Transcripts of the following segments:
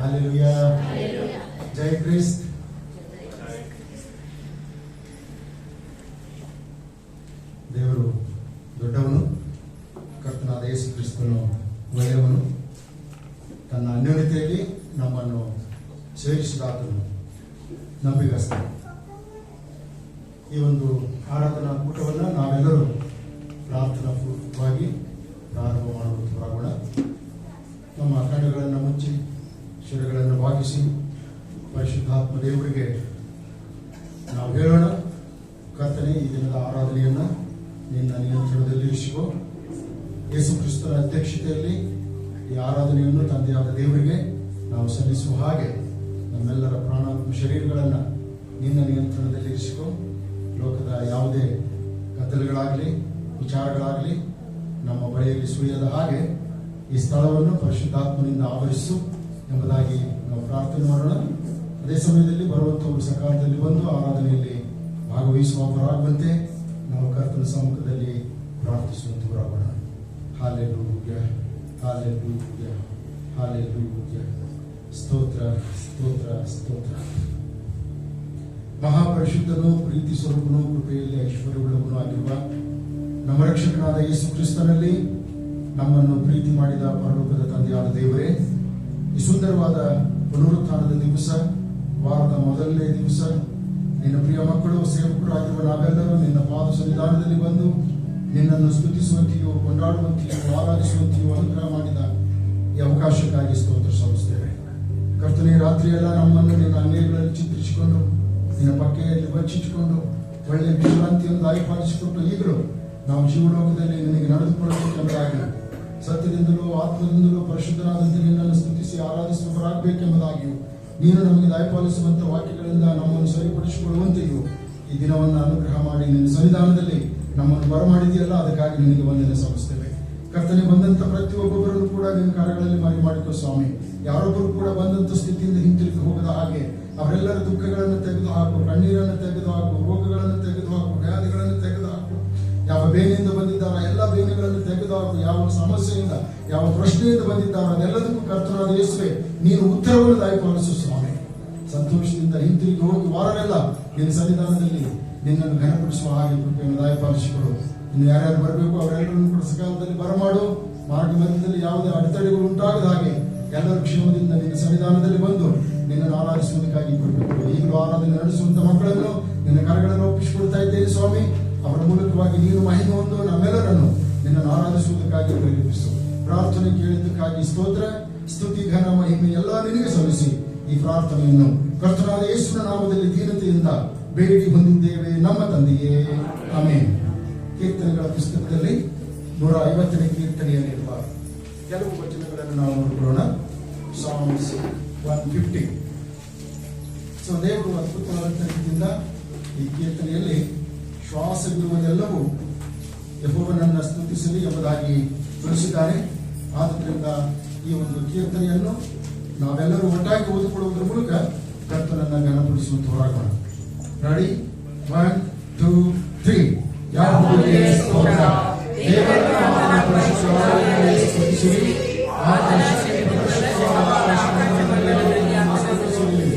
Hallelujah. ಜೈ ಕ್ರಿಸ್ತ. ದೇವರು ದೊಡ್ಡವನು, ಕರ್ತನಾದ ಯೇಸು ಕ್ರಿಸ್ತನು ಒಳ್ಳೆಯವನು. ತನ್ನ ಅನ್ಯೋನ್ಯತೆಯಲ್ಲಿ ನಮ್ಮನ್ನು ಸೇರಿಸಿದಾತನು ನಂಬಿಗಸ್ತ. ಈ ಒಂದು ಆರಾಧನಾ ಕೂಟವನ್ನು ನಾವೆಲ್ಲರೂ ಪ್ರಾರ್ಥನಾ ಪೂರ್ವಕವಾಗಿ ಪ್ರಾರಂಭ ಮಾಡುವುದು ಹೊರಗೋಣ. ನಮ್ಮ ಕಣ್ಣುಗಳನ್ನು ಮುಚ್ಚಿ ಶಿರಗಳನ್ನು ಭಾಗಿಸಿ ಪರಿಶುದ್ಧಾತ್ಮ ದೇವರಿಗೆ ನಾವು ಹೇಳೋಣ, ಕರ್ತನೆ, ಈ ದಿನದ ಆರಾಧನೆಯನ್ನು ನಿನ್ನ ನಿಯಂತ್ರಣದಲ್ಲಿ ಇರಿಸಿಕೋ. ಯೇಸು ಕ್ರಿಸ್ತನ ಅಧ್ಯಕ್ಷತೆಯಲ್ಲಿ ಈ ಆರಾಧನೆಯನ್ನು ತಂದೆಯಾದ ದೇವರಿಗೆ ನಾವು ಸಲ್ಲಿಸುವ ಹಾಗೆ ನಮ್ಮೆಲ್ಲರ ಪ್ರಾಣಾತ್ಮ ಶರೀರಗಳನ್ನು ನಿನ್ನ ನಿಯಂತ್ರಣದಲ್ಲಿ ಇರಿಸಿಕೋ. ಲೋಕದ ಯಾವುದೇ ಕತ್ತಲೆಗಳಾಗಲಿ ವಿಚಾರಗಳಾಗಲಿ ನಮ್ಮ ಬಳಿಯಲ್ಲಿ ಸುಳಿಯದ ಹಾಗೆ ಈ ಸ್ಥಳವನ್ನು ಪರಿಶುದ್ಧಾತ್ಮನಿಂದ ಆವರಿಸು ಎಂಬುದಾಗಿ ನಾವು ಪ್ರಾರ್ಥನೆ ಮಾಡೋಣ. ಅದೇ ಸಮಯದಲ್ಲಿ ಬರುವಂಥವರು ಸಕಾಲದಲ್ಲಿ ಬಂದು ಆರಾಧನೆಯಲ್ಲಿ ಭಾಗವಹಿಸುವವರಾಗುವಂತೆ ನಾವು ಕರ್ತನ ಸಮ್ಮುಖದಲ್ಲಿ ಪ್ರಾರ್ಥಿಸುವಂತವರಾಗೋಣ. Hallelujah, hallelujah, hallelujah. ಸ್ತೋತ್ರ, ಸ್ತೋತ್ರ, ಸ್ತೋತ್ರ. ಮಹಾಪರಿಶುದ್ಧನು, ಪ್ರೀತಿ ಸ್ವರೂಪನು, ಕೃಪೆಯಲ್ಲಿ ಐಶ್ವರ್ಯವುಳ್ಳವನು ಆಗಿರುವ ನಮ್ಮ ರಕ್ಷಕನಾದ ಯೇಸು ಕ್ರಿಸ್ತನಲ್ಲಿ ನಮ್ಮನ್ನು ಪ್ರೀತಿ ಮಾಡಿದ ಪರಲೋಕದ ತಂದೆಯಾದ ದೇವರೇ, ಈ ಸುಂದರವಾದ ಪುನರುತ್ಥಾನದ ದಿವಸ, ವಾರದ ಮೊದಲನೇ ದಿವಸ, ನಿನ್ನ ಪ್ರಿಯ ಮಕ್ಕಳು ಸೇವಕರಾಗಿರುವ ನಾವೆಲ್ಲರೂ ನಿನ್ನ ಪಾದ ಸನ್ನಿಧಾನದಲ್ಲಿ ಬಂದು ನಿನ್ನನ್ನು ಸ್ತುತಿಸುವಂತೆಯೂ ಕೊಂಡಾಡುವಂತೆಯೂ ಆರಾಧಿಸುವಂತೆಯೂ ಅನುಗ್ರಹ ಮಾಡಿದ ಈ ಅವಕಾಶಕ್ಕಾಗಿ ಸ್ತೋತ್ರ ಸಲ್ಲಿಸುತ್ತೇವೆ. ಕರ್ತನೆ, ರಾತ್ರಿಯೆಲ್ಲ ನಮ್ಮನ್ನು ನಿನ್ನ ಅಂಗೈಗಳಲ್ಲಿ ಚಿತ್ರಿಸಿಕೊಂಡು ನಿನ್ನ ಪಕ್ಕೆಯಲ್ಲಿ ಬಚ್ಚಿಟ್ಟುಕೊಂಡು ಒಳ್ಳೆಯ ವಿಶ್ರಾಂತಿಯನ್ನು ದಾರಿಪಾಲಿಸಿಕೊಟ್ಟು ಈಗಲೂ ನಾವು ಜೀವಲೋಕದಲ್ಲಿ ನಿನಗೆ ನಡೆದುಕೊಳ್ಳಬೇಕೆಂಬುದಾಗಿ, ಸತ್ಯದಿಂದಲೂ ಆತ್ಮದಿಂದಲೂ ಪರಿಶುದ್ಧನಾದಂತೆ ನಿನ್ನನ್ನು ಸ್ತುತಿಸಿ ಆರಾಧಿಸುವವರಾಗಬೇಕೆಂಬುದಾಗಿಯೂ, ನೀನು ನಮಗೆ ದಯಪಾಲಿಸುವಂತ ವಾಕ್ಯಗಳಿಂದ ನಮ್ಮನ್ನು ಸರಿಪಡಿಸಿಕೊಳ್ಳುವಂತೆಯೂ ಈ ದಿನವನ್ನು ಅನುಗ್ರಹ ಮಾಡಿ ನಿನ್ನ ಸನ್ನಿಧಾನದಲ್ಲಿ ನಮ್ಮನ್ನು ಬರಮಾಡಿದೆಯಲ್ಲ, ಅದಕ್ಕಾಗಿ ನಿನಗೆ ವಂದನೆ ಸಲ್ಲಿಸುತ್ತೇವೆ. ಕರ್ತನೆ, ಬಂದಂತ ಪ್ರತಿಯೊಬ್ಬೊಬ್ಬರನ್ನು ಕೂಡ ನಿನ್ನ ಕಾರ್ಯಗಳಲ್ಲಿ ಮಾರಿ ಮಾಡಿಕೊ ಸ್ವಾಮಿ. ಯಾರೊಬ್ಬರು ಕೂಡ ಬಂದಂತ ಸ್ಥಿತಿಯಿಂದ ಹಿಂತಿರುಗಿ ಹೋಗದ ಹಾಗೆ ಅವರೆಲ್ಲರ ದುಃಖಗಳನ್ನು ತೆಗೆದುಹಾಕು, ಕಣ್ಣೀರನ್ನು ತೆಗೆದುಹಾಕು, ರೋಗಗಳನ್ನು ತೆಗೆದುಹಾಕು, ವ್ಯಾಧಿಗಳನ್ನು ತೆಗೆದುಹಾಕು. ಯಾವ ಬೇನೆಯಿಂದ ಬಂದಿದ್ದಾರೋ ಎಲ್ಲ ಬೇನೆಗಳನ್ನು ತೆಗೆದುಹಾಕು. ಯಾವ ಸಮಸ್ಯೆಯಿಂದ, ಯಾವ ಪ್ರಶ್ನೆಯಿಂದ ಬಂದಿದ್ದಾರೋ ಅದೆಲ್ಲದಕ್ಕೂ ಕರ್ತನಾದ ಯೇಸುವೆ ನೀನು ಉತ್ತರವನ್ನು ದಯಪಾಲಿಸು ಸ್ವಾಮಿ. ಸಂತೋಷದಿಂದ ಹಿಂತಿರುಗಿ ಹೋಗಿ ವಾರವೆಲ್ಲ ನಿನ್ನ ಸನ್ನಿಧಾನದಲ್ಲಿ ನಿನ್ನನ್ನು ಘನಪಡಿಸುವ ಹಾಗೆ ಕೃಪೆಯನ್ನು ದಯಪಾಲಿಸಿಕೊಡು. ಇನ್ನು ಯಾರ್ಯಾರು ಬರಬೇಕು ಅವರೆಲ್ಲರನ್ನು ಕೂಡ ಸಕಾಲದಲ್ಲಿ ಬರಮಾಡು. ಮಾರ್ಗ ಮಧ್ಯದಲ್ಲಿ ಯಾವುದೇ ಅಡೆತಡೆಗಳು ಉಂಟಾಗದ ಹಾಗೆ ಎಲ್ಲರ ಕ್ಷೇಮದಿಂದ ನಿನ್ನ ಸನ್ನಿಧಾನದಲ್ಲಿ ಬಂದು ನಿನ್ನನ್ನು ಆರಾಧಿಸುವುದಕ್ಕಾಗಿ ಕೊಡಬೇಕು. ಈಗಲೂ ಆರಾಧನೆ ನಡೆಸುವಂತ ಮಕ್ಕಳನ್ನು ನಿನ್ನ ಕರಗಳನ್ನು ಒಪ್ಪಿಸಿಕೊಡ್ತಾ ಇದ್ದೇನೆ ಸ್ವಾಮಿ. ಅವರ ಮೂಲಕವಾಗಿ ನೀನು ಮಹಿಮೆ ಹೊಂದು ನಮ್ಮೆಲ್ಲರನ್ನು ನಿನ್ನನ್ನು ಆರಾಧಿಸುವುದಕ್ಕಾಗಿ ಪ್ರೇರೇಪಿಸು. ಪ್ರಾರ್ಥನೆ ಕೇಳಿದ್ದಕ್ಕಾಗಿ ಸ್ತೋತ್ರ, ಸ್ತುತಿ, ಘನ, ಮಹಿಮೆ ಎಲ್ಲ ನಿನಗೆ ಸಲ್ಲಿಸಿ ಈ ಪ್ರಾರ್ಥನೆಯನ್ನು ಕರ್ತನಾದ ಯೇಸುವಿನ ನಾಮದಲ್ಲಿ ದೀನತೆಯಿಂದ ಬೇಡಿ ಹೊಂದಿದ್ದೇವೆ ನಮ್ಮ ತಂದೆಯೇ, ಆಮೆನ್. ಕೀರ್ತನೆಗಳ ಪುಸ್ತಕದಲ್ಲಿ 150ನೇ ಕೀರ್ತನೆಯಲ್ಲಿರುವ ಕೆಲವು ವಚನಗಳನ್ನು ನಾವು ನೋಡಿಕೊಳ್ಳೋಣ. ಸಾಂಗ್ಸ್ 150. ದೇವರು ಅದ್ಭುತವಾದಂಥ ರೀತಿಯಿಂದ ಈ ಕೀರ್ತನೆಯಲ್ಲಿ ಶ್ವಾಸ ಬಿಡುವುದೆಲ್ಲವೂ ಯೆಹೋವನನ್ನು ಸ್ತುತಿಸಲಿ ಎಂಬುದಾಗಿ ತಿಳಿಸಿದ್ದಾರೆ. ಆದ್ದರಿಂದ ಈ ಒಂದು ಕೀರ್ತನೆಯನ್ನು ನಾವೆಲ್ಲರೂ ಒಟ್ಟಾಗಿ ಓದಿಕೊಳ್ಳುವುದರ ಮೂಲಕ ಕರ್ತನನ್ನು ಘನಪಡಿಸುವಂತವರಾಗೋಣ. ರೆಡಿ? 1, 2, 3. ಯಾಹೋವನೇ ಸ್ತೋತ್ರ, ದೇವರ ನಾಮವನ್ನು ಪರಿಶುದ್ಧವಾಗಿ ಸ್ತುತಿಸಿರಿ. ಆತನ ಶಕ್ತಿಯನ್ನು ಪರಿಶುದ್ಧವಾದ ಆಕಾಶಮಂಡಲಗಳಲ್ಲಿ ಸ್ತುತಿಸಿರಿ.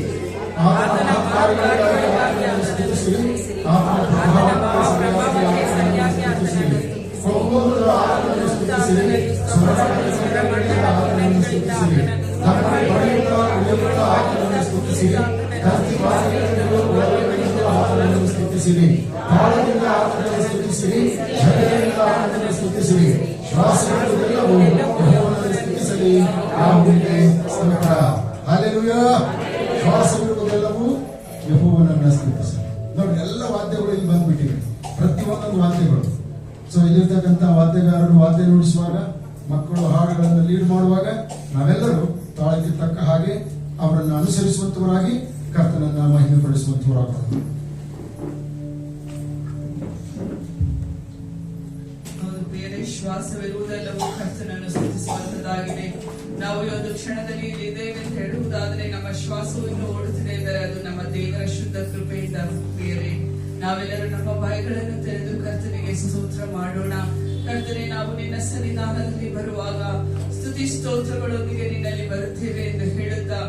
ಆತನ ಕಾರ್ಯಗಳನ್ನು ಸ್ತುತಿಸಿರಿ. ಆತನ ಪ್ರಭಾವವನ್ನು ಸ್ತುತಿಸಿರಿ. ಒಬ್ಬೊಬ್ಬರು ಆತನನ್ನು ಸ್ತುತಿಸಿರಿ. ಸ್ವರಗಳಲ್ಲಿ ಆತನನ್ನು ಸ್ತುತಿಸಿರಿ. ನಮ್ಮ ಬಳಿಯಿಂದ ಉಳಿಯುವ ಆತನನ್ನು ಸ್ತುತಿಸಿರಿ. ಆತನನ್ನು ಸ್ತುತಿಸಿರಿ. ತಾಳದಿಂದ ಆತನನ್ನು ಸ್ತುತಿಸಿರಿ. ಜಗದಿಂದ ಆತನನ್ನು ಸ್ತುತಿಸಿರಿ. ಶ್ವಾಸಗಳೆಲ್ಲವೂ ಯೆಹೋವನನ್ನು ಸ್ತುತಿಸಲಿ. ಯಾಹೋವನಿಗೆ ಸ್ತೋತ್ರ. ಹಲ್ಲೆಲೂಯಾ. ಶ್ವಾಸಗಳೆಲ್ಲವೂ ಯೆಹೋವನನ್ನು ಸ್ತುತಿಸಲಿ. ನೋಡಿ, ಎಲ್ಲ ವಾದ್ಯಗಳು ಇಲ್ಲಿ ಬಂದ್ಬಿಟ್ಟಿವೆ, ಪ್ರತಿಯೊಂದೊಂದು ವಾದ್ಯಗಳು. ಇಲ್ಲಿರ್ತಕ್ಕಂಥ ವಾದ್ಯಗಾರರು ವಾದ್ಯ ನುಡಿಸುವಾಗ, ಮಕ್ಕಳು ಹಾಡುಗಳನ್ನು ಲೀಡ್ ಮಾಡುವಾಗ ನಾವೆಲ್ಲರೂ ತಾಳಕ್ಕೆ ತಕ್ಕ ಹಾಗೆ ಅವರನ್ನು ಅನುಸರಿಸುವಂತವರಾಗಿ ಕರ್ತನನ್ನ ಮಹಿಮೆ ಪಡಿಸುವಂತವರಾಗೋಣ. ಬೇರೆ ಶ್ವಾಸವಿರುವುದೆಲ್ಲವೂ ಕರ್ತನನ್ನು ಸ್ತುತಿಸುವಂತದ್ದಾಗಿದೆ. ನಾವು ಈ ಒಂದು ಕ್ಷಣದಲ್ಲಿ ಇದ್ದೇವೆ ಅಂತ ಹೇಳುವುದಾದರೆ, ನಮ್ಮ ಶ್ವಾಸವು ಇನ್ನು ಓಡುತ್ತಿದೆ ಎಂದರೆ ಅದು ನಮ್ಮ ದೇವರ ಶುದ್ಧ ಕೃಪೆಯಿಂದ ಬೇರೆ. ನಾವೆಲ್ಲರೂ ನಮ್ಮ ಬಾಯಿಗಳನ್ನು ತೆರೆದು ಕರ್ತನಿಗೆ ಸ್ತೋತ್ರ ಮಾಡೋಣ. ಕರ್ತನೆ, ನಾವು ನಿನ್ನ ಸನ್ನಿಧಾನದಲ್ಲಿ ಬರುವಾಗ ಸ್ತುತಿ ಸ್ತೋತ್ರಗಳೊಂದಿಗೆ ನಿನ್ನಲ್ಲಿ ಬರುತ್ತೇವೆ ಎಂದು ಹೇಳುತ್ತಾ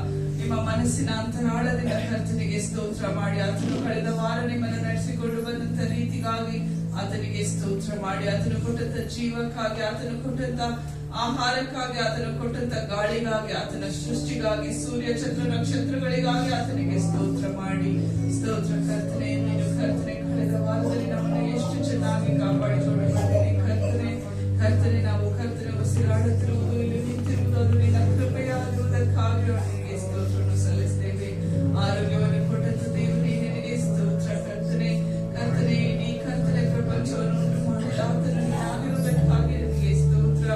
ನಿಮ್ಮ ಮನಸ್ಸಿನ ಅಂತರಾಳದಿಂದ ಕರ್ತನಿಗೆ ಸ್ತೋತ್ರ ಮಾಡಿ, ಆತನು ಕಳೆದ ವಾರ ನಿಮ್ಮನ್ನು ನಡೆಸಿಕೊಂಡು ಬಂದಂತ ರೀತಿಗಾಗಿ ಆತನಿಗೆ ಸ್ತೋತ್ರ ಮಾಡಿ, ಆತನು ಕೊಟ್ಟಂತ ಜೀವಕ್ಕಾಗಿ, ಆತನು ಕೊಟ್ಟಂತ ಆಹಾರಕ್ಕಾಗಿ, ಆತನು ಕೊಟ್ಟಂತ ಗಾಳಿಗಾಗಿ, ಆತನ ಸೃಷ್ಟಿಗಾಗಿ, ಸೂರ್ಯ ಚಂದ್ರ ನಕ್ಷತ್ರಗಳಿಗಾಗಿ ಆತನಿಗೆ ಸ್ತೋತ್ರ ಮಾಡಿ. ಸ್ತೋತ್ರ ಕರ್ತನೆ, ನೀನು ಕರ್ತನೆ ಕಳೆದ ವಾರದಲ್ಲಿ ನಮ್ಮನ್ನು ಎಷ್ಟು ಚೆನ್ನಾಗಿ ಕಾಪಾಡಿಕೊಂಡು ಬಂದಿರಿ ಕರ್ತನೆ. ನಾವು ಕರ್ತನೆ ಉಸಿರಾಡುತ್ತಿರುವುದು, ಇಲ್ಲಿ ನಿಂತಿರುವುದು ಅದು ನಿನ್ನ ಕೃಪೆಯಾಗಿರುವುದಕ್ಕಾಗಿ ನಿನಗೆ ಸ್ತೋತ್ರವನ್ನು ಸಲ್ಲಿಸ್ತೇವೆ. ಆರೋಗ್ಯವನ್ನು ಕೊಟ್ಟಂತ ದೇವರೇ ನಿನಗೆ ಸ್ತೋತ್ರ ಕರ್ತನೆ. ಇಡೀ ಕರ್ತನೆ ಪ್ರಪಂಚವನ್ನು ಉಂಟು ಮಾಡಿದ ಆತನು ಆಗಿರುವುದಕ್ಕಾಗಿ ನಿನಗೆ ಸ್ತೋತ್ರ.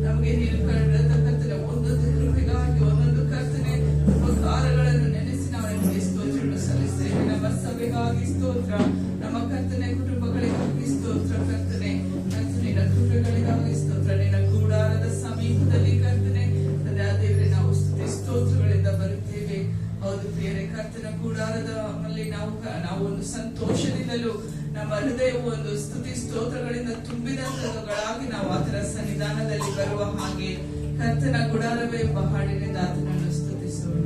ನಮಗೆ ನೀನು ಕರ್ತನೆ ಒಂದೊಂದು ಕೃಪೆಗಾಗಿ, ಒಂದೊಂದು ಕರ್ತನೆ ಉಪಕಾರಗಳನ್ನು ನೆನೆಸಿ ನಾವು ನಿನಗೆ ಸ್ತೋತ್ರವನ್ನು ಸಲ್ಲಿಸ್ತೇವೆ. ನಮ್ಮ ಸಭೆಗಾಗಿ ಸ್ತೋತ್ರ, ನಮ್ಮ ಕರ್ತನೆ ಕುಟುಂಬಗಳಿಗಾಗಿ ಸ್ತೋತ್ರ ಕರ್ತನೆ. ನಿನ್ನ ಕೃಪೆಗಳಿಗಾಗಿ ಸ್ತೋತ್ರ. ನಿನ್ನ ಕೂಡಾರದ ಸಮೀಪದಲ್ಲಿ ಕರ್ತನೆ ದೇವರೇ ನಾವು ಸ್ತುತಿ ಸ್ತೋತ್ರಗಳಿಂದ ಬರುತ್ತೇವೆ. ಹೌದು ಪ್ರಿಯರೇ, ಕರ್ತನ ಕೂಡಾರದ ನಾವು ಒಂದು ಸಂತೋಷದಿಂದಲೂ ನಮ್ಮ ಹೃದಯವು ಒಂದು ಸ್ತುತಿ ಸ್ತೋತ್ರಗಳಿಂದ ತುಂಬಿದಂತಗಳಾಗಿ ನಾವು ಆತನ ಸನ್ನಿಧಾನದಲ್ಲಿ ಬರುವ ಹಾಗೆ ಕರ್ತನ ಗುಡಾರವೇ ಎಂಬ ಹಾಡಿನಿಂದ ಆತನನ್ನು ಸ್ತುತಿಸೋಣ.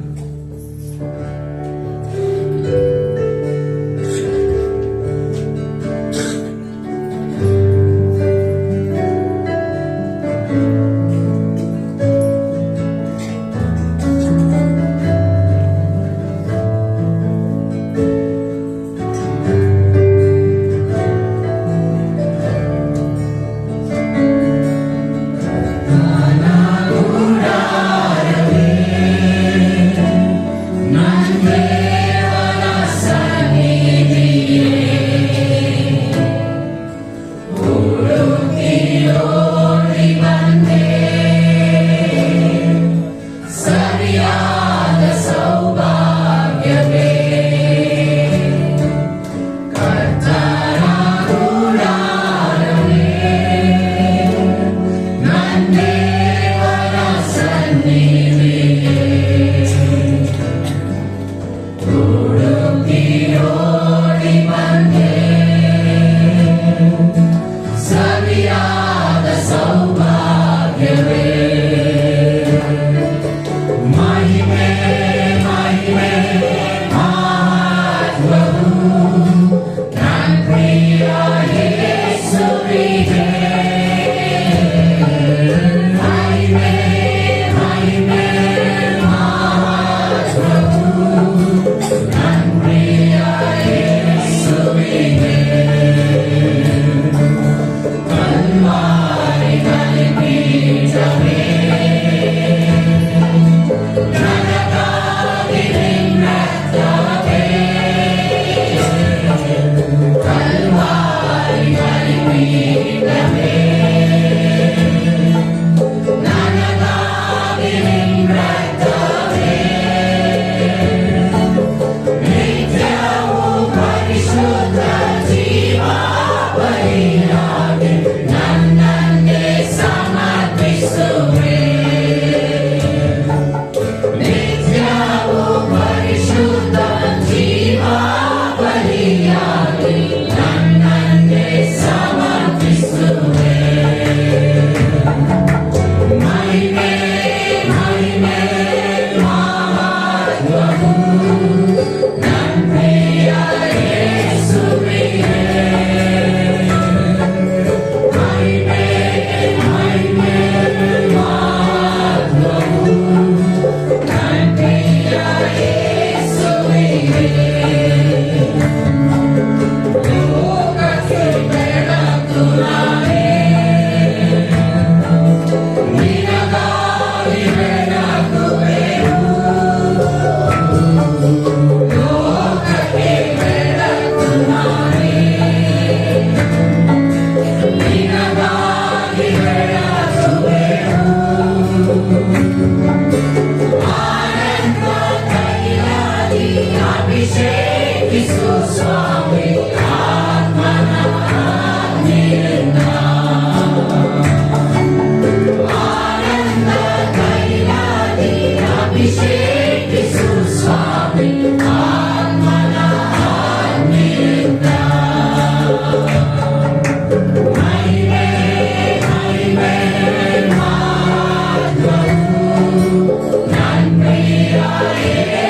Yeah.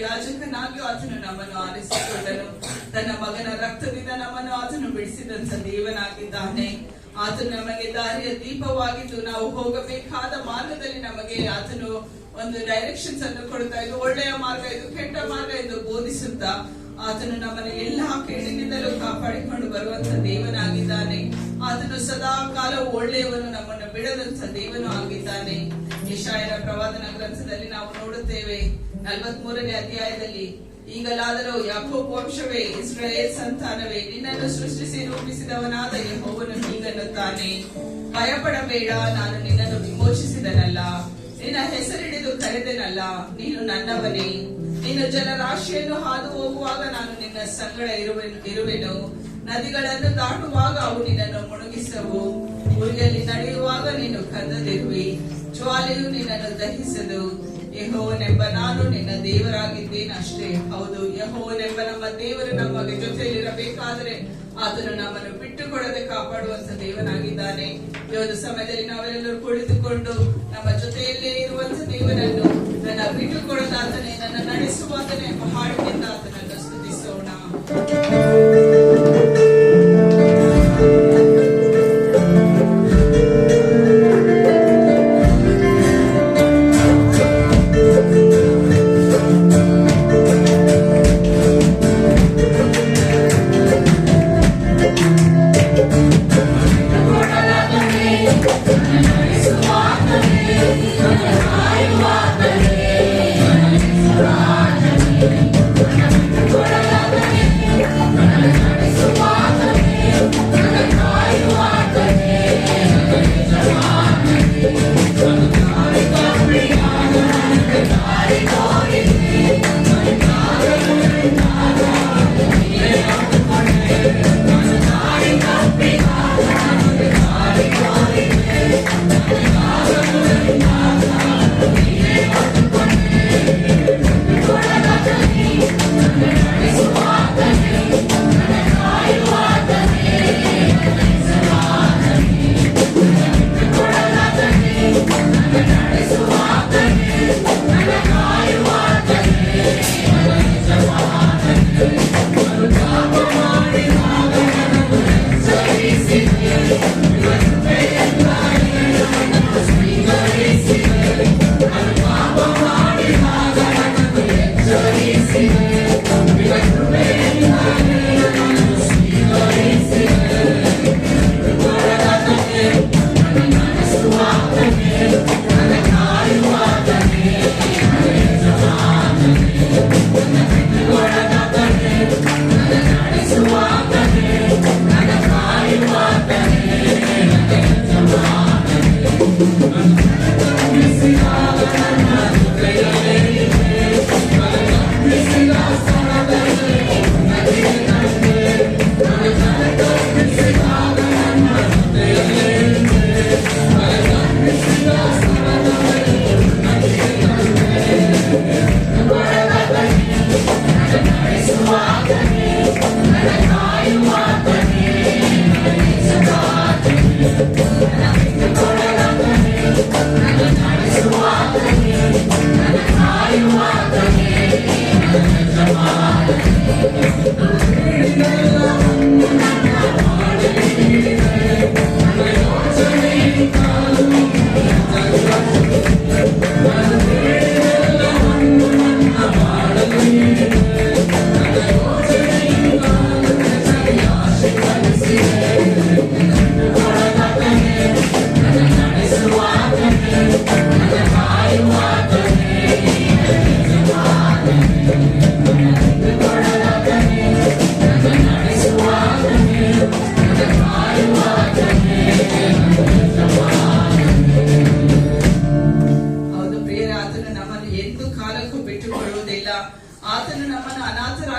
ಯಾಜಕನಾಗಿಯೂ ಆತನು ನಮ್ಮನ್ನು ಆರಿಸಿಕೊಂಡನು. ತನ್ನ ಮಗನ ರಕ್ತದಿಂದ ನಮ್ಮನ್ನು ಆತನು ಬಿಡಿಸಿದಂತ ದೇವನಾಗಿದ್ದಾನೆ. ಆತನು ನಮಗೆ ದಾರಿಯ ದೀಪವಾಗಿದ್ದು ನಾವು ಹೋಗಬೇಕಾದ ಮಾರ್ಗದಲ್ಲಿ ನಮಗೆ ಆತನು ಒಂದು ಡೈರೆಕ್ಷನ್ಸ್ ಅನ್ನು ಕೊಡ್ತಾ ಇದು ಒಳ್ಳೆಯ ಮಾರ್ಗ, ಇದು ಕೆಟ್ಟ ಮಾರ್ಗ ಎಂದು ಬೋಧಿಸುತ್ತಾ ಆತನು ನಮ್ಮನ್ನು ಎಲ್ಲಾ ಕೇಳಿನಿಂದಲೂ ಕಾಪಾಡಿಕೊಂಡು ಬರುವಂತ ದೇವನಾಗಿದ್ದಾನೆ. ಆತನು ಸದಾ ಕಾಲ ಒಳ್ಳೆಯವನು, ನಮ್ಮನ್ನು ಬಿಡದಂತ ದೇವನು ಆಗಿದ್ದಾನೆ. ಯೆಶಾಯನ ಪ್ರವಾದನ ಗ್ರಂಥದಲ್ಲಿ ನಾವು ನೋಡುತ್ತೇವೆ 43ನೇ ಅಧ್ಯಾಯದಲ್ಲಿ, ಈಗಲಾದರೂ ಯಾಕೋಬ ವಂಶವೇ, ಇಸ್ರಾಯೇಲ್ ಸಂತಾನವೇ, ನಿನ್ನನ್ನು ಸೃಷ್ಟಿಸಿ ರೂಪಿಸಿದವನಾದ ಯೆಹೋವನು ಹೀಗನ್ನುತ್ತಾನೆ, ಭಯಪಡಬೇಡ, ನಾನು ನಿನ್ನನ್ನು ವಿಮೋಚಿಸಿದನಲ್ಲ, ನಿನ್ನ ಹೆಸರಿಡಿದು ಕರೆದೆನಲ್ಲ, ನೀನು ನನ್ನವನೇ. ನೀನು ಜಲರಾಶಿಯನ್ನು ಹಾದು ಹೋಗುವಾಗ ನಾನು ನಿನ್ನ ಸಂಗಡ ಇರುವೆನು. ನದಿಗಳನ್ನು ದಾಟುವಾಗ ಅವು ನಿನ್ನನ್ನು ಮುಳುಗಿಸವು. ಉರಿಯಲ್ಲಿ ನಡೆಯುವಾಗ ನೀನು ಕದದಿರುವಿ, ಜ್ವಾಲೆಯು ನಿನ್ನನ್ನು ದಹಿಸದು. ಯೆಹೋವನೆಂಬ ನಾನು ನಿನ್ನ ದೇವರಾಗಿದ್ದೇನೆ ಅಷ್ಟೇ. ಹೌದು, ಯೆಹೋವನೆಂಬ ನಮ್ಮ ದೇವರು ನಮಗೆ ಜೊತೆಯಲ್ಲಿರಬೇಕಾದರೆ ಆತನು ನಮ್ಮನ್ನು ಬಿಟ್ಟು ಕೊಡದೆ ಕಾಪಾಡುವಂತ ದೇವನಾಗಿದ್ದಾನೆ. ಈ ಒಂದು ಸಮಯದಲ್ಲಿ ನಾವೆಲ್ಲರೂ ಕುಳಿತುಕೊಂಡು ನಮ್ಮ ಜೊತೆಯಲ್ಲೇ ಇರುವಂತ ದೇವನನ್ನು, ನನ್ನ ಬಿಟ್ಟು ಕೊಡದಾತನೇ, ನನ್ನ ನಡೆಸುವಾತನೇ ಎಂಬ ಹಾಡಿನಿಂದ ಆತನನ್ನು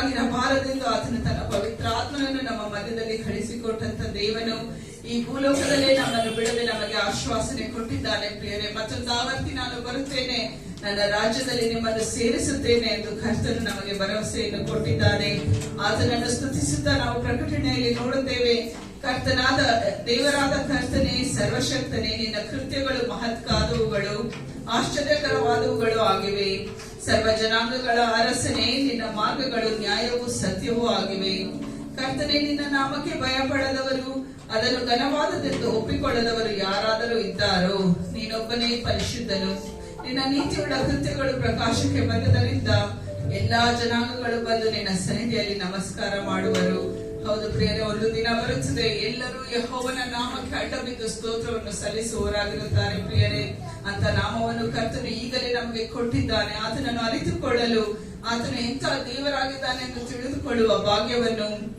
ದೂರವಾಗಿರಬಾರದೆಂದು ಆತನು ತನ್ನ ಪವಿತ್ರ ಆತ್ಮನನ್ನು ನಮ್ಮ ಮಧ್ಯದಲ್ಲಿ ಕಳಿಸಿಕೊಟ್ಟಂತ ದೇವನು ಈ ಭೂಲೋಕದಲ್ಲೇ ನಮ್ಮನ್ನು ಬಿಡದೆ ನಮಗೆ ಆಶ್ವಾಸನೆ ಕೊಟ್ಟಿದ್ದಾನೆ. ಪ್ರಿಯರೇ, ಮತ್ತೊಂದು ಆವರ್ತಿ ನಾನು ಬರುತ್ತೇನೆ, ನನ್ನ ರಾಜ್ಯದಲ್ಲಿ ನಿಮ್ಮನ್ನು ಸೇರಿಸುತ್ತೇನೆ ಎಂದು ಕರ್ತನು ನಮಗೆ ಭರವಸೆಯನ್ನು ಕೊಟ್ಟಿದ್ದಾನೆ. ಆತನನ್ನು ಸ್ತುತಿಸುತ್ತಾ ನಾವು ಪ್ರಕಟಣೆಯಲ್ಲಿ ನೋಡುತ್ತೇವೆ, ಕರ್ತನಾದ ದೇವರಾದ ಕರ್ತನೆ, ಸರ್ವಶಕ್ತನೇ, ನಿನ್ನ ಕೃತ್ಯಗಳು ಮಹತ್ಕಾದವುಗಳು, ಆಶ್ಚರ್ಯಕರವಾದವುಗಳು ಆಗಿವೆ. ಸರ್ವ ಜನಾಂಗಗಳ ಅರಸನೇ, ನಿನ್ನ ಮಾರ್ಗಗಳು ನ್ಯಾಯವೂ ಸತ್ಯವೂ ಆಗಿವೆ. ಕರ್ತನೆ, ನಿನ್ನ ನಾಮಕ್ಕೆ ಭಯಪಡದವರು, ಅದನ್ನು ಘನವಾದದೆಂದು ಒಪ್ಪಿಕೊಳ್ಳದವರು ಯಾರಾದರೂ ಇದ್ದಾರೋ? ನೀನೊಬ್ಬನೇ ಪರಿಶುದ್ಧನು. ನಿನ್ನ ನೀತಿಯುಳ್ಳ ಕೃತ್ಯಗಳು ಪ್ರಕಾಶಕ್ಕೆ ಬಂದದರಿಂದ ಎಲ್ಲಾ ಜನಾಂಗಗಳು ಬಂದು ನಿನ್ನ ಸನ್ನಿಧಿಯಲ್ಲಿ ನಮಸ್ಕಾರ ಮಾಡುವರು. ಹೌದು ಪ್ರಿಯರೇ, ಒಂದು ದಿನ ಬರುತ್ತದೆ, ಎಲ್ಲರೂ ಯೆಹೋವನ ನಾಮಕ್ಕೆ ಅಡ್ಡಬಿದ್ದು ಸ್ತೋತ್ರವನ್ನು ಸಲ್ಲಿಸುವವರಾಗಿರುತ್ತಾರೆ. ಪ್ರಿಯರೇ, ಅಂತ ನಾಮವನ್ನು ಕರ್ತನು ಈಗಲೇ ನಮಗೆ ಕೊಟ್ಟಿದ್ದಾನೆ. ಆತನನ್ನು ಅರಿತುಕೊಳ್ಳಲು, ಆತನು ಎಂಥ ದೇವರಾಗಿದ್ದಾನೆ ಎಂದು ತಿಳಿದುಕೊಳ್ಳುವ ಭಾಗ್ಯವನ್ನು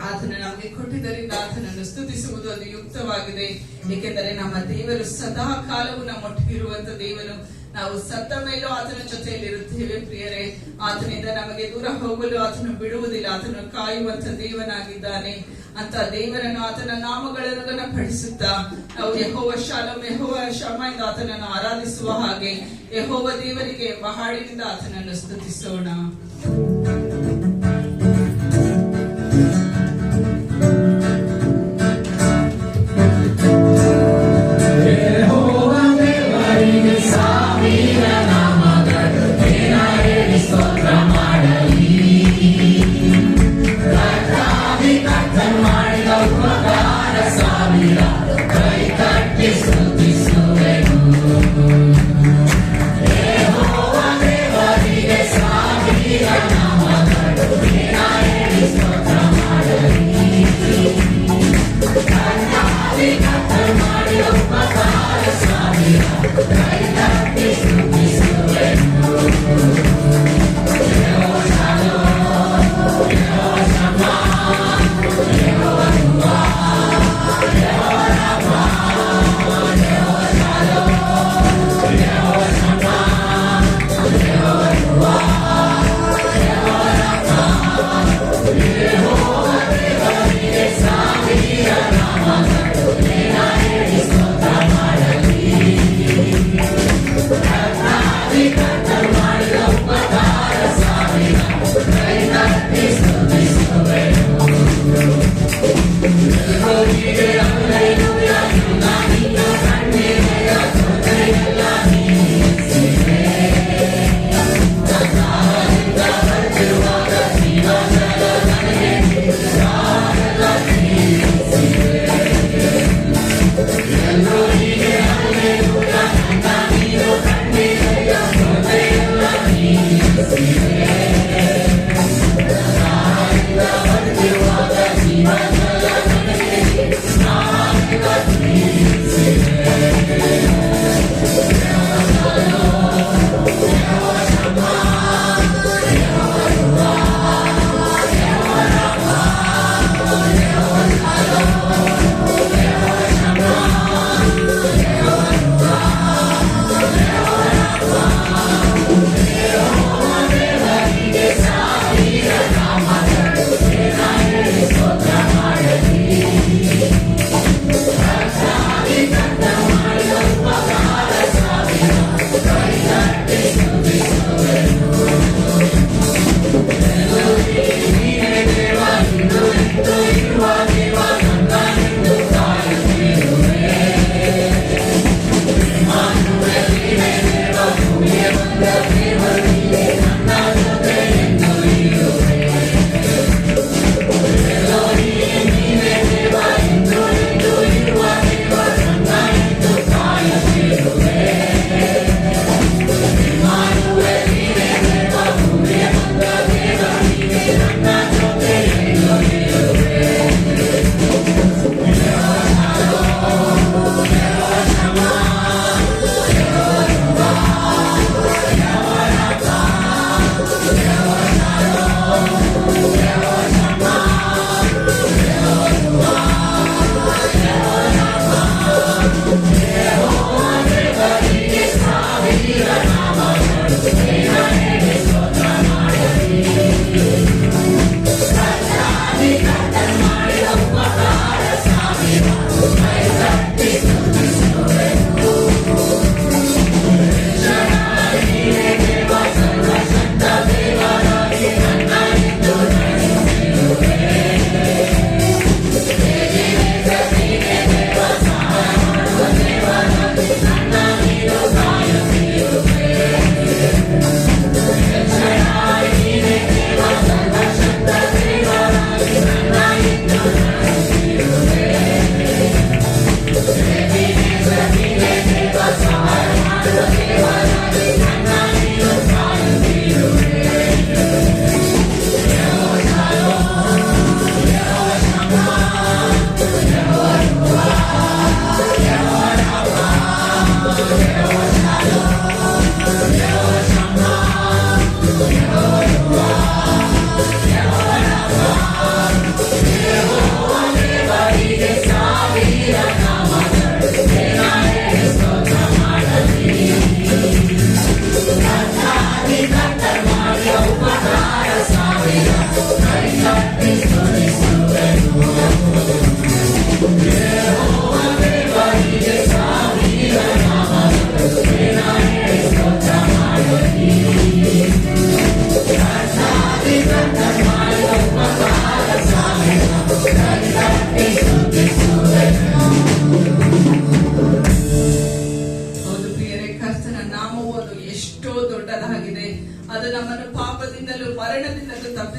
ಆತನು ನಮಗೆ ಕೊಟ್ಟಿದ್ದರಿಂದ ಆತನನ್ನು ಸ್ತುತಿಸುವುದು ಅದು ಯುಕ್ತವಾಗಿದೆ. ಏಕೆಂದರೆ ನಮ್ಮ ದೇವರು ಸದಾ ಕಾಲವು ನಮ್ಮೊಟ್ಟಿಗಿರುವಂತ ದೇವನು. ನಾವು ಸತ್ತ ಮೇಲೂ ಆತನ ಜೊತೆಯಲ್ಲಿರುತ್ತೇವೆ. ಪ್ರಿಯರೇ, ಆತನಿಂದ ನಮಗೆ ದೂರ ಹೋಗಲು ಆತನು ಬಿಡುವುದಿಲ್ಲ. ಆತನು ಕಾಯುವಂತ ದೇವನಾಗಿದ್ದಾನೆ. ಅಂತ ದೇವರನ್ನು, ಆತನ ನಾಮಗಳನ್ನು ಘನಪಡಿಸುತ್ತಾ ನಾವು ಯೆಹೋವ ಶಾಲೋಮ್, ಯೆಹೋವ ಶಮ್ಮ ಎಂದು ಆತನನ್ನು ಆರಾಧಿಸುವ ಹಾಗೆ ಯೆಹೋವ ದೇವರಿಗೆ ಎಂಬ ಹಾಡಿನಿಂದ ಆತನನ್ನು ಸ್ತುತಿಸೋಣ. Yehova,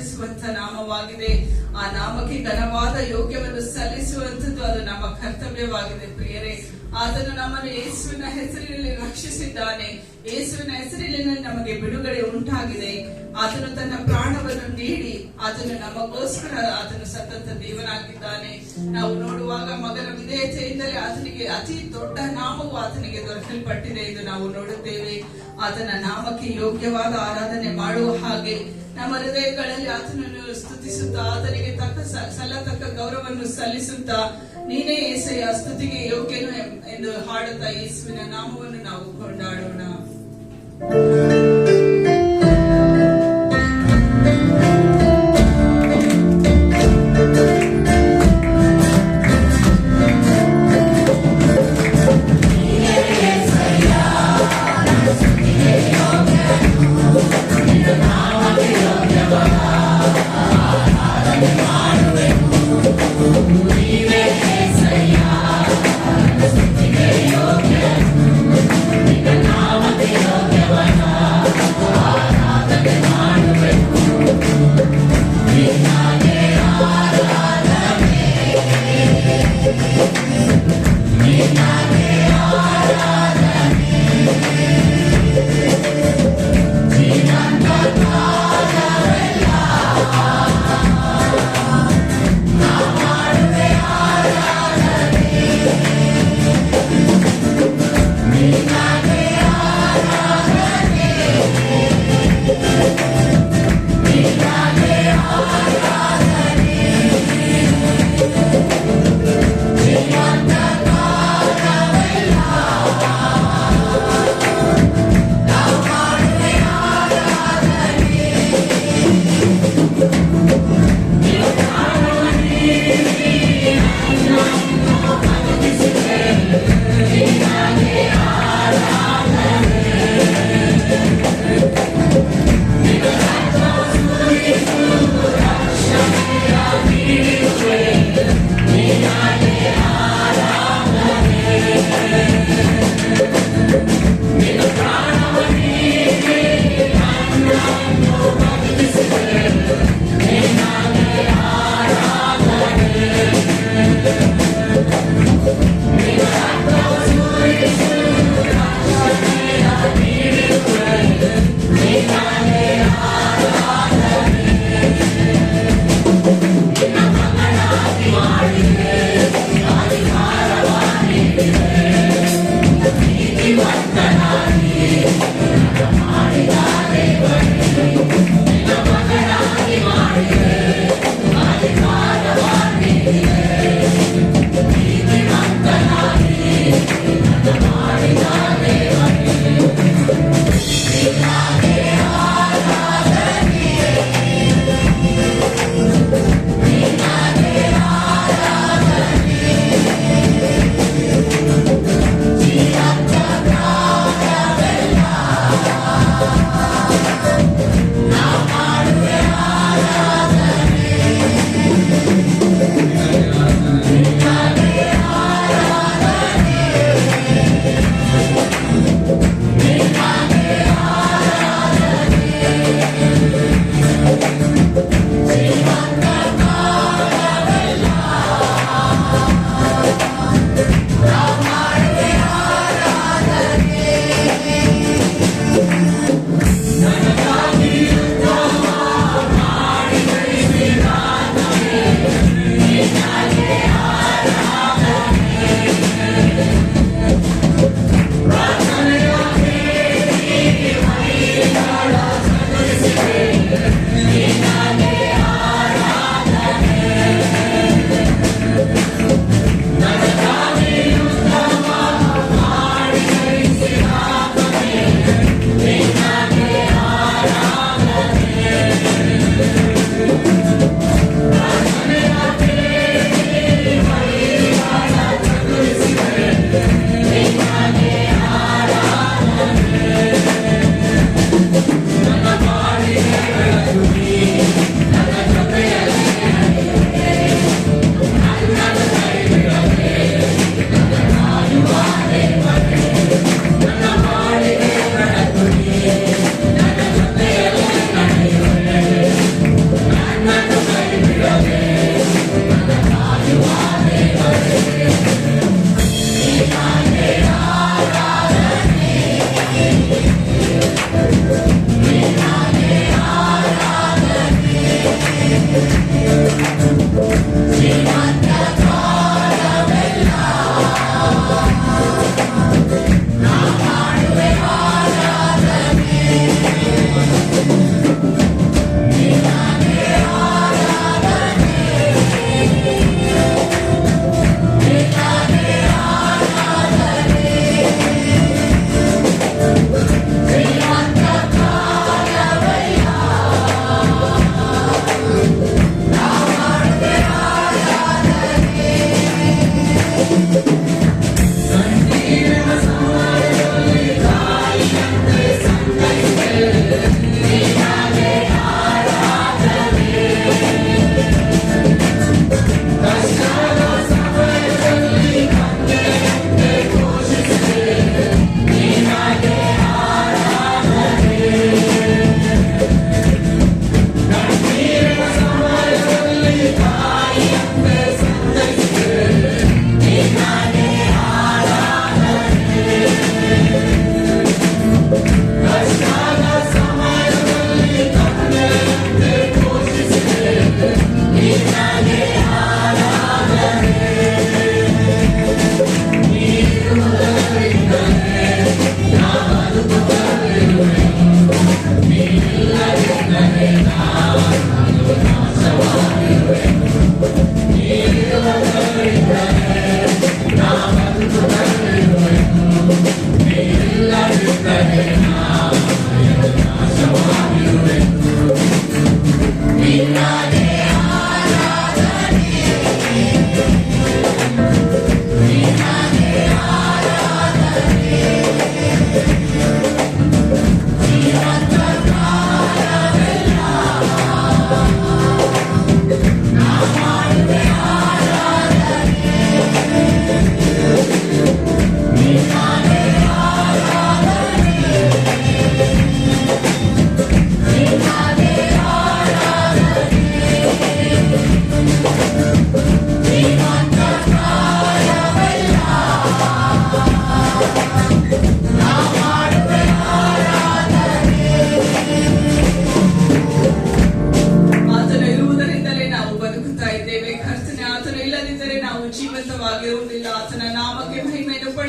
ಆರಾಧಿಸುವಂತ ನಾಮವಾಗಿದೆ. ಆ ನಾಮಕ್ಕೆ ಘನವಾದ ಯೋಗ್ಯವನ್ನು ಸಲ್ಲಿಸುವಂತದ್ದು ಅದು ನಮ್ಮ ಕರ್ತವ್ಯವಾಗಿದೆ. ಪ್ರಿಯರೇ, ಆತನು ನಮ್ಮನ್ನು ಯೇಸುವಿನ ಹೆಸರಿನಲ್ಲಿ ರಕ್ಷಿಸಿದ್ದಾನೆ. ಯೇಸುವಿನ ಹೆಸರಿನಲ್ಲಿ ನಮಗೆ ಬಿಡುಗಡೆ ಉಂಟಾಗಿದೆ. ಆತನು ತನ್ನ ಪ್ರಾಣವನ್ನು ನೀಡಿ ಆತನು ನಮಗೋಸ್ಕರ ಆತನು ಸತತ ದೇವನಾಗಿದ್ದಾನೆ. ನಾವು ನೋಡುವಾಗ ಮಗನ ವಿಧೇಯತೆಯಿಂದಲೇ ಆತನಿಗೆ ಅತಿ ದೊಡ್ಡ ನಾಮವು ಆತನಿಗೆ ದೊರಕಲ್ಪಟ್ಟಿದೆ ಎಂದು ನಾವು ನೋಡುತ್ತೇವೆ. ಆತನ ನಾಮಕ್ಕೆ ಯೋಗ್ಯವಾದ ಆರಾಧನೆ ಮಾಡುವ ಹಾಗೆ ನಮ್ಮ ಹೃದಯಗಳಲ್ಲಿ ಆತನನ್ನು ಸ್ತುತಿಸುತ್ತಾ ಆತನಿಗೆ ಸಲ್ಲತಕ್ಕ ಗೌರವವನ್ನು ಸಲ್ಲಿಸುತ್ತಾ ನೀನೇ ಯೇಸಯ್ಯ ಸ್ತುತಿಗೆ ಯೋಗ್ಯನು ಎಂದು ಹಾಡುತ್ತಾ ಯೇಸುವಿನ ನಾಮವನ್ನು ನಾವು ಕೊಂಡಾಡೋಣ.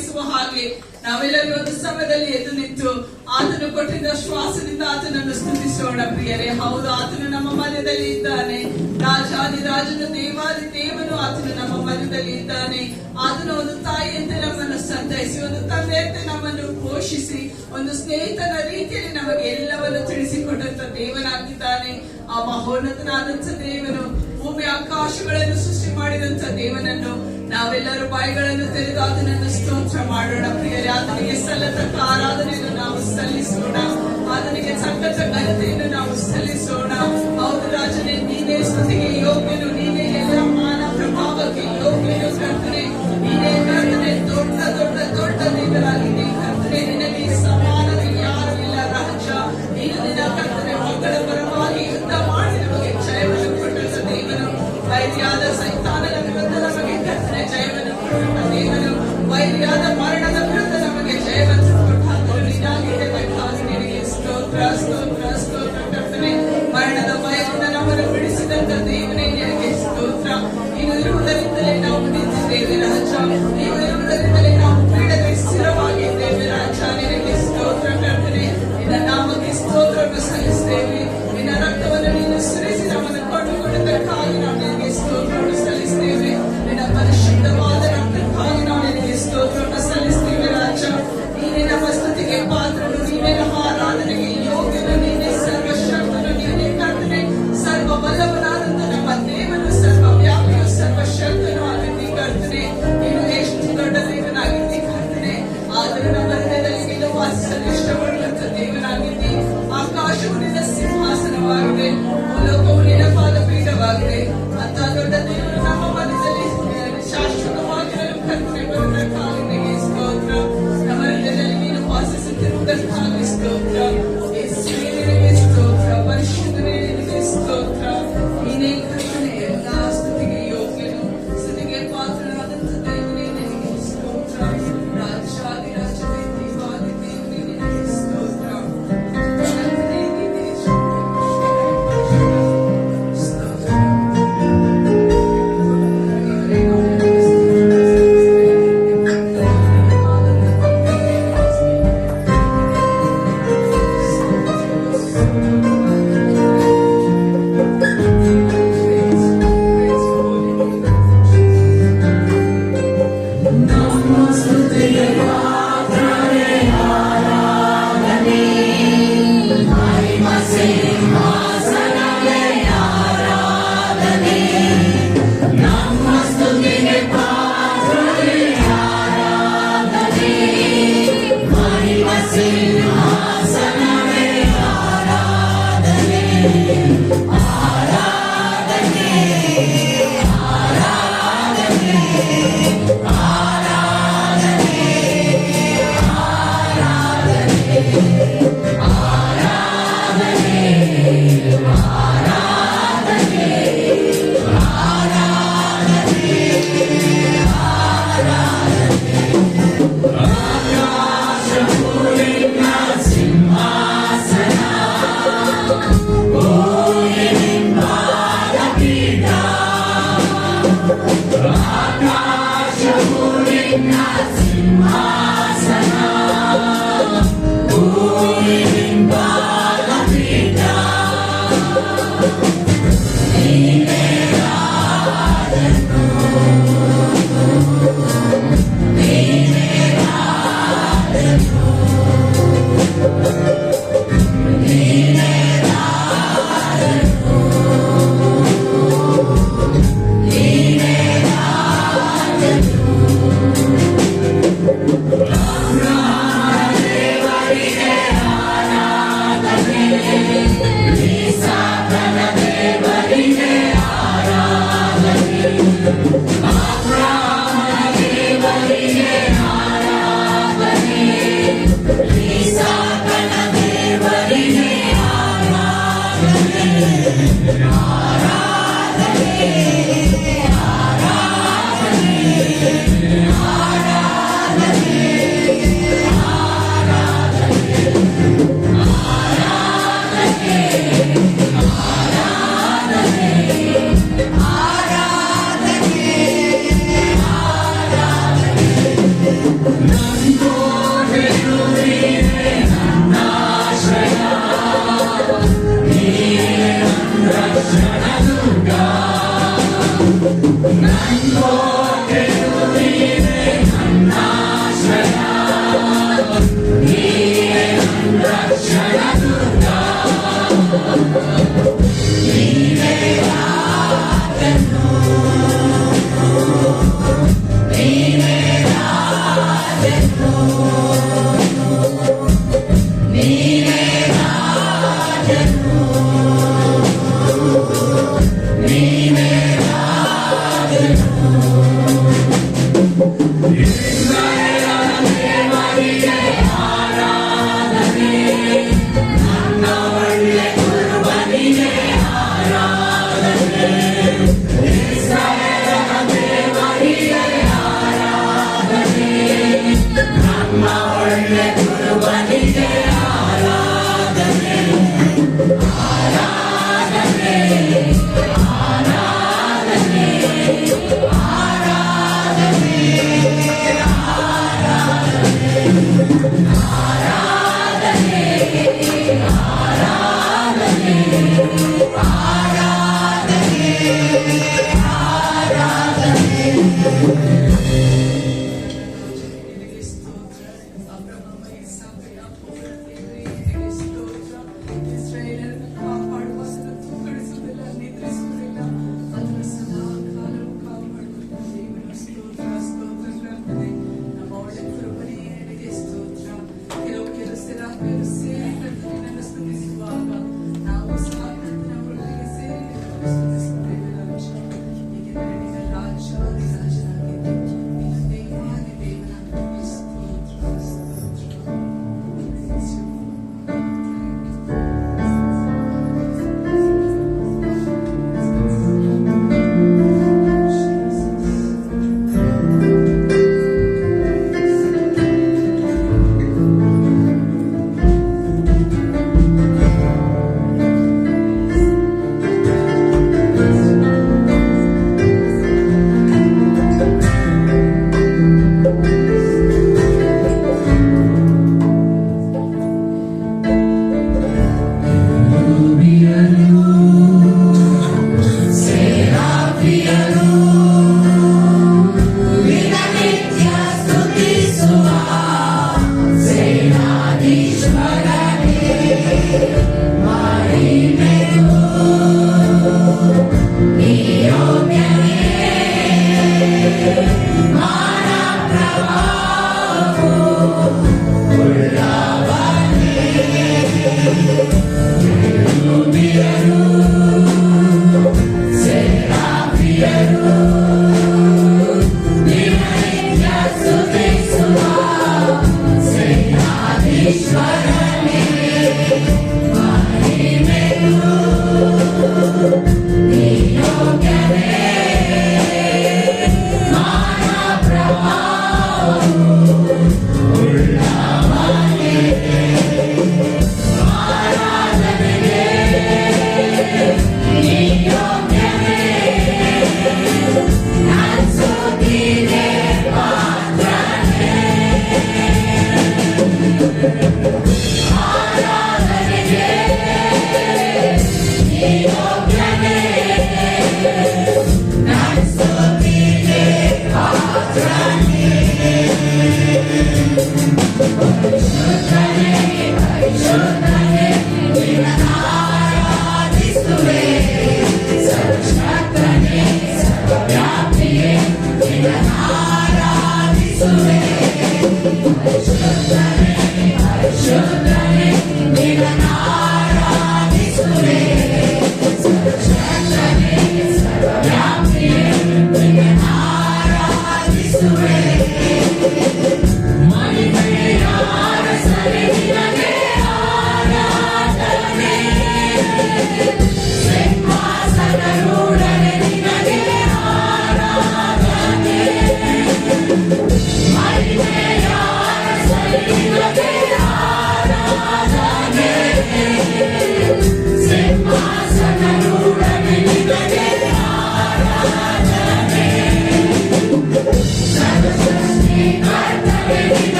ಮಾಡಿಸುವ ಹಾಗೆ ನಾವೆಲ್ಲರೂ ಒಂದು ಸಮಯದಲ್ಲಿ ಎದ್ದು ನಿಂತು ಆತನು ಕೊಟ್ಟಿದ್ದ ಶ್ವಾಸದಿಂದ ಆತನನ್ನು ಸ್ತುತಿಸೋಣ ಪ್ರಿಯರೇ. ಹೌದು, ಆತನು ನಮ್ಮ ಮಧ್ಯದಲ್ಲಿ ಇದ್ದಾನೆ. ರಾಜಾದಿ ರಾಜನ ದೇವಾದಿ ದೇವನು ಆತನು ನಮ್ಮ ಮಧ್ಯದಲ್ಲಿ ಇದ್ದಾನೆ. ಆತನು ಒಂದು ತಾಯಿಯಂತೆ ನಮ್ಮನ್ನು ಸಂತೈಸಿ, ಒಂದು ತಂದೆಯಂತೆ ನಮ್ಮನ್ನು ಪೋಷಿಸಿ, ಒಂದು ಸ್ನೇಹಿತನ ರೀತಿಯಲ್ಲಿ ನಮಗೆ ಎಲ್ಲವನ್ನು ತಿಳಿಸಿಕೊಟ್ಟಂತ ದೇವನಾಗಿದ್ದಾನೆ. ಆ ಮಹೋನ್ನತನಾದಂತ ದೇವನು, ಭೂಮಿ ಆಕಾಶಗಳನ್ನು ಸೃಷ್ಟಿ ಮಾಡಿದಂತ ದೇವನನ್ನು ನಾವೆಲ್ಲರೂ ಬಾಯಿಗಳನ್ನು ತೆರೆದು ಆತನನ್ನು ಸ್ತೋತ್ರ ಮಾಡೋಣ ಪ್ರಿಯರೇ. ಆತನಿಗೆ ಸಲ್ಲತಕ್ಕ ಆರಾಧನೆಯನ್ನು ನಾವು ಸಲ್ಲಿಸೋಣ, ಆತನಿಗೆ ಸಲ್ಲತ ಘನತೆಯನ್ನು ನಾವು ಸಲ್ಲಿಸೋಣ. ಹೌದು ರಾಜನೇ, ನೀನೇ ಸ್ತುತಿಗೆ ಯೋಗ್ಯನು, ನೀನೇ ಎಲ್ಲ ಮಾನ ಪ್ರಭಾವಕ್ಕೆ ಯೋಗ್ಯನು ಕರ್ತನೆ. ನೀನೇ ಕರ್ತನೆ, ದೊಡ್ಡ ದೊಡ್ಡ ದೊಡ್ಡ ದೇವರಾಗಿದೆ ಕರ್ತನೆ. ನಿನಗೆ ಸಮಾನತೆ ಯಾರು ಇಲ್ಲ ರಾಜ. ನೀನು ನಿನ್ನ ಕರ್ತನೆ ಮಕ್ಕಳ ಪರವಾಗಿ ಯುದ್ಧ ಮಾಡಿ ನಮಗೆ ಜಯವನ್ನು ಕೊಟ್ಟಂತ ದೇವನು. ವೈರಿಯಾದ ಸೈತಾನನ ವಿರುದ್ಧ ನಮಗೆ ಕರ್ತನೆ ಜಯವನ್ನು ಕೊಟ್ಟಂತ ದೇವನು. ವೈರಿಯಾದ ಮರಣದ ವಿರುದ್ಧ ನಮಗೆ ಜಯವನ್ನು ಕೊಟ್ಟಾದರೂ ನೀನಾಗಿರಬೇಕಾಗಿ ನಿನಗೆ ಸ್ತೋತ್ರ ಸ್ತೋತ್ರ ಸ್ತೋತ್ರ ಕರ್ತನೆ. ಮರಣದ ಭಯದಿಂದ ನಮ್ಮನ್ನು ಬಿಡಿಸಿದಂತ ದೇವನೇ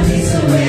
Aradhiswe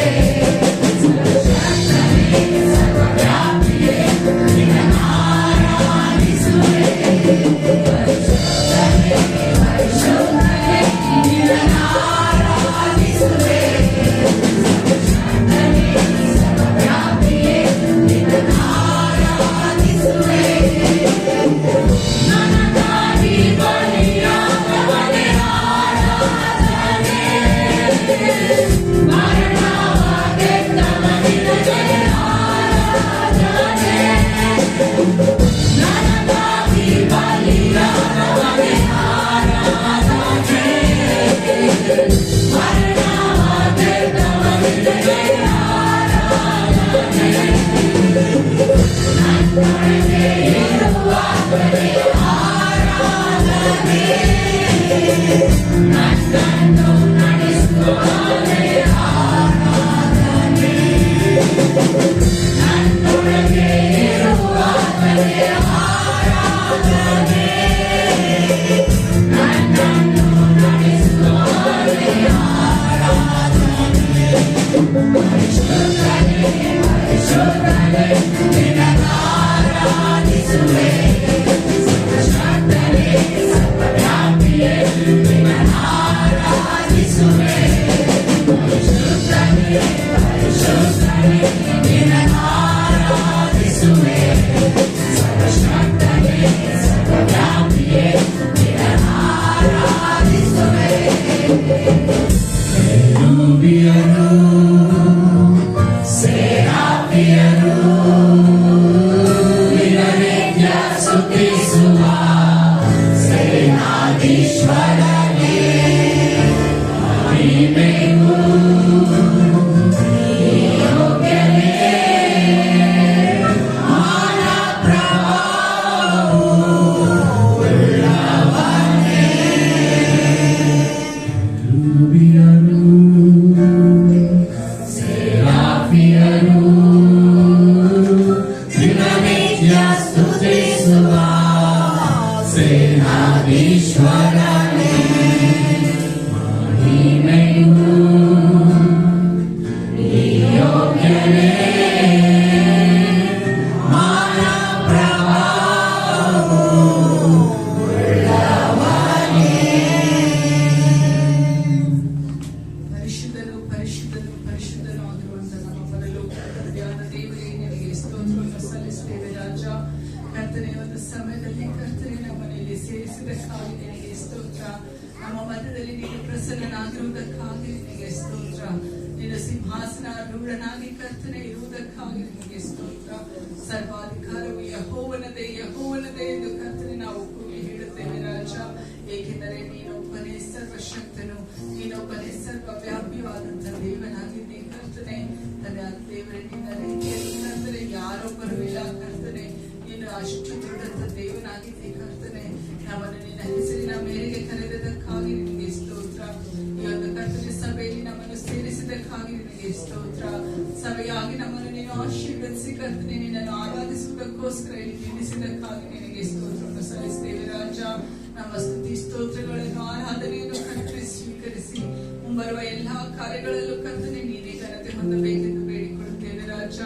ಸರ್ವಾಧಿಕಾರವು ಯೆಹೋವನದೇ ಎಂದು ಕರ್ತನೆ ನಾವು ಕೂಗಿ ಹೇಳುತ್ತೇವೆ ರಾಜ. ಏಕೆಂದರೆ ನೀನೊಬ್ಬನೇ ಸರ್ವಶಕ್ತನು, ನೀನೊಬ್ಬನೇ ಸರ್ವ ವ್ಯಾಪಿಯಾದಂತಹ ದೇವನಾಗಿದ್ದೆ ಕರ್ತನೆ. ದೇವರೇ, ನಿನ್ನ ರೀತಿಯಲ್ಲಿ ಕರ್ತನೆ ಯಾರೊಬ್ಬರು ಇಲ್ಲ ಕರ್ತನೆ. ನೀನು ಅಷ್ಟು ದೊಡ್ಡ ದೇವನಾಗಿದ್ದೆ ಕರ್ತನೆ. ನಮ್ಮನ್ನು ನಿನ್ನ ಹೆಸರಿನ ಮೇರೆಗೆ ಕರೆದಕ್ಕಾಗಿ ನಿನಗೆ ಸ್ತೋತ್ರ. ಈ ಒಂದು ಕರ್ತನೆ ಸಭೆಯಲ್ಲಿ ನಮ್ಮನ್ನು ಸೇರಿಸಿದಕ್ಕಾಗಿ ನಿನಗೆ ಸ್ತೋತ್ರ. ಸಭೆಯಾಗಿ ನಮ್ಮನ್ನು ನೀನು ಆಶೀರ್ವದಿಸಿ ಕರ್ತನೆ ನಿನ್ನನ್ನು ಆರಾಧಿಸುವುದಕ್ಕೋಸ್ಕರ ಇಲ್ಲಿ ನಿಲ್ಲಿಸಿದಕ್ಕಾಗಿ ನಿನಗೆ ಸ್ತೋತ್ರವನ್ನು ಸಲ್ಲಿಸುತ್ತೇವೆ ರಾಜ. ನಮ್ಮ ಸ್ತುತಿ ಸ್ತೋತ್ರಗಳನ್ನು ಆರಾಧನೆಯನ್ನು ಕರ್ತನೆ ಸ್ವೀಕರಿಸಿ ಮುಂಬರುವ ಎಲ್ಲಾ ಕಾರ್ಯಗಳಲ್ಲೂ ಕರ್ತನೆ ನೀನೇ ಘನತೆ ಹೊಂದಬೇಕೆಂದು ಬೇಡಿಕೊಳ್ಳುತ್ತೇವೆ ರಾಜ.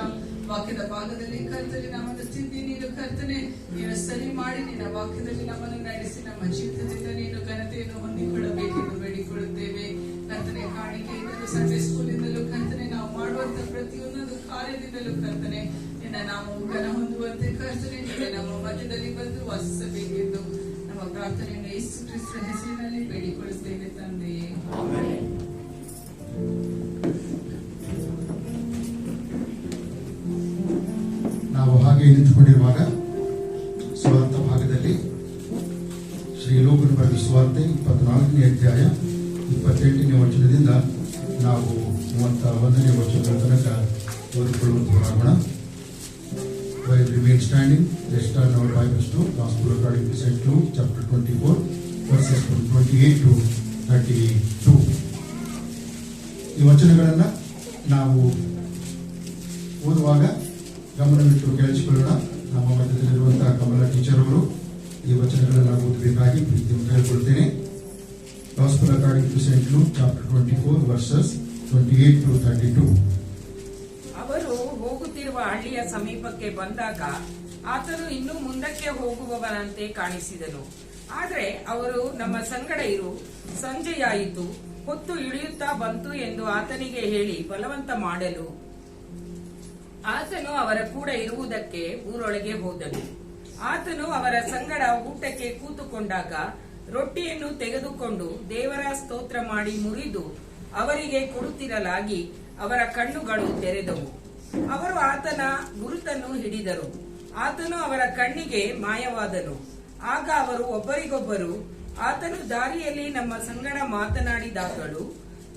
ವಾಕ್ಯದ ಭಾಗದಲ್ಲಿ ಕರ್ತನೆ ನಮ್ಮನ್ನು ತಿದ್ದಿ ನೀನು ಕರ್ತನೆ ನೀನು ಸರಿ ಮಾಡಿ ನಿನ್ನ ವಾಕ್ಯದಲ್ಲಿ ನಮ್ಮನ್ನು ನಡೆಸಿ ನಮ್ಮ ಜೀವಿತದಿಂದ ನೀನು ಘನತೆಯನ್ನು ಹೊಂದಿಕೊಳ್ಳಬೇಕೆಂದು ಬೇಡಿಕೊಳ್ಳುತ್ತೇವೆ ಕರ್ತನೆ. ಕಾಣಿಕೆಯಿಂದಲೂ ಸಂಡೇ ಸ್ಕೂಲಿಂದಲೂ ಕರ್ತನೆ ನಾವು ಮಾಡುವಂತಹ ಪ್ರತಿಯೊಂದೊಂದು ಕಾರ್ಯದಿಂದಲೂ ಕರ್ತನೆ ನಿನ್ನ ನಾಮವು ಘನ ಹೊಂದುವಂತೆ ಕರ್ತನೆ ನೀನು ನಮ್ಮ ಮಧ್ಯದಲ್ಲಿ ಬಂದು ವಾಸಿಸಬೇಕೆಂದು ನಮ್ಮ ಪ್ರಾರ್ಥನೆಯನ್ನು ಯೇಸು ಕ್ರಿಸ್ತನ ಹೆಸರಿನಲ್ಲಿ ಬೇಡಿಕೊಳ್ಳುತ್ತೇವೆ ತಂದೆಯೇ. ನಾವು ಹಾಗೆ ನಿಂತುಕೊಂಡಿರುವಾಗ ಸುವಾರ್ಥ ಭಾಗದಲ್ಲಿ ಶ್ರೀ ಲೋಕನ ಬರೆದ ಸುವಾರ್ತೆ 24ನೇ ಅಧ್ಯಾಯ 28ನೇ ವಚನದಿಂದ ನಾವು 31ನೇ ವಚನದ ತನಕ ಓದಿಕೊಳ್ಳುವಂತಾಗೋಣ. While remain standing, let's turn our Bibles to Gospel according to St. Luke, chapter 24, verses from 28 to 32. ಈ ವಚನಗಳನ್ನು ನಾವು ಓದುವಾಗ ಗಮನವಿಟ್ಟು ಕೇಳಿಸಿಕೊಳ್ಳೋಣ. ನಮ್ಮ ಮಧ್ಯದಲ್ಲಿರುವಂತಹ ಕಮಲ ಟೀಚರ್ ಅವರು ಈ ವಚನಗಳನ್ನು ಓದಬೇಕಾಗಿ ಪ್ರೀತಿಯನ್ನು ಕೇಳಿಕೊಳ್ತೇನೆ. Gospel according to St. Luke, chapter 24, verses 28 to 32. ಅವರು ಹೋಗುತ್ತಿರುವ ಹಳ್ಳಿಯ ಸಮೀಪಕ್ಕೆ ಬಂದಾಗ ಆತನು ಇನ್ನೂ ಮುಂದಕ್ಕೆ ಹೋಗುವವನಂತೆ ಕಾಣಿಸಿದನು. ಆದರೆ ಅವರು ನಮ್ಮ ಸಂಗಡ ಇರು, ಸಂಜೆಯಾಯಿತು, ಹೊತ್ತು ಇಳಿಯುತ್ತಾ ಬಂತು ಎಂದು ಆತನಿಗೆ ಹೇಳಿ ಬಲವಂತ ಮಾಡಲು ಆತನು ಅವರ ಕೂಡ ಇರುವುದಕ್ಕೆ ಊರೊಳಗೆ ಹೋದನು. ಆತನು ಅವರ ಸಂಗಡ ಊಟಕ್ಕೆ ಕೂತುಕೊಂಡಾಗ ರೊಟ್ಟಿಯನ್ನು ತೆಗೆದುಕೊಂಡು ದೇವರ ಸ್ತೋತ್ರ ಮಾಡಿ ಮುರಿದು ಅವರಿಗೆ ಕೊಡುತ್ತಿರಲಾಗಿ ಅವರ ಕಣ್ಣುಗಳು ತೆರೆದವು. ಅವರು ಆತನ ಗುರುತನ್ನು ಹಿಡಿದರು. ಆತನು ಅವರ ಕಣ್ಣಿಗೆ ಮಾಯವಾದನು. ಆಗ ಅವರು ಒಬ್ಬರಿಗೊಬ್ಬರು, ಆತನು ದಾರಿಯಲ್ಲಿ ನಮ್ಮ ಸಂಗಡ ಮಾತನಾಡಿದಾಗಲೂ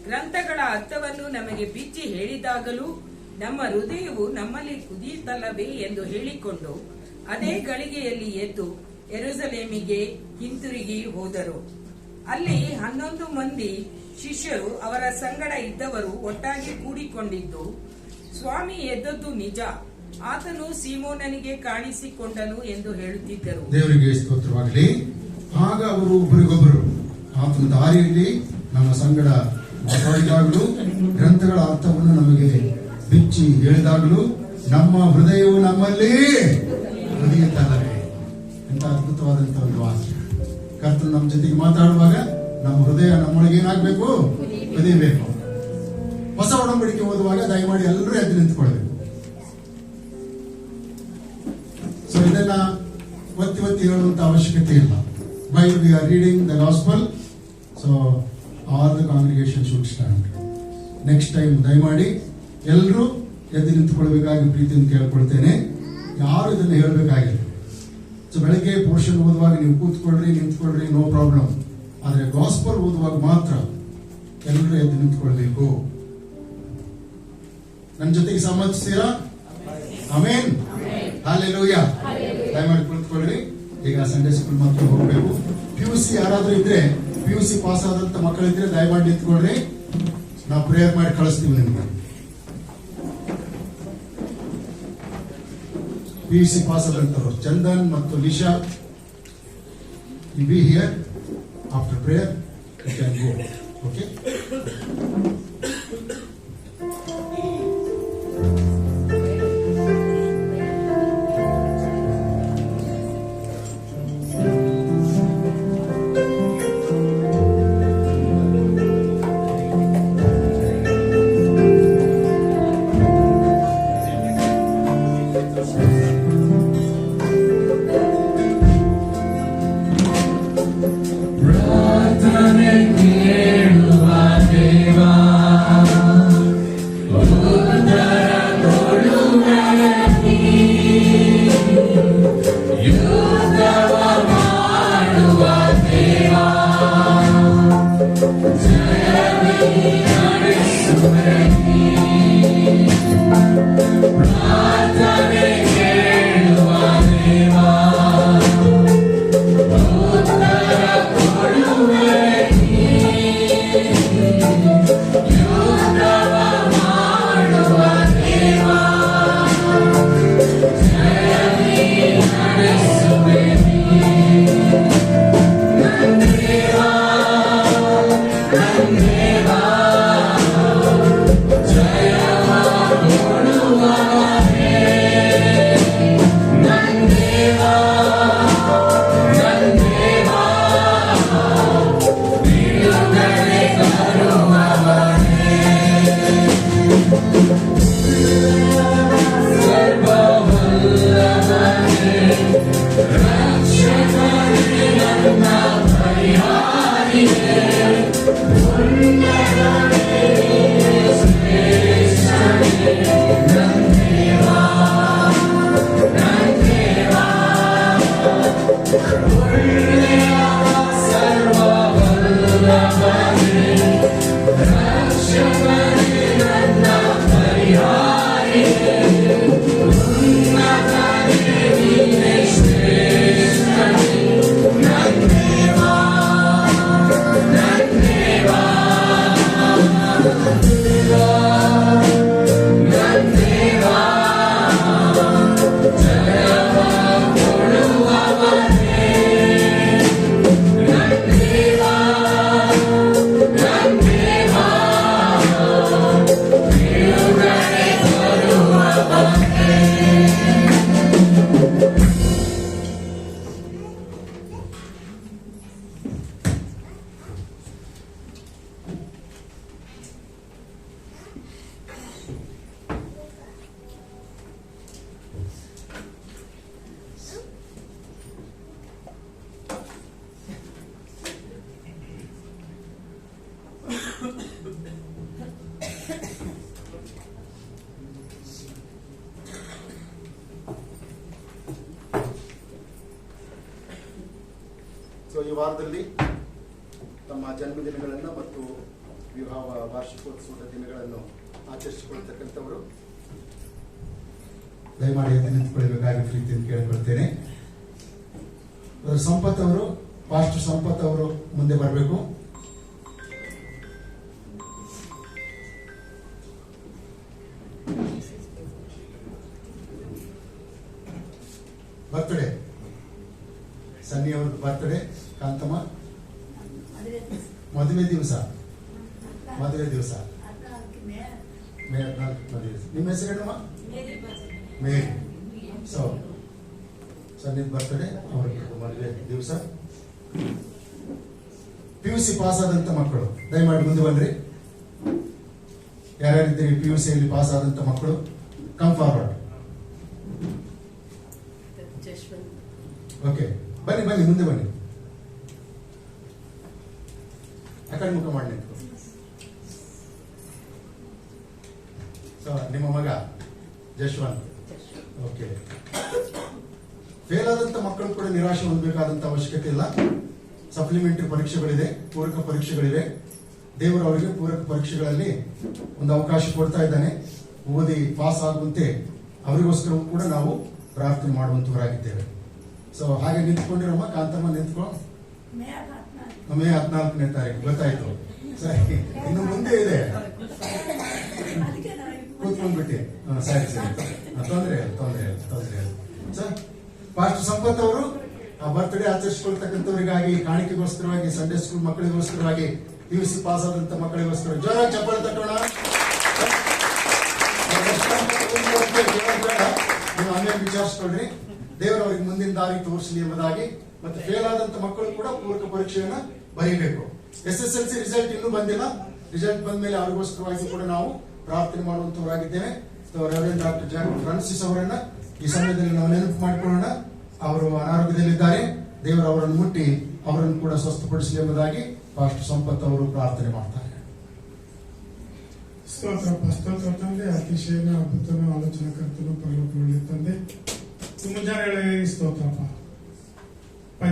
ಗ್ರಂಥಗಳ ಅರ್ಥವನ್ನು ನಮಗೆ ಬಿಚ್ಚಿ ಹೇಳಿದಾಗಲೂ ನಮ್ಮ ಹೃದಯವು ನಮ್ಮಲ್ಲಿ ಕುದಿಯುತ್ತಲ್ಲವೇ ಎಂದು ಹೇಳಿಕೊಂಡು ಅದೇ ಗಳಿಗೆಯಲ್ಲಿ ಎದ್ದು ಯೆರೂಸಲೇಮಿಗೆ ಹಿಂತಿರುಗಿ ಹೋದರು. ಅಲ್ಲಿ 11 ಮಂದಿ ಶಿಷ್ಯರು ಅವರ ಸಂಗಡ ಇದ್ದವರು ಒಟ್ಟಾಗಿ ಕೂಡಿಕೊಂಡಿದ್ದು, ಸ್ವಾಮಿ ಎದ್ದದ್ದು ನಿಜ, ಆತನು ಸೀಮೋನನಿಗೆ ಕಾಣಿಸಿಕೊಂಡನು ಎಂದು ಹೇಳುತ್ತಿದ್ದರು. ದೇವರಿಗೆ ಸ್ತೋತ್ರವಾಗಲಿ. ಆಗ ಅವರು ಒಬ್ಬರಿಗೊಬ್ಬರು, ಆತನ ದಾರಿಯಲ್ಲಿ ನಮ್ಮ ಸಂಗಡ ಮಾತಾಡಿದಾಗಲೂ ಗ್ರಂಥಗಳ ಅರ್ಥವನ್ನು ನಮಗೆ ಬಿಚ್ಚಿ ಹೇಳಿದಾಗಲೂ ನಮ್ಮ ಹೃದಯವು ನಮ್ಮಲ್ಲಿ ಕುದಿಯುತ್ತಲ್ಲವೇ. ಎಂತ ಅದ್ಭುತವಾದಂತಹ ಒಂದು ವಾಕ್ಯ. ಕರ್ತನು ನಮ್ಮ ಜೊತೆಗೆ ಮಾತಾಡುವಾಗ ನಮ್ಮ ಹೃದಯ ನಮ್ಮೊಳಗೆ ಏನಾಗಬೇಕು? ಕುದಿಯಬೇಕು. ಹೊಸ ಒಡಂಬಡಿಕೆ ಓದುವಾಗ ದಯಮಾಡಿ ಎಲ್ಲರೂ ಎದ್ದು ನಿಂತ್ಕೊಳ್ಬೇಕು. ಸೊ ಇದನ್ನ ಒತ್ತಿ ಹೇಳುವಂತ ಅವಶ್ಯಕತೆ ಇಲ್ಲ. While we are reading the gospel, so all the congregation should stand. Next time ದಯಮಾಡಿ ಎಲ್ಲರೂ ಎದ್ದು ನಿಂತುಕೊಳ್ಬೇಕಾಗಿ ಪ್ರೀತಿಯನ್ನು ಕೇಳ್ಕೊಳ್ತೇನೆ. ಯಾರು ಇದನ್ನು ಹೇಳಬೇಕಾಗಿಲ್ಲ. ಸೊ ಬೆಳಗ್ಗೆ ಪೋರ್ಷನ್ ಓದುವಾಗ ನೀವು ಕೂತ್ಕೊಳ್ರಿ, ನಿಂತ್ಕೊಳ್ರಿ, ನೋ ಪ್ರಾಬ್ಲಮ್. ಆದ್ರೆ ಗಾಸ್ಪಲ್ ಓದುವಾಗ ಮಾತ್ರ ಎಲ್ಲರೂ ಎದ್ದು ನಿಂತ್ಕೊಳ್ಬೇಕು. ನನ್ನ ಜೊತೆಗೆ ಸಮ್ಮತಿಸ್ತೀರಾ? ಆಮೆನ್. ಹಲ್ಲೆಲೂಯಾ. ದಯಮಾಡಿ ಕುಳಿತುಕೊಳ್ಳ್ರಿ. ಈಗ ಸಂಡೇ ಸ್ಕೂಲ್ ಮಕ್ಕಳು ಹೋಗಬೇಕು. PUC ಯಾರಾದ್ರೂ ಇದ್ರೆ, PUC ಪಾಸ್ ಆದಂತ ಮಕ್ಕಳಿದ್ರೆ ದಯಮಾಡಿ ನಿಂತ್ಕೊಳ್ರಿ. ನಾವು ಪ್ರೇಯರ್ ಮಾಡಿ ಕಳಿಸ್ತೀವಿ ನಿಮ್ಗೆ. PUC ಪಾಸ್ ಆದಂತವ್ರು ಚಂದನ್ ಮತ್ತು Lisha, you be here. After prayer you can go. Okay. So ಈ ವಾರದಲ್ಲಿ ತಮ್ಮ ಜನ್ಮದಿನಗಳನ್ನು ಮತ್ತು ವಿವಾಹ ವಾರ್ಷಿಕೋತ್ಸವದ ದಿನಗಳನ್ನು ಆಚರಿಸಿಕೊಳ್ತಕ್ಕಂಥವರು ದಯಮಾಡಿ ಎದ್ದು ನಿಂತುಕೊಳ್ಳಬೇಕಾಗಿ ಪ್ರೀತಿಯನ್ನು ಕೇಳಿಕೊಳ್ತೇನೆ. ಸಂಪತ್ ಅವರು, ಪಾಸ್ಟರ್ ಸಂಪತ್ ಅವರು ಮುಂದೆ ಬರಬೇಕು. ಬರ್ತ್ಡೇ ಸನ್ನಿ ಅವ್ರದ್ದು ಬರ್ತ್ಡೇ. ಕಾಂತಮ್ಮ ಮದುವೆ ದಿವಸ ಮೇ 14 ಮದುವೆ. ನಿಮ್ಮ ಹೆಸರೇನಮ್ಮ? ಮೇರಿ. ಸೊ ಸನ್ನಿ ಬರ್ತ್ಡೇ, ಅವ್ರ ಮದುವೆ ದಿವಸ. PUC ಪಾಸ್ ಆದಂತ ಮಕ್ಕಳು ದಯಮಾಡಿ ಮುಂದೆ ಬನ್ರಿ. ಯಾರ್ಯಾರಿದ್ದೀರಿ PUC ಯಲ್ಲಿ ಪಾಸ್ ಆದಂತ ಮಕ್ಕಳು? Come forward. ಓಕೆ, ಬನ್ನಿ ಮುಂದೆ ಬನ್ನಿ. ಆ ಕಡೆ ಮುಖ ಮಾಡಿ ನಿಂತು. ಸೊ ನಿಮ್ಮ ಮಗ ಜಶ್ವಂತ್. ಓಕೆ, ಫೇಲ್ ಆದಂತ ಮಕ್ಕಳು ಕೂಡ ನಿರಾಶೆ ಹೊಂದಬೇಕಾದಂತ ಅವಶ್ಯಕತೆ ಇಲ್ಲ. ಸಪ್ಲಿಮೆಂಟರಿ ಪರೀಕ್ಷೆಗಳಿದೆ, ಪೂರಕ ಪರೀಕ್ಷೆಗಳಿವೆ. ದೇವರು ಅವರಿಗೆ ಪೂರಕ ಪರೀಕ್ಷೆಗಳಲ್ಲಿ ಒಂದು ಅವಕಾಶ ಕೊಡ್ತಾ ಇದ್ದಾನೆ. ಓದಿ ಪಾಸ್ ಆಗುವಂತೆ ಅವರಿಗೋಸ್ಕರ ಕೂಡ ನಾವು ಪ್ರಾರ್ಥನೆ ಮಾಡುವಂತವರಾಗಿದ್ದೇವೆ. ಸೊ ಹಾಗೆ ನಿಂತ್ಕೊಂಡಿರಮ್ಮ, ಕಾಂತಮ್ಮ ನಿಂತ್ಕೊ. ಮೇ 14ನೇ ತಾರೀಕು ಗೊತ್ತಾಯ್ತು. ಸರಿ, ಇನ್ನು ಮುಂದೆ ಇದೆ, ಕೂತ್ಕೊಂಡ್ಬಿಟ್ಟಿ. ಸರಿ ತೊಂದರೆ ಸರ್. ಪಾಸ್ಟರ್ ಸಂಪತ್ ಅವರು ಬರ್ತ್ಡೇ ಆಚರಿಸಿಕೊಳ್ತಕ್ಕಂಥವರಿಗಾಗಿ, ಕಾಣಿಕೆಗೋಸ್ಕರವಾಗಿ, ಸಂಡೇ ಸ್ಕೂಲ್ ಮಕ್ಕಳಿಗೋಸ್ಕರವಾಗಿ, PUC ಪಾಸ್ ಆದಂತ ಮಕ್ಕಳಿಗೋಸ್ಕರ ಜೋರಾಗಿ ಚಪ್ಪಾಳೆ ತಟ್ಟೋಣ. ನೀವು ಆಮೇಲೆ ವಿಚಾರಿಸ್ಕೊಳ್ರಿ. ದೇವರು ಅವರಿಗೆ ಮುಂದಿನ ದಾರಿ ತೋರಿಸಲಿ ಎಂಬುದಾಗಿ. ಮತ್ತೆ ಫೇಲ್ ಆದಂತ ಮಕ್ಕಳು ಕೂಡ ಪೂರಕ ಪರೀಕ್ಷೆಯನ್ನ ಬರೀಬೇಕು. SSLC ರಿಸಲ್ಟ್ ಇನ್ನೂ ಬಂದಿಲ್ಲ. ರಿಸಲ್ಟ್ ಬಂದ ಮೇಲೆ ಅವರಿಗೋಸ್ಕರವಾಗಿ ಕೂಡ ನಾವು ಪ್ರಾರ್ಥನೆ ಮಾಡುವಂತವರಾಗಿದ್ದೇವೆ. ರೆವರೆಂಡ್ ಡಾಕ್ಟರ್ ಜಾಕ್ ಫ್ರಾನ್ಸಿಸ್ ಅವರನ್ನ ಈ ಸಮಯದಲ್ಲಿ ನಾವು ನೆನಪು ಮಾಡಿಕೊಳ್ಳೋಣ. ಅವರು ಅನಾರೋಗ್ಯದಲ್ಲಿದ್ದಾರೆ. ದೇವರು ಅವರನ್ನು ಮುಟ್ಟಿ ಅವರನ್ನು ಕೂಡ ಸ್ವಸ್ಥಪಡಿಸಲಿ ಎಂಬುದಾಗಿ ಪಾಸ್ಟರ್ ಸಂಪತ್ ಅವರು ಪ್ರಾರ್ಥನೆ ಮಾಡ್ತಾರೆ. ಸ್ತೋತ್ರ ತಂದೆ, ಅತಿಶಯನ ಅದ್ಭುತನ ಆಲೋಚನಾಕರ್ತನು ಪರಲೋಕದಲ್ಲಿ ತಂದೆ, ಮುಂಜಾನೆ ಸ್ತೋತ್ರಪ್ಪ.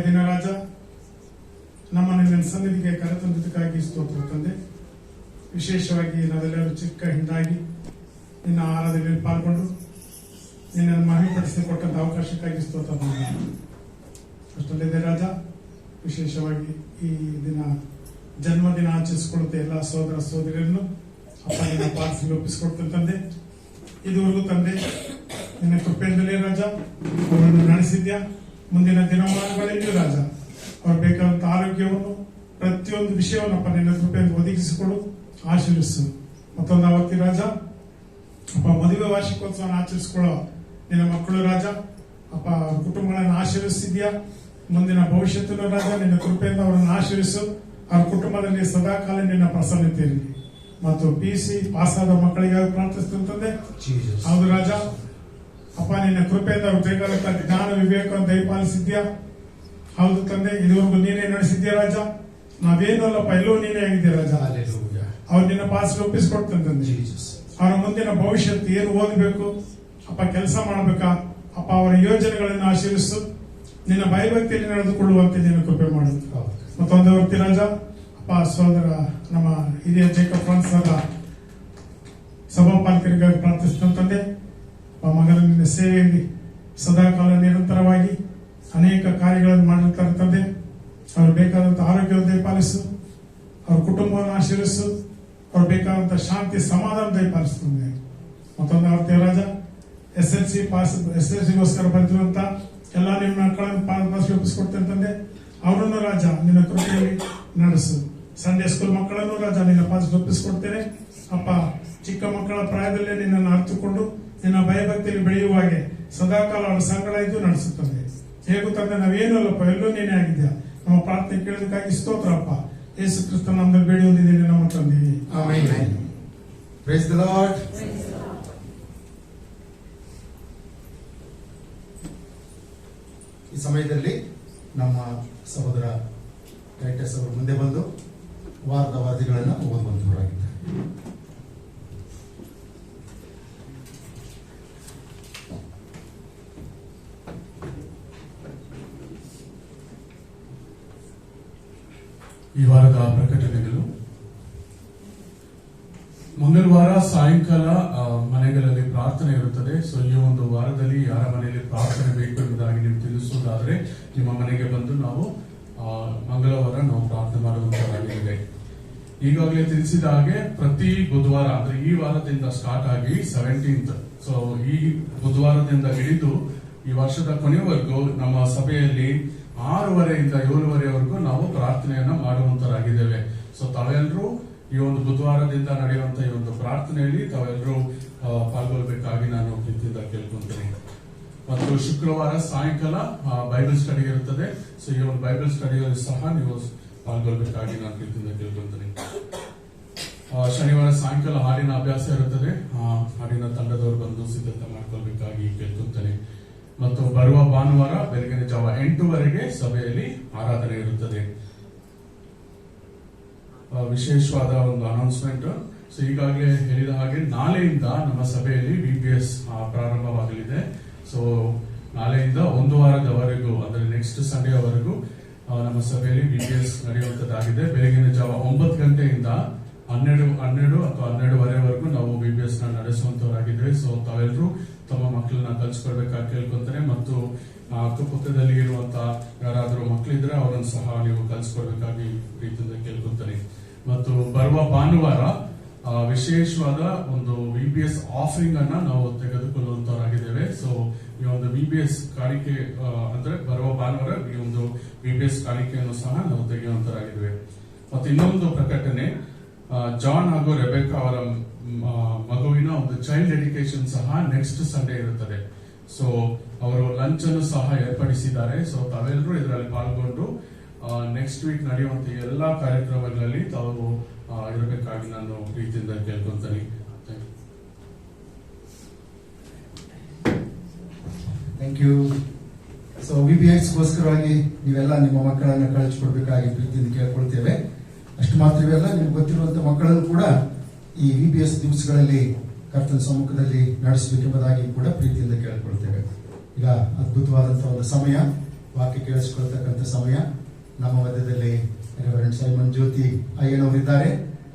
ದಿನ ರಾಜ, ನಮ್ಮನ್ನು ನಿನ್ನ ಸನ್ನಿಧಿಗೆ ಕರೆತಂದಕ್ಕಾಗಿ ಸ್ತೋತ್ರ ತಂದೆ. ವಿಶೇಷವಾಗಿ ನಾವೆಲ್ಲರೂ ಚಿಕ್ಕ ಹಿಂದಾಗಿ ನಿನ್ನ ಆರಾಧನೆಯಲ್ಲಿ ಪಾಲ್ಗೊಂಡು ನಿನ್ನನ್ನು ಮಹಿಮೆಪಡಿಸಿಕೊಟ್ಟಂತ ಅವಕಾಶಕ್ಕಾಗಿ ಸ್ತೋತ್ರ ತಂದೆ. ಅಷ್ಟಲ್ಲದೆ ರಾಜ, ವಿಶೇಷವಾಗಿ ಈ ದಿನ ಜನ್ಮದಿನ ಆಚರಿಸಿಕೊಳ್ಳುತ್ತೆ ಎಲ್ಲ ಸಹೋದರ ಸಹೋದರಿಯನ್ನು ಅಪ್ಪ ನಿನ್ನ ಪಾರ್ಸಲ್ ಒಪ್ಪಿಸಿಕೊಡ್ತೇನೆ ತಂದೆ. ಇದುವರೆಗೂ ತಂದೆ ನಿನ್ನ ಕೃಪೆಯಿಂದಲೇ ರಾಜ ಅವರನ್ನು ನಡೆಸಿದ್ಯಾ. ಮುಂದಿನ ದಿನಮಾನಗಳಲ್ಲಿಯೂ ರಾಜ ಅವ್ರು ಬೇಕಾದಂತ ಆರೋಗ್ಯವನ್ನು, ಪ್ರತಿಯೊಂದು ವಿಷಯವನ್ನಪ್ಪ ನಿನ್ನ ಕೃಪೆಯಿಂದ ಒದಗಿಸಿಕೊಡು, ಆಶೀರ್ವಿಸು. ಮತ್ತೊಂದು ಅವತ್ತಿ ರಾಜ ಅಪ್ಪ ಮದುವೆ ವಾರ್ಷಿಕೋತ್ಸವವನ್ನು ಆಚರಿಸಿಕೊಳ್ಳೋ ನಿನ್ನ ಮಕ್ಕಳು ರಾಜ ಅಪ್ಪ ಅವ್ರ ಕುಟುಂಬಗಳನ್ನು ಆಶೀರ್ವಿಸಿದ್ಯಾ. ಮುಂದಿನ ಭವಿಷ್ಯತ್ತನ್ನು ರಾಜ ನಿನ್ನ ಕೃಪೆಯಿಂದ ಅವರನ್ನು ಆಶೀರ್ವಿಸು. ಅವ್ರ ಕುಟುಂಬದಲ್ಲಿ ಸದಾಕಾಲ ನಿನ್ನ ಪ್ರಸನ್ನತೆ ಇರಲಿ. ಮತ್ತು PUC ಪಾಸ್ ಆದ ಮಕ್ಕಳಿಗಾಗಿ ಪ್ರಾರ್ಥಿಸ್ತಂತಂದೆ. ಹೌದು ರಾಜ ಅಪ್ಪ ನಿನ್ನ ಕೃಪೆಯಿಂದ ಅವ್ರು ಬೇಕಾದಂತ ಜ್ಞಾನ ವಿವೇಕವನ್ನು ದಯಪಾಲಿಸಿದ್ಯಾ. ಹೌದು ತಂದೆ, ಇದುವರೆಗೂ ನೀನೇ ನಡೆಸಿದ್ಯಾ ರಾಜ. ನಾವೇನು ಅಲ್ಲಪ್ಪ, ಎಲ್ಲೋ ನೀನೇ ಆಗಿದ್ಯಾ ರಾಜ. ಅವ್ರು ನಿನ್ನ ಪಾಸ್ ಒಪ್ಪಿಸ್ಕೊಡ್ತಂತಂದೆ. ಅವರ ಮುಂದಿನ ಭವಿಷ್ಯತ್ತು ಏನು ಓದಬೇಕು ಅಪ್ಪ, ಕೆಲಸ ಮಾಡ್ಬೇಕಾ ಅಪ್ಪ, ಅವರ ಯೋಜನೆಗಳನ್ನು ಆಶೀರ್ವಿಸು. ನಿನ್ನ ಭಯಭಕ್ತಿಯಲ್ಲಿ ನಡೆದುಕೊಳ್ಳುವಂತೆ ನಿನ್ನ ಕೃಪೆ ಮಾಡು. ಮತ್ತೊಂದು ವ್ಯಕ್ತಿ ರಾಜ ಅಪ್ಪ, ಸಹೋದರ ನಮ್ಮ ಹಿರಿಯ ಜೇಕಬ್ ಫ್ರಾನ್ಸ್ ಸಭಾಪಾಲಕರಿಗಾಗಿ ಪ್ರಾರ್ಥಿಸ್ತಂತಂದೆ. ಮಗನ ನಿನ್ನ ಸೇವೆಯಲ್ಲಿ ಸದಾಕಾಲ ನಿರಂತರವಾಗಿ ಅನೇಕ ಕಾರ್ಯಗಳನ್ನು ಮಾಡಿರ್ತಾರೆ ತಂದೆ. ಅವ್ರು ಬೇಕಾದಂತ ಆರೋಗ್ಯವನ್ನು ದಯಪಾಲಿಸು, ಅವ್ರ ಕುಟುಂಬವನ್ನು ಆಶೀರ್ವಿಸು, ಅವ್ರು ಬೇಕಾದಂತ ಶಾಂತಿ ಸಮಾಧಾನ ದಯಪಾಲಿಸ್ತಂದೆ. ಮತ್ತೊಂದು ಅವ್ರ ರಾಜ SSLCಗೋಸ್ಕರ ಬರೆದಿರುವಂತ ಎಲ್ಲ ನಿಮ್ಮ ಮಕ್ಕಳನ್ನು ಪಾಸ್ ಒಪ್ಪಿಸ್ಕೊಡ್ತೇನೆ ತಂದೆ. ಅವರನ್ನು ರಾಜ ನಿನ್ನ ಕೃಪೆಯಲ್ಲಿ ನಡೆಸು. ಸಂಡೇ ಸ್ಕೂಲ್ ಮಕ್ಕಳನ್ನು ರಾಜ ನಿನ್ನ ಪಾಸ್ ಒಪ್ಪಿಸ್ಕೊಡ್ತೇನೆ ಅಪ್ಪ. ಚಿಕ್ಕ ಮಕ್ಕಳ ಪ್ರಾಯದಲ್ಲೇ ನಿನ್ನನ್ನು ಅರ್ಥಕೊಂಡು ನಿನ್ನ ಭಯಭಕ್ತಿಯಲ್ಲಿ ಬೆಳೆಯುವ ಹಾಗೆ ಸದಾಕಾಲ ಅವರ ಸಂಗಡ ಇದ್ದು ನಡೆಸುತ್ತದೆ. ಹೇಗೂ ತಂದೆ, ನಾವೇನು ಅಲ್ಲಪ್ಪ, ಎಲ್ಲೋ ನೀನೇ ಆಗಿದ್ಯಾ. ನಮ್ಮ ಪ್ರಾರ್ಥನೆ ಕೇಳೋದಕ್ಕಾಗಿ ಸ್ತೋತ್ರ ಅಪ್ಪ. ಯೇಸು ಕ್ರಿಸ್ತ ನಮ್ಮಲ್ಲಿ ಬೇಡಿ ಹೊಂದಿದ್ದೇನೆ ನಮ್ಮ ತಂದೆ. ಆಮೆನ್. Praise the lord. ಈ ಸಮಯದಲ್ಲಿ ನಮ್ಮ ಸಹೋದರ ಟೈಟಸ್ ಅವರು ಮುಂದೆ ಬಂದು ವಾರದ ವರದಿಗಳನ್ನು ಓದುವಂತವರಾಗಿದ್ದಾರೆ. ಈ ವಾರದ ಪ್ರಕಟಣೆಗಳು. ಮಂಗಳವಾರ ಸಾಯಂಕಾಲ ಮನೆಗಳಲ್ಲಿ ಪ್ರಾರ್ಥನೆ ಇರುತ್ತದೆ. ಸೊ ಈ ಒಂದು ವಾರದಲ್ಲಿ ಯಾರ ಮನೆಯಲ್ಲಿ ಪ್ರಾರ್ಥನೆ ಬೇಕು ಎಂಬುದಾಗಿ ನೀವು ತಿಳಿಸುವುದಾದರೆ ನಿಮ್ಮ ಮನೆಗೆ ಬಂದು ನಾವು ಮಂಗಳವಾರ ನಾವು ಪ್ರಾರ್ಥನೆ ಮಾಡುವಂತರಾಗಿದೆ. ಈಗಾಗಲೇ ತಿಳಿಸಿದ ಹಾಗೆ ಪ್ರತಿ ಬುಧವಾರ ಅಂದ್ರೆ ಈ ವಾರದಿಂದ ಸ್ಟಾರ್ಟ್ ಆಗಿ 17th, ಸೊ ಈ ಬುಧವಾರದಿಂದ ಹಿಡಿದು ಈ ವರ್ಷದ ಕೊನೆಯವರೆಗೂ ನಮ್ಮ ಸಭೆಯಲ್ಲಿ 6:30 7:30ವರೆಗೂ ನಾವು ಪ್ರಾರ್ಥನೆಯನ್ನ ಮಾಡುವಂತರಾಗಿದ್ದೇವೆ. ಸೊ ತಾವೆಲ್ಲರೂ ಈ ಒಂದು ಬುಧವಾರದಿಂದ ನಡೆಯುವಂತ ಈ ಒಂದು ಪ್ರಾರ್ಥನೆಯಲ್ಲಿ ತಾವೆಲ್ಲರೂ ಪಾಲ್ಗೊಳ್ಬೇಕಾಗಿ ನಾನು ಪ್ರೀತಿಯಿಂದ ಕೇಳ್ಕೊಂತೀನಿ. ಮತ್ತು ಶುಕ್ರವಾರ ಸಾಯಂಕಾಲ ಬೈಬಲ್ ಸ್ಟಡಿ ಇರುತ್ತದೆ. ಸೊ ಈ ಒಂದು ಬೈಬಲ್ ಸ್ಟಡಿಯಲ್ಲಿ ಸಹ ನೀವು ಪಾಲ್ಗೊಳ್ಬೇಕಾಗಿ ನಾನು ಪ್ರೀತಿಯಿಂದ ಕೇಳ್ಕೊಂತೀನಿ. ಶನಿವಾರ ಸಾಯಂಕಾಲ ಹಾಡಿನ ಅಭ್ಯಾಸ ಇರುತ್ತದೆ. ಹಾಡಿನ ತಂಡದವರು ಬಂದು ಸಿದ್ಧತೆ ಮಾಡ್ಕೊಳ್ಬೇಕಾಗಿ ಕೇಳ್ಕೊಂತೀನಿ. ಮತ್ತು ಬರುವ ಭಾನುವಾರ ಬೆಳಗಿನ ಜಾವ 8 ಸಭೆಯಲ್ಲಿ ಆರಾಧನೆ ಇರುತ್ತದೆ. ವಿಶೇಷವಾದ ಒಂದು ಅನೌನ್ಸ್ಮೆಂಟ್. ಸೊ ಈಗಾಗಲೇ ಹೇಳಿದ ಹಾಗೆ ನಾಳೆಯಿಂದ ನಮ್ಮ ಸಭೆಯಲ್ಲಿ VPS ಪ್ರಾರಂಭವಾಗಲಿದೆ. ಸೊ ನಾಳೆಯಿಂದ ಒಂದು ವಾರದವರೆಗೂ ಅಂದ್ರೆ ನೆಕ್ಸ್ಟ್ ಸಂಡೇವರೆಗೂ ನಮ್ಮ ಸಭೆಯಲ್ಲಿ BBS ನಡೆಯುವಂತದ್ದಾಗಿದೆ. ಬೆಳಗಿನ ಜಾವ 9 ಗಂಟೆಯಿಂದ 12 ಅಥವಾ 12:30ವರೆಗೂ ನಾವು BBS ನಡೆಸುವಂತವರಾಗಿದ್ದೇವೆ. ಸೊ ತಾವೆಲ್ಲರೂ ತಮ್ಮ ಮಕ್ಕಳನ್ನ ಕಲಿಸ್ಕೊಳ್ಬೇಕಾಗಿ ಕೇಳ್ಕೊಂತಾರೆ ಮತ್ತು ಅಕ್ಕಪಕ್ಕದಲ್ಲಿ ಇರುವಂತಹ ಯಾರಾದರೂ ಮಕ್ಕಳಿದ್ರೆ ಅವರನ್ನು ಸಹ ನೀವು ಕಲಿಸ್ಕೊಳ್ಬೇಕಾಗಿ ಪ್ರೀತಿಯಿಂದ ಕೇಳ್ಕೊಂತಾರೆ. ಮತ್ತು ಬರುವ ಭಾನುವಾರ ವಿಶೇಷವಾದ ಒಂದು VBS ಆಫರಿಂಗ್ ಅನ್ನ ನಾವು ತೆಗೆದುಕೊಳ್ಳುವಂತವರಾಗಿದ್ದೇವೆ. ಸೊ ಈ ಒಂದು VBS ಕಾಣಿಕೆ ಅಂದ್ರೆ ಬರುವ ಭಾನುವಾರ ಈ ಒಂದು VBS ಕಾಣಿಕೆಯನ್ನು ಸಹ ನಾವು ತೆಗೆಯುವಂತರಾಗಿದ್ದೇವೆ. ಮತ್ತು ಇನ್ನೊಂದು ಪ್ರಕಟಣೆ, ಜಾನ್ ಹಾಗೂ ರೆಬೆಕಾ ಅವರ ಮಗುವಿನ ಒಂದು ಚೈಲ್ಡ್ ಎಡ್ಯುಕೇಶನ್ ಸಹ ನೆಕ್ಸ್ಟ್ ಸಂಡೇ ಇರುತ್ತದೆ. ಸೊ ಅವರು ಲಂಚ್ ಅನ್ನು ಸಹ ಏರ್ಪಡಿಸಿದ್ದಾರೆ. ಸೊ ತಾವೆಲ್ಲರೂ ಇದರಲ್ಲಿ ಪಾಲ್ಗೊಂಡು ನೆಕ್ಸ್ಟ್ ವೀಕ್ ನಡೆಯುವಂತ ಎಲ್ಲಾ ಕಾರ್ಯಕ್ರಮಗಳಲ್ಲಿ ತಾವು ಇರಬೇಕಾಗಿ ನಾನು ಪ್ರೀತಿಯಿಂದ ಕೇಳ್ಕೊಂತೀನಿ. Thank you. ಸೊ VBSಗೋಸ್ಕರವಾಗಿ ನೀವೆಲ್ಲ ನಿಮ್ಮ ಮಕ್ಕಳನ್ನ ಕಳಿಸಿಕೊಡ್ಬೇಕಾಗಿ ಪ್ರೀತಿಯಿಂದ ಕೇಳ್ಕೊಳ್ತೇವೆ. ಅಷ್ಟು ಮಾತ್ರವಲ್ಲ, ನಿಮ್ಗೆ ಗೊತ್ತಿರುವಂತಹ ಮಕ್ಕಳನ್ನು ಕೂಡ ಈ VBS ದಿವಸಗಳಲ್ಲಿ ಕರ್ತನ ಸಮ್ಮುಖದಲ್ಲಿ ನಡೆಸಬೇಕೆಂಬುದಾಗಿ ಕೂಡ ಪ್ರೀತಿಯಿಂದ ಕೇಳ್ಕೊಳ್ತೇವೆ. ಈಗ ಅದ್ಭುತವಾದಂತಹ ಒಂದು ಸಮಯ, ವಾಕ್ಯ ಕೇಳಿಸಿಕೊಳ್ತಕ್ಕಂಥ ಸಮಯ. ನಮ್ಮ ಮಧ್ಯದಲ್ಲಿ ರೆವರೆಂಡ್ ಸೈಮನ್ ಜ್ಯೋತಿ ಅಯ್ಯನವರಿದ್ದಾರೆ.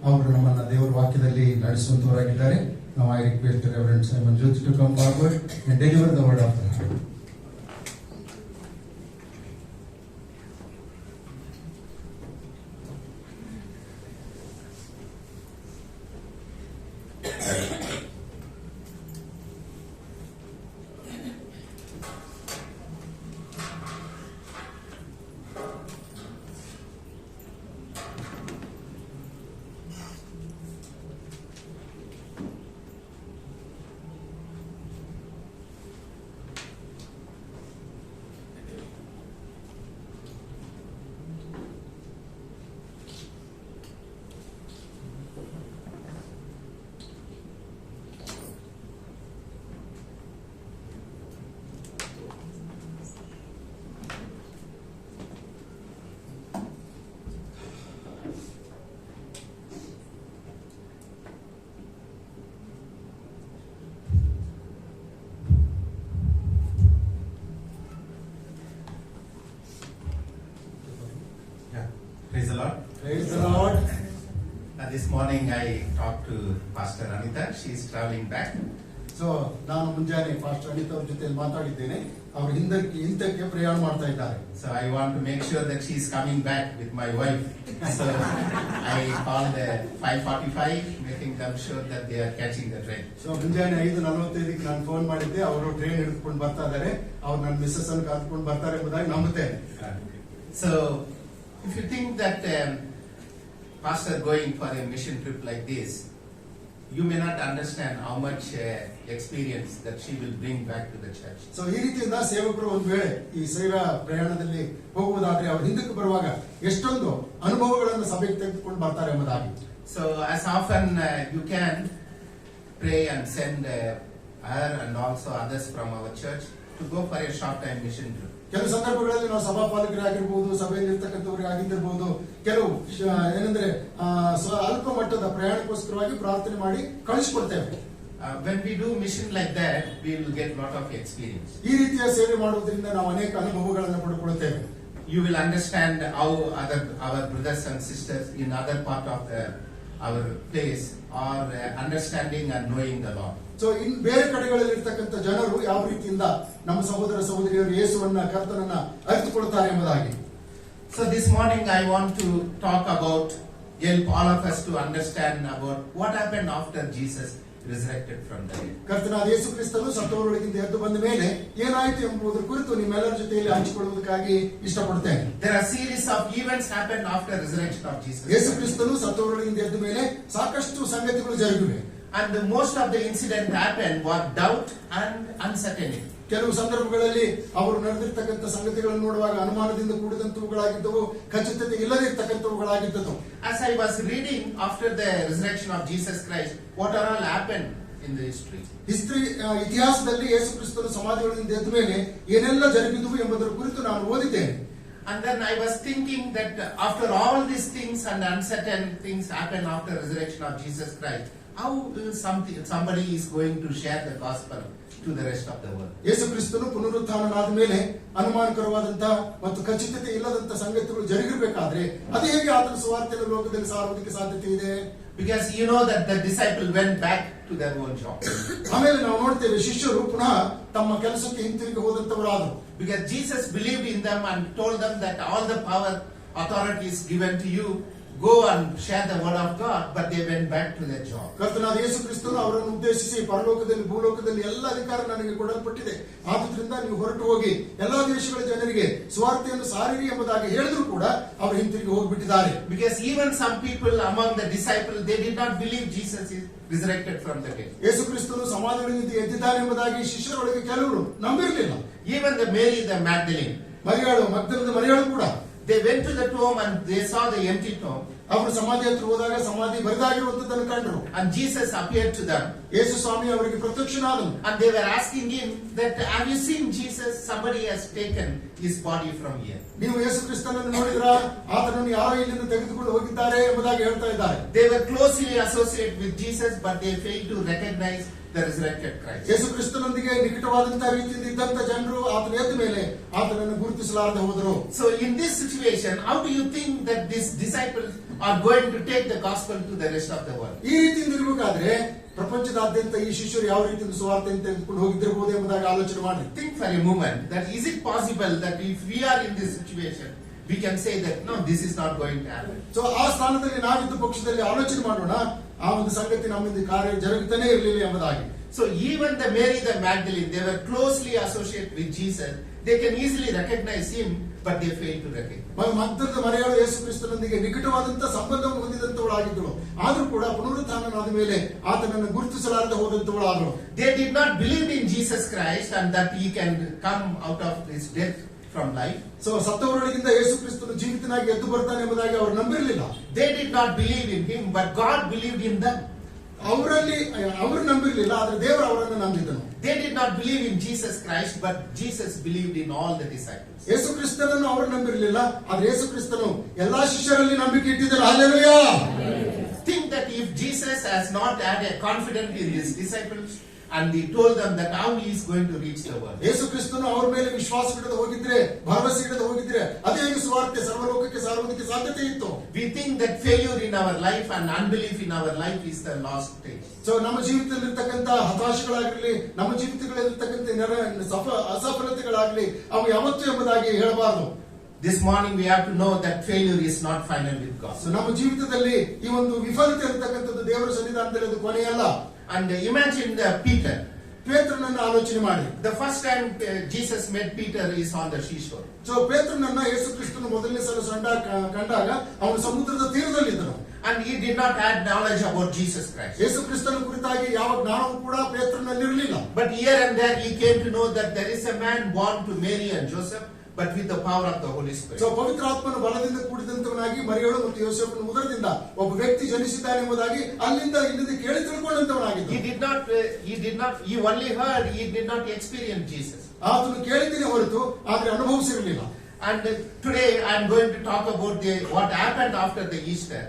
ಅವರು ನಮ್ಮನ್ನ ದೇವರ ವಾಕ್ಯದಲ್ಲಿ ನಡೆಸುವಂತವರಾಗಿದ್ದಾರೆ. ನಾವು I request reverend Simon Jyothi to come forward and deliver the word of the lord. Praise the Lord. Praise the Lord. This morning I talked to Pastor Anita. She is traveling back. So ನಾನು ಮುಂಜಾನೆ pastor Anita ಅವ್ರ ಜೊತೆ ಮಾತಾಡಿದ್ದೇನೆ. ಅವರು ಹಿಂದಕ್ಕೆ ಪ್ರಯಾಣ ಮಾಡ್ತಾ ಇದ್ದಾರೆ. So I want to make sure that she is coming back with my wife. So I called 5:45, making them sure that they are catching the train. So ಮುಂಜಾನೆ 5:45 ನಾನು ಫೋನ್ ಮಾಡಿದ್ದೆ. ಅವರು ಟ್ರೈನ್ ಹಿಡಿದುಕೊಂಡು ಬರ್ತಾ ಇದ್ದಾರೆ. ಅವ್ರು ನನ್ನ ಮಿಸ್ಸಸ್ ಅನ್ನು ಕರ್ಕೊಂಡು ಬರ್ತಾರೆ ಎಂಬುದಾಗಿ ನಂಬುತ್ತೇನೆ. So if you think that pastor going for a mission trip like this, you may not understand how much experience that she will bring back to the church. So ಈ ರೀತಿಯಿಂದ ಸೇವಕರು ಒಂದು ವೇಳೆ ಈ ಸೇವಾ ಪ್ರಯಾಣದಲ್ಲಿ ಹೋಗುವುದಾದ್ರೆ ಅವರು ಹಿಂದಕ್ಕೆ ಬರುವಾಗ ಎಷ್ಟೊಂದು ಅನುಭವಗಳನ್ನು ಸಭೆಗೆ ತೆಗೆದುಕೊಂಡು ಬರ್ತಾರೆ ಎಂಬುದಾಗಿ. So as often you can pray and send her and also others from our church to go for a short time mission trip. ಕೆಲವು ಸಂದರ್ಭಗಳಲ್ಲಿ ನಾವು ಸಭಾಪಾಲಕರಾಗಿರ್ಬಹುದು, ಸಭೆಯಲ್ಲಿ ಇರ್ತಕ್ಕಂಥವ್ರಿಗೆ ಆಗಿದ್ದಿರಬಹುದು, ಕೆಲವು ಏನಂದ್ರೆ ಅಲ್ಪ ಮಟ್ಟದ ಪ್ರಯಾಣಕ್ಕೋಸ್ಕರವಾಗಿ ಪ್ರಾರ್ಥನೆ ಮಾಡಿ ಕಳಿಸಿಕೊಡ್ತೇವೆ. When we do mission like that, we will get lot of experience. ಈ ರೀತಿಯ ಸೇವೆ ಮಾಡುವುದರಿಂದ ನಾವು ಅನೇಕ ಅನುಭವಗಳನ್ನು ಪಡೆದುಕೊಳ್ಳುತ್ತೇವೆ. You will understand how our brothers and sisters in other part of our place are understanding and knowing the Lord. So in ಬೇರೆ ಕಡೆಗಳಲ್ಲಿ ಇರ್ತಕ್ಕಂಥ ಜನರು ಯಾವ ರೀತಿಯಿಂದ ನಮ್ಮ ಸಹೋದರ ಸಹೋದರಿಯರು ಯೇಸುವನ್ನ ಕರ್ತನನ್ನ ಅರಿತುಕೊಳ್ತಾರೆ ಎಂಬುದಾಗಿ. So this morning I want to talk about, help all of us to understand about what happened after Jesus resurrected from the dead. ಕರ್ತನಾದ ಯೇಸು ಕ್ರಿಸ್ತನು ಸತ್ತವರೊಳಗಿಂದ ಎದ್ದು ಬಂದ ಮೇಲೆ ಏನಾಯಿತು ಎಂಬುದರ ಕುರಿತು ನಿಮ್ಮೆಲ್ಲರ ಜೊತೆಯಲ್ಲಿ ಹಂಚಿಕೊಳ್ಳುವುದಕ್ಕಾಗಿ ಇಷ್ಟಪಡ್ತೇನೆ. There are series of events happened after resurrection of Jesus. ಯೇಸು ಕ್ರಿಸ್ತನು ಸತ್ತವರೊಳಗಿಂದ ಎದ್ದ ಮೇಲೆ ಸಾಕಷ್ಟು ಸಂಗತಿಗಳು ಜರುಗಿವೆ. And most of the incident happened was doubt and uncertainty. ಕೆಲವು ಸಂದರ್ಭಗಳಲ್ಲಿ ಅವರು ನಡೆದಿರ್ತಕ್ಕಂಥ ಸಂಗತಿಗಳನ್ನು ನೋಡುವಾಗ ಅನುಮಾನದಿಂದ ಕೂಡಿದಂತವುಗಳಾಗಿದ್ದವು, ಖಚಿತತೆ ಇಲ್ಲದಿರ್ತಕ್ಕಂಥವುಗಳಾಗಿದ್ದವು. As I was reading after the resurrection of Jesus Christ, what all happened in the history. ಇತಿಹಾಸದಲ್ಲಿ ಯೇಸು ಕ್ರಿಸ್ತನು ಸಮಾಧಿಗಳಿಂದ ಎದ್ದ ಮೇಲೆ ಏನೆಲ್ಲ ಜರುಗಿದವು ಎಂಬುದರ ಕುರಿತು ನಾನು ಓದಿದ್ದೇನೆ. And then I was thinking that after all these things and uncertain things happened after resurrection of Jesus Christ, how somebody is going to share the gospel to the rest of the world? ಯೇಸು ಕ್ರಿಸ್ತನು ಪುನರುತ್ಥಾನನಾದ ಮೇಲೆ ಅನುಮಾನಕರವಾದಂತ ಮತ್ತು ಖಚಿತತೆ ಇಲ್ಲದಂತ ಸಂಗತಿಗಳು ಜರುಗಿರಬೇಕಾದ್ರೆ ಅದು ಹೇಗೆ ಆತನ ಸುವಾರ್ತೆಯನ್ನು ಲೋಕದಲ್ಲಿ ಸಾರುವುದಕ್ಕೆ ಸಾಧ್ಯತೆ ಇದೆ? Because you know that the disciple went back to their own job. ಆಮೇಲೆ ನಾವು ನೋಡ್ತೇವೆ ಶಿಷ್ಯರು ಪುನಃ ತಮ್ಮ ಕೆಲಸಕ್ಕೆ ಹಿಂತಿರುಗಿ ಹೋದಂತವರಾದರು. Because Jesus believed in them and told them that all the power, authority is given to you. Go and share the word of God, but they went back to their job. ಕರ್ತನಾದ ಯೇಸು ಕ್ರಿಸ್ತನು ಅವರನ್ನು ಉದ್ದೇಶಿಸಿ ಪರಲೋಕದಲ್ಲಿ ಭೂಲೋಕದಲ್ಲಿ ಎಲ್ಲ ಅಧಿಕಾರ ನನಗೆ ಕೊಡಲ್ಪಟ್ಟಿದೆ, ಆದುದರಿಂದ ನೀವು ಹೊರಟು ಹೋಗಿ ಎಲ್ಲಾ ದೇಶಗಳ ಜನರಿಗೆ ಸುವಾರ್ತೆಯನ್ನು ಸಾರಿರಿ ಎಂಬುದಾಗಿ ಹೇಳಿದ್ರು ಕೂಡ ಅವರು ಹಿಂತಿರುಗಿ ಹೋಗಿಬಿಟ್ಟಿದ್ದಾರೆ. Because even some people among the disciples, they did not believe Jesus is resurrected from the dead. ಯೇಸು ಕ್ರಿಸ್ತನು ಸಮಾಧಿಯಿಂದ ಎದ್ದಿದ್ದಾನೆ ಎಂಬುದಾಗಿ ಶಿಷ್ಯರೊಳಗೆ ಕೆಲವರು ನಂಬಿರಲಿಲ್ಲ. Even the Mary the Magdalene, ಮಗ್ದಲದ ಮರಿಯಾಳು ಕೂಡ they went to the tomb and they saw the empty tomb. ಅವರು ಸಮಾಧಿ ಹತ್ರ ಹೋದಾಗ ಸಮಾಧಿ ಬರಿದಾಗಿರುವಂತದ್ದನ್ನು ಕಂಡರು. And Jesus appeared to them. ಯೇಸು ಸ್ವಾಮಿ ಅವರಿಗೆ ಪ್ರತ್ಯಕ್ಷನಾದನು. And they were asking him that, have you seen Jesus? Somebody has taken his body from here. ನೀವು ಯೇಸು ಕ್ರಿಸ್ತನನ್ನು ನೋಡಿದ್ರಾ? ಆತನನ್ನು ಯಾರೋ ಇಲ್ಲಿಂದ ತೆಗೆದುಕೊಂಡು ಹೋಗಿದ್ದಾರೆ ಎಂಬುದಾಗಿ ಹೇಳ್ತಾ ಇದ್ದಾರೆ. They were closely associated with Jesus, but they failed to recognize the resurrected Christ. ಯೇಸು ಕ್ರಿಸ್ತನೊಂದಿಗೆ ನಿಕಟವಾದಂತಹ ರೀತಿಯಿಂದ ಇದ್ದಂತ ಜನರು ಆತನ ಎದ್ದ ಮೇಲೆ ಆತನನ್ನು ಗುರುತಿಸಲಾರದೆ ಹೋದರು. So in this situation, how do you think that these disciples are going to take the gospel to the rest of the world? ಈ ರೀತಿಯಿಂದ ಇರಬೇಕಾದ್ರೆ ಪ್ರಪಂಚದಾದ್ಯಂತ ಈ ಶಿಷ್ಯರು ಯಾವ ರೀತಿಯಿಂದ ಸುವಾರ್ತೆಯನ್ನು ತೆಗೆದುಕೊಂಡು ಹೋಗಿದ್ದಿರಬಹುದು ಎಂಬುದಾಗಿ ಆಲೋಚನೆ ಮಾಡಿ. Think for a moment that is it possible that if we are in this situation, we can say that no, this is not going to happen. So ಆ ಸ್ಥಾನದಲ್ಲಿ ನಾವಿದ್ದ ಪಕ್ಷದಲ್ಲಿ ಆಲೋಚನೆ ಮಾಡೋಣ, ಆ ಒಂದು ಸಂಗತಿ ನಮ್ಮಿಂದ ಕಾರ್ಯ ಜರುಗುತ್ತಾನೆ ಇರಲಿಲ್ಲ ಎಂಬುದಾಗಿ. So even the Mary the Magdalene, they were closely associated with Jesus. They can easily recognize him, but they failed to recognize. ಮಗ್ದಲದ ಮರಿಯಾಳು ಯೇಸು ಕ್ರಿಸ್ತನೊಂದಿಗೆ ನಿಕಟವಾದಂತ ಸಂಬಂಧವನ್ನು ಹೊಂದಿದಂತವಳಾಗಿದ್ದಳು, ಆದ್ರೂ ಕೂಡ ಪುನರುತ್ಥಾನನಾದ ಮೇಲೆ ಆತನನ್ನು ಗುರುತಿಸಲಾರದೆ ಹೋದಂತವಳಾದಳು. They did not believe in Jesus Christ and that he can come out of his death from life. So ಸತ್ತವರೊಳಗಿಂದ ಯೇಸು ಕ್ರಿಸ್ತನು ಜೀವಿತನಾಗಿ ಎದ್ದು ಬರ್ತಾನೆ ಎಂಬುದಾಗಿ ಅವರು ನಂಬಿರಲಿಲ್ಲ. They did not believe in him, but God believed in them. ಅವರು ನಂಬಿರಲಿಲ್ಲ, ಆದ್ರೆ ದೇವರು ಅವರನ್ನು ನಂಬಿದನು. They did not believe in Jesus Christ, but Jesus believed in all the disciples. ಯೇಸು ಕ್ರಿಸ್ತನನ್ನು ಅವರು ನಂಬಿರಲಿಲ್ಲ, ಆದ್ರೆ ಯೇಸು ಕ್ರಿಸ್ತನು ಎಲ್ಲಾ ಶಿಷ್ಯರಲ್ಲಿ ನಂಬಿಕೆ ಇಟ್ಟಿದ್ದರು. Hallelujah. Think that if Jesus has not had a confidence in his disciples and he told them that how he is going to reach the world. ಯೇಸು ಕ್ರಿಸ್ತನು ಅವರ ಮೇಲೆ ವಿಶ್ವಾಸವಿಡದೆ ಹೋಗಿದ್ರೆ, ಭರವಸೆ ಇಡದೆ ಹೋಗಿದ್ರೆ ಅದೇ ಹೇಗೆ ಸುವಾರ್ತೆ ಸರ್ವಲೋಕಕ್ಕೆ ಸಾರುವುದಕ್ಕೆ ಸಾಧ್ಯತೆ ಇತ್ತು? We think that failure in our life and unbelief in our life is the last stage. So ನಮ್ಮ ಜೀವಿತದಲ್ಲಿರ್ತಕ್ಕಂಥ ಹತಾಶೆಗಳಾಗಿರ್ಲಿ, ನಮ್ಮ ಜೀವಿತಗಳಲ್ಲಿರ್ತಕ್ಕಂಥ ಅಸಫಲತೆಗಳಾಗ್ಲಿ ಅವು ಯಾವತ್ತು ಎಂಬುದಾಗಿ ಹೇಳಬಾರದು. This morning we have to know that failure is not final with God. So ನಮ್ಮ ಜೀವಿತದಲ್ಲಿ ಈ ಒಂದು ವಿಫಲತೆ ಇರತಕ್ಕಂಥದ್ದು ದೇವರ ಸನ್ನಿಧಾನದಲ್ಲಿ ಅದು ಕೊನೆಯಲ್ಲ. And imagine Peter. ಪೇತ್ರನನ್ನು ಆಲೋಚನೆ ಮಾಡಿ. The first time Jesus met Peter is on the seashore. So ಪೇತ್ರನನ್ನ ಯೇಸು ಕ್ರಿಸ್ತನು ಮೊದಲನೇ ಸಲ ಕಂಡಾಗ ಅವನು ಸಮುದ್ರದ ತೀರದಲ್ಲಿದ್ದನು. And he did not have knowledge about Jesus Christ. ಯೇಸು ಕ್ರಿಸ್ತನ ಕುರಿತಾಗಿ ಯಾವ ಜ್ಞಾನವೂ ಕೂಡ ಪೇತ್ರನಲ್ಲಿರಲಿಲ್ಲ. But here and there he came to know that there is a man born to Mary and Joseph, but with the power of the Holy Spirit. So ಪವಿತ್ರಾತ್ಮನ ಬಲದಿಂದ ಕೂಡಿದಂತವನಾಗಿ ಮರಿಯಳು ಮತ್ತು ಯೋಸೇಫನ ಉದರದಿಂದ ಒಬ್ಬ ವ್ಯಕ್ತಿ ಜನಿಸಿದ್ದಾನೆ ಎಂಬುದಾಗಿ ಅಲ್ಲಿಂದ ಇಲ್ಲಿಂದ ಕೇಳಿ ತಿಳ್ಕೊಂಡಂತವನಾಗಿದ್ದ. He only heard, he did not experience Jesus. ಆತನು ಕೇಳಿದ್ದೇನೆ ಹೊರತು ಆದ್ರೆ ಅನುಭವಿಸಿರಲಿಲ್ಲ. And today I am going to talk about what happened after the Easter.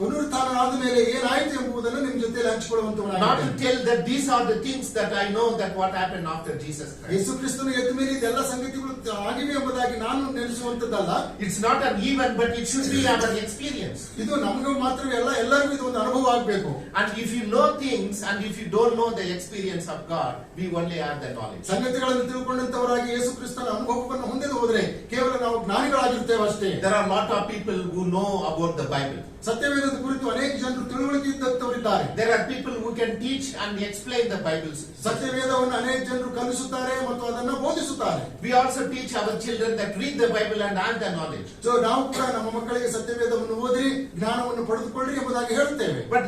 ಪುನರುತ್ಥಾನ ಆದ ಮೇಲೆ ಏನಾಯಿತು ಎಂಬುದನ್ನು ನಿಮ್ಮ ಜೊತೆಯಲ್ಲಿ ಹಂಚಿಕೊಳ್ಳುವಂತವನಾಗಿದ್ದೇನೆ. Not to tell that these are the things that I know that what happened after Jesus Christ. ಯೇಸು ಕ್ರಿಸ್ತನು ಎದ್ದ ಮೇಲೆ ಇದೆಲ್ಲ ಸಂಗತಿಗಳು ಆಗಿವೆ ಎಂಬುದಾಗಿ ನಾನು ನೆನೆಸುವಂತದ್ದಲ್ಲ. It's not an event, but it should be our experience. ಇದು ನಮಗೂ ಮಾತ್ರ ಎಲ್ಲರಿಗೂ ಇದು ಒಂದು ಅನುಭವ ಆಗಬೇಕು. And if you know things and if you don't know the experience of God, we only have the knowledge. ಸಂಗತಿಗಳನ್ನು ತಿಳ್ಕೊಂಡಂತವರಾಗಿ ಯೇಸು ಕ್ರಿಸ್ತನ ಅನುಭವವನ್ನು ಹೊಂದದೆ ಹೋದ್ರೆ ಕೇವಲ ನಾವು ಜ್ಞಾನಿಗಳಾಗಿರ್ತೇವೆ ಅಷ್ಟೇ. There are a lot of people who know about the Bible. ಸತ್ಯವೇದದ ಕುರಿತು ಅನೇಕ ಜನರು ತಿಳುವಳಿಕೆ ಇದ್ದಂತವರಿದ್ದಾರೆ. There are people who can teach and explain the Bible. ಸತ್ಯವೇದವನ್ನು ಅನೇಕ ಜನರು ಕಲಿಸುತ್ತಾರೆ ಮತ್ತು ಅದನ್ನು ಬೋಧಿಸುತ್ತಾರೆ. We also teach our children that read the Bible and have the knowledge. So ನಾವು ಕೂಡ ನಮ್ಮ ಮಕ್ಕಳಿಗೆ ಸತ್ಯವೇದವನ್ನು ಓದಿರಿ, ಜ್ಞಾನವನ್ನು ಪಡೆದುಕೊಳ್ಳಿ ಎಂಬುದಾಗಿ ಹೇಳುತ್ತೇವೆ. But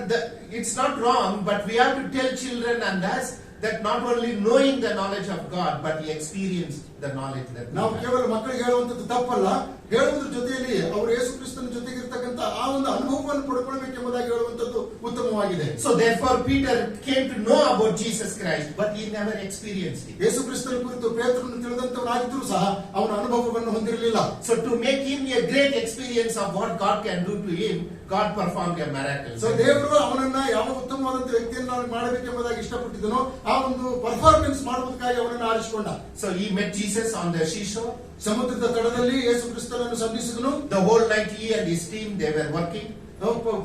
it's not wrong, but we have to tell children and us that not only knowing the knowledge of God, but he experienced the knowledge that we ನಾವು have. ಕೇವಲ ಮಕ್ಕಳಿಗೆ ಹೇಳುವಂತದ್ದು ತಪ್ಪಲ್ಲ, ಹೇಳುವುದ್ರ ಜೊತೆಯಲ್ಲಿ ಅವರು ಯೇಸು ಕ್ರಿಸ್ತನ ಜೊತೆಗಿರ್ತಕ್ಕಂಥ ಆ ಒಂದು ಅನುಭವವನ್ನು ಪಡ್ಕೊಳ್ಬೇಕೆಂಬುದಾಗಿ ಹೇಳುವಂತದ್ದು ಉತ್ತಮವಾಗಿದೆ. So therefore Peter came to know about Jesus Christ, but he never experienced it. ಯೇಸು ಕ್ರಿಸ್ತನ ಕುರಿತು ಪೇತ್ರನು ತಿಳಿದಂತವನಾಗಿದ್ದರೂ ಸಹ ಅವನ ಅನುಭವವನ್ನು ಹೊಂದಿರಲಿಲ್ಲ. So to make him a great experience of what God can do to him, God performed a miracle. So ದೇವರು ಅವನನ್ನ ಯಾವ ಉತ್ತಮವಾದಂತ ವ್ಯಕ್ತಿಯನ್ನ ಮಾಡಬೇಕೆಂಬುದಾಗಿ ಇಷ್ಟಪಟ್ಟಿದ್ದನೋ ಆ ಒಂದು ಪರ್ಫಾರ್ಮೆನ್ಸ್ ಮಾಡುವುದಕ್ಕಾಗಿ ಅವನನ್ನು ಆರಿಸಿಕೊಂಡ. So he met Jesus on the seashore. ಸಮುದ್ರದ ತಡದಲ್ಲಿ ಯೇಸು ಕ್ರಿಸ್ತನನ್ನು ಸಂಧಿಸಿದನು. The whole night he and his team, they were working.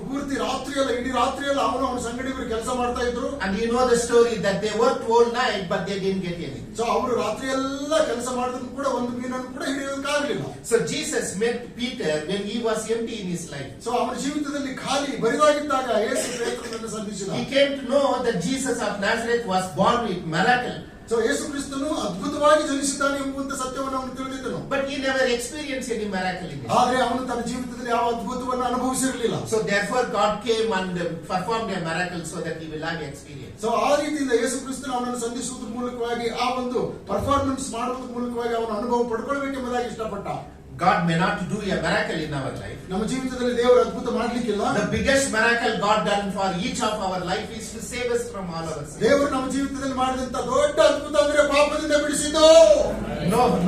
ಪೂರ್ತಿ ರಾತ್ರಿಯಲ್ಲ, ಇಡೀ ರಾತ್ರಿಯಲ್ಲ ಅವನ ಸಂಗಡಿಗರು ಕೆಲಸ ಮಾಡ್ತಾ ಇದ್ರು. And you know the story that they worked whole night but they didn't get anything. So ಅವರು ರಾತ್ರಿ ಎಲ್ಲ ಕೆಲಸ ಮಾಡಿದ್ರು ಕೂಡ ಒಂದು ಮೀನನ್ನು ಕೂಡ ಹಿಡಿಯೋದಕ್ಕಾಗಲಿಲ್ಲ. So Jesus met Peter when he was empty in his life. So ಅವನ ಜೀವಿತದಲ್ಲಿ ಖಾಲಿ ಬರಿದಾಗಿದ್ದಾಗ ಯೇಸು ಪೇತ್ರನನ್ನು ಸಂಧಿಸಿದ. He came to know that Jesus of Nazareth was born with miracle. So Yesu ಕ್ರಿಸ್ತನು ಅದ್ಭುತವಾಗಿ ಜನಿಸಿದ್ದಾನೆ ಎಂಬುವಂತ ಸತ್ಯವನ್ನು ಅವನು ತಿಳಿದಿದ್ದನು. But he never experienced any miracle in his life. ಆದ್ರೆ ಅವನು ತನ್ನ ಜೀವಿತದಲ್ಲಿ ಯಾವ ಅದ್ಭುತವನ್ನು ಅನುಭವಿಸಿರಲಿಲ್ಲ. So therefore God came and performed a miracle so that he will have experience. So ಆ ರೀತಿಯಿಂದ ಯೇಸು ಕ್ರಿಸ್ತನು ಅವನನ್ನು ಸಂಧಿಸುವುದರ ಮೂಲಕವಾಗಿ ಆ ಒಂದು ಪರ್ಫಾರ್ಮೆನ್ಸ್ ಮಾಡುವುದರ ಮೂಲಕವಾಗಿ ಅವನ ಅನುಭವ ಪಡ್ಕೊಳ್ಬೇಕೆಂಬುದಾಗಿ ಇಷ್ಟಪಟ್ಟ. God may not do a miracle in our life. ನಮ್ಮ ಜೀವಿತದಲ್ಲಿ ದೇವರು ಅದ್ಭುತ ಮಾಡ್ಲಿಕ್ಕಿಲ್ಲ. The biggest miracle God done for each of our life is to save us from all our sins. ದೇವರು ನಮ್ಮ ಜೀವಿತದಲ್ಲಿ ಮಾಡಿದಂತ ದೊಡ್ಡ ಅದ್ಭುತ ಅಂದ್ರೆ ಪಾಪದಿಂದ ಬಿಡಿಸಿದ್ದು.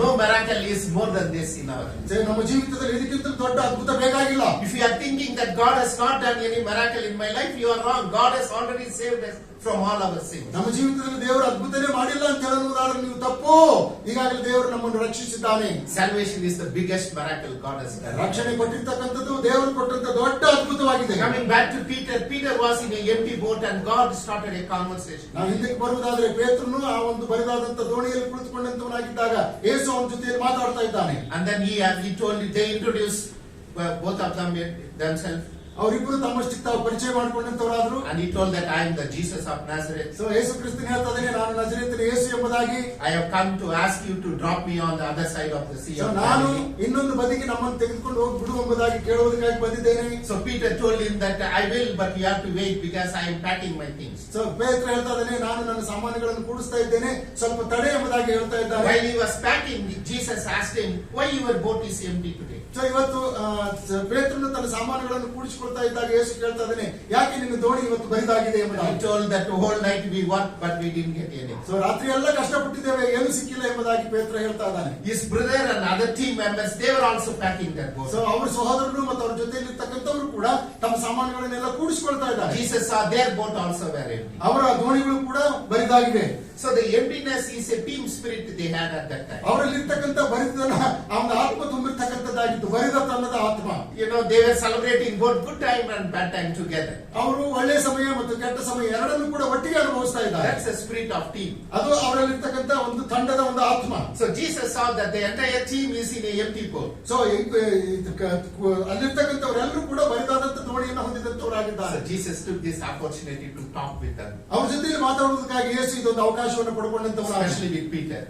No miracle is more than this in our life. ನಮ್ಮ ಜೀವಿತದಲ್ಲಿ ಇದಕ್ಕಿಂತ ದೊಡ್ಡ ಅದ್ಭುತ ಬೇಕಾಗಿಲ್ಲ. If you are thinking that God has not done any miracle in my life, you are wrong. God has already saved us from all our sins. ನಮ್ಮ ಜೀವಿತದಲ್ಲಿ ದೇವರು ಅದ್ಭುತನೇ ಮಾಡಿಲ್ಲ ಅಂತ ಹೇಳುವುದಾದ್ರೆ ನೀವು ತಪ್ಪು. ಈಗಾಗಲೇ ದೇವರು ನಮ್ಮನ್ನು ರಕ್ಷಿಸಿದ್ದಾನೆ. Salvation is the biggest miracle God has done. ರಕ್ಷಣೆ ಕೊಟ್ಟಿರ್ತಕ್ಕಂಥದ್ದು ದೇವರು ಕೊಟ್ಟಂತ ದೊಡ್ಡ ಅದ್ಭುತವಾಗಿದೆ. Coming back to Peter, Peter was in a empty boat and God started a conversation. ನಾವು ಹಿಂದಕ್ಕೆ ಬರುವುದಾದ್ರೆ ಪೇತ್ರನು ಆ ಒಂದು ಬರಿದಾದಂತ ದೋಣಿಯಲ್ಲಿ ಕುಳಿತುಕೊಂಡಂತವನಾಗಿದ್ದಾಗ ಯೇಸು ಅವನ ಜೊತೆಯಲ್ಲಿ ಮಾತಾಡ್ತಾ ಇದ್ದಾನೆ. And then he told, they introduced both of them themselves. ಅವರಿಬ್ಬರು ತಮ್ಮಷ್ಟಕ್ಕೆ ತಾವು ಪರಿಚಯ ಮಾಡಿಕೊಂಡಂತವರಾದ್ರು. And he told that I am the Jesus of Nazareth. So Yesu ಕ್ರಿಸ್ತನು ಹೇಳ್ತಾ ಇದ್ದಾನೆ, ನಾನು ನಜರೇತಿನ ಯೇಸು ಎಂಬುದಾಗಿ. I have come to ask you to drop me on the other side of the sea of ನಾನು Galilee. ಇನ್ನೊಂದು ಬದಿಗೆ ನಮ್ಮನ್ನು ತೆಗೆದುಕೊಂಡು ಹೋಗಿ ಬಿಡು ಎಂಬುದಾಗಿ ಕೇಳುವುದಕ್ಕಾಗಿ ಬಂದಿದ್ದೇನೆ. So Peter told him that I will, but you have to wait because I am packing my things. So ಪೇತ್ರ ಹೇಳ್ತಾ ಇದ್ದಾನೆ, ನಾನು ನನ್ನ ಸಾಮಾನುಗಳನ್ನು ಕೂಡಿಸ್ತಾ ಇದ್ದೇನೆ, ಸ್ವಲ್ಪ ತಡೆ ಎಂಬುದಾಗಿ ಹೇಳ್ತಾ ಇದ್ದಾನೆ. While he was packing, Jesus asked him, why your boat is empty today? So ಇವತ್ತು ಪೇತ್ರನು ತನ್ನ ಸಾಮಾನುಗಳನ್ನು ಕೂಡಿಸಿಕೊಳ್ತಾ ಇದ್ದಾಗ ಯೇಸು ಕೇಳ್ತಾ ಇದ್ದಾನೆ, ಯಾಕೆ ನಿನ್ನ ದೋಣಿ ಇವತ್ತು ಬರಿದಾಗಿದೆ He ಎಂಬುದಾಗಿ. told that the whole night we worked but we didn't get anything. So ರಾತ್ರಿ ಎಲ್ಲ ಕಷ್ಟಪಟ್ಟಿದ್ದೇವೆ, ಏನು ಸಿಕ್ಕಿಲ್ಲ ಎಂಬುದಾಗಿ ಪೇತ್ರ ಹೇಳ್ತಾ ಇದ್ದಾನೆ. His brother and other team members, they were also packing their boat. So ಅವರ ಸಹೋದರರು ಮತ್ತು ಅವರ ಜೊತೆಯಲ್ಲಿ ಇರ್ತಕ್ಕಂಥವರು ಕೂಡ ತಮ್ಮ ಸಾಮಾನುಗಳನ್ನೆಲ್ಲ ಕೂಡಿಸಿಕೊಳ್ತಾ ಇದ್ದಾರೆ. Jesus saw their boat also were empty. ಅವರ ದೋಣಿಗಳು ಕೂಡ ಬರಿದಾಗಿವೆ. So the emptiness is a team spirit they had at that time. ಅವರಲ್ಲಿ ಇರ್ತಕ್ಕಂಥ ಬರಿದನ ಆ ಒಂದು ಆತ್ಮ ತುಂಬಿರ್ತಕ್ಕಂಥದ್ದಾಗಿತ್ತು, ಬರಿದ ತನ್ನದ ಆತ್ಮ. You know, they were celebrating both good time and bad time together. ಅವರು ಒಳ್ಳೆ ಸಮಯ ಮತ್ತು ಕೆಟ್ಟ ಸಮಯ ಎರಡನ್ನೂ ಕೂಡ ಒಟ್ಟಿಗೆ ಅನುಭವಿಸ್ತಾ ಇದ್ದಾರೆ. That's the spirit of team. ಅದು ಅವರಲ್ಲಿರ್ತಕ್ಕಂಥ ಒಂದು ತಂಡದ ಒಂದು ಆತ್ಮ. So Jesus saw that the entire team is in a empty boat. So ಅಲ್ಲಿರ್ತಕ್ಕಂಥವರೆಲ್ಲರೂ ಕೂಡ ಬರಿದಾದಂತ ದೋಣಿಯನ್ನು ಹೊಂದಿದಂತವರಾಗಿದ್ದಾರೆ. So Jesus took this opportunity to talk with them, ಅವ್ರ ಜೊತೆಯಲ್ಲಿ ಮಾತಾಡುವುದಕ್ಕಾಗಿ ಯೇಸು ಇದೊಂದು ಅವಕಾಶವನ್ನು ಪಡ್ಕೊಂಡಂತವರಾಗಿ, especially with Peter.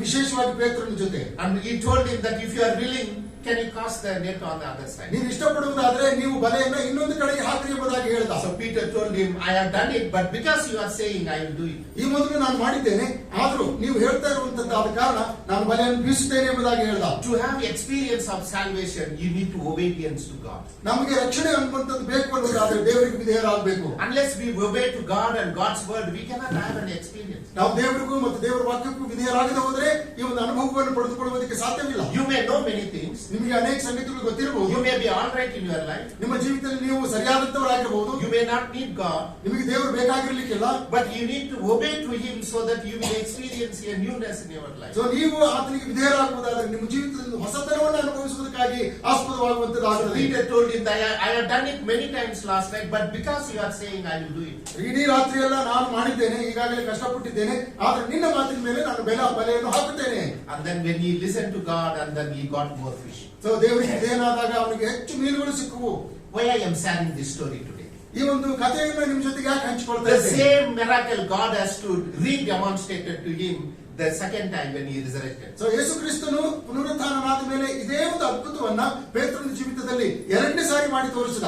ವಿಶೇಷವಾಗಿ ಪೇತ್ರನ ಜೊತೆ. And he told him that if you are willing, can you cast the net on the other side? ನೀವು ಇಷ್ಟಪಡುವುದಾದ್ರೆ ನೀವು ಬಲೆಯನ್ನ ಇನ್ನೊಂದು ಕಡೆಗೆ ಹಾಕ್ರಿ ಎಂಬುದಾಗಿ ಹೇಳ್ದ. So Peter told him, I have done it, but because you are saying I will do it. ಈ ಮೊದಲು ನಾನು ಮಾಡಿದ್ದೇನೆ, ಆದ್ರೂ ನೀವು ಹೇಳ್ತಾ ಇರುವಂತದ್ದು ಆದ ಕಾರಣ ನಾನು ಬಲೆಯನ್ನು ಬೀಸುತ್ತೇನೆ ಎಂಬುದಾಗಿ ಹೇಳ್ದ. To have experience of salvation, you need to obedience to God. ನಮಗೆ ರಕ್ಷಣೆ ಅನ್ನುವಂಥದ್ದು ಬೇಕು ಅನ್ನೋದಾದ್ರೆ ದೇವರಿಗೆ ವಿಧೇಯರಾಗಬೇಕು. Unless we obey to God and God's word, we cannot have an experience. ನಾವು ದೇವರಿಗೂ ಮತ್ತು ದೇವರ ವಾಕ್ಯಕ್ಕೂ ವಿಧೇಯರಾಗದೆ ಹೋದ್ರೆ ಈ ಒಂದು ಅನುಭವವನ್ನು ಪಡೆದುಕೊಳ್ಳುವುದಕ್ಕೆ ಸಾಧ್ಯವಿಲ್ಲ. You may know many things. ನಿಮಗೆ ಅನೇಕ ಸಂಗತಿಗಳು ಗೊತ್ತಿರಬಹುದು. You may be all right in your life. ನಿಮ್ಮ ಜೀವಿತದಲ್ಲಿ ನೀವು ಸರಿಯಾದಂತವರಾಗಿರಬಹುದು. You may not need God. ನಿಮಗೆ ದೇವರು ಬೇಕಾಗಿರ್ಲಿಕ್ಕಿಲ್ಲ. But you need to obey to Him so that you will experience a newness in your life. So ನೀವು ಆತನಿಗೆ ವಿಧೇಯರಾಗುವುದಾದರೆ ನಿಮ್ಮ ಜೀವಿತದಲ್ಲಿ ಹೊಸತನವನ್ನು ಅನುಭವಿಸುವುದಕ್ಕಾಗಿ ಆಸ್ಪದವಾಗುವಂತದ್ದಾಗುತ್ತದೆ. Peter told him that I have done it many times last night, but because you are saying I will do it. ಇಡೀ ರಾತ್ರಿ ಎಲ್ಲ ನಾನು ಮಾಡಿದ್ದೇನೆ, ಈಗಾಗಲೇ ಕಷ್ಟಪಟ್ಟಿದ್ದೇನೆ, ಆದ್ರೆ ನಿನ್ನ ಮಾತಿನ ಮೇಲೆ ನಾನು ಬಲೆಯನ್ನು ಹಾಕುತ್ತೇನೆ. And then when he listened to God, and then he got more fish. So ದೇವರಿಗೆ ವಿಧೇಯನಾದಾಗ ಅವನಿಗೆ ಹೆಚ್ಚು ಮೀನುಗಳು ಸಿಕ್ಕುವು. Why I am sharing this story today? ಈ ಒಂದು ಕಥೆಯನ್ನು ನಿಮ್ ಜೊತೆಗೆ ಯಾಕೆ ಹಂಚಿಕೊಳ್ತಾ The ಇದ್ದೇನೆ? same miracle God has to re-demonstrated to him the second time when he resurrected. So Yesu ಕ್ರಿಸ್ತನು ಪುನರುತ್ಥಾನನಾದ ಮೇಲೆ ಇದೇ ಒಂದು ಅದ್ಭುತವನ್ನ ಪೇತ್ರನ ಜೀವಿತದಲ್ಲಿ ಎರಡನೇ ಸಾರಿ ಮಾಡಿ ತೋರಿಸಿದ.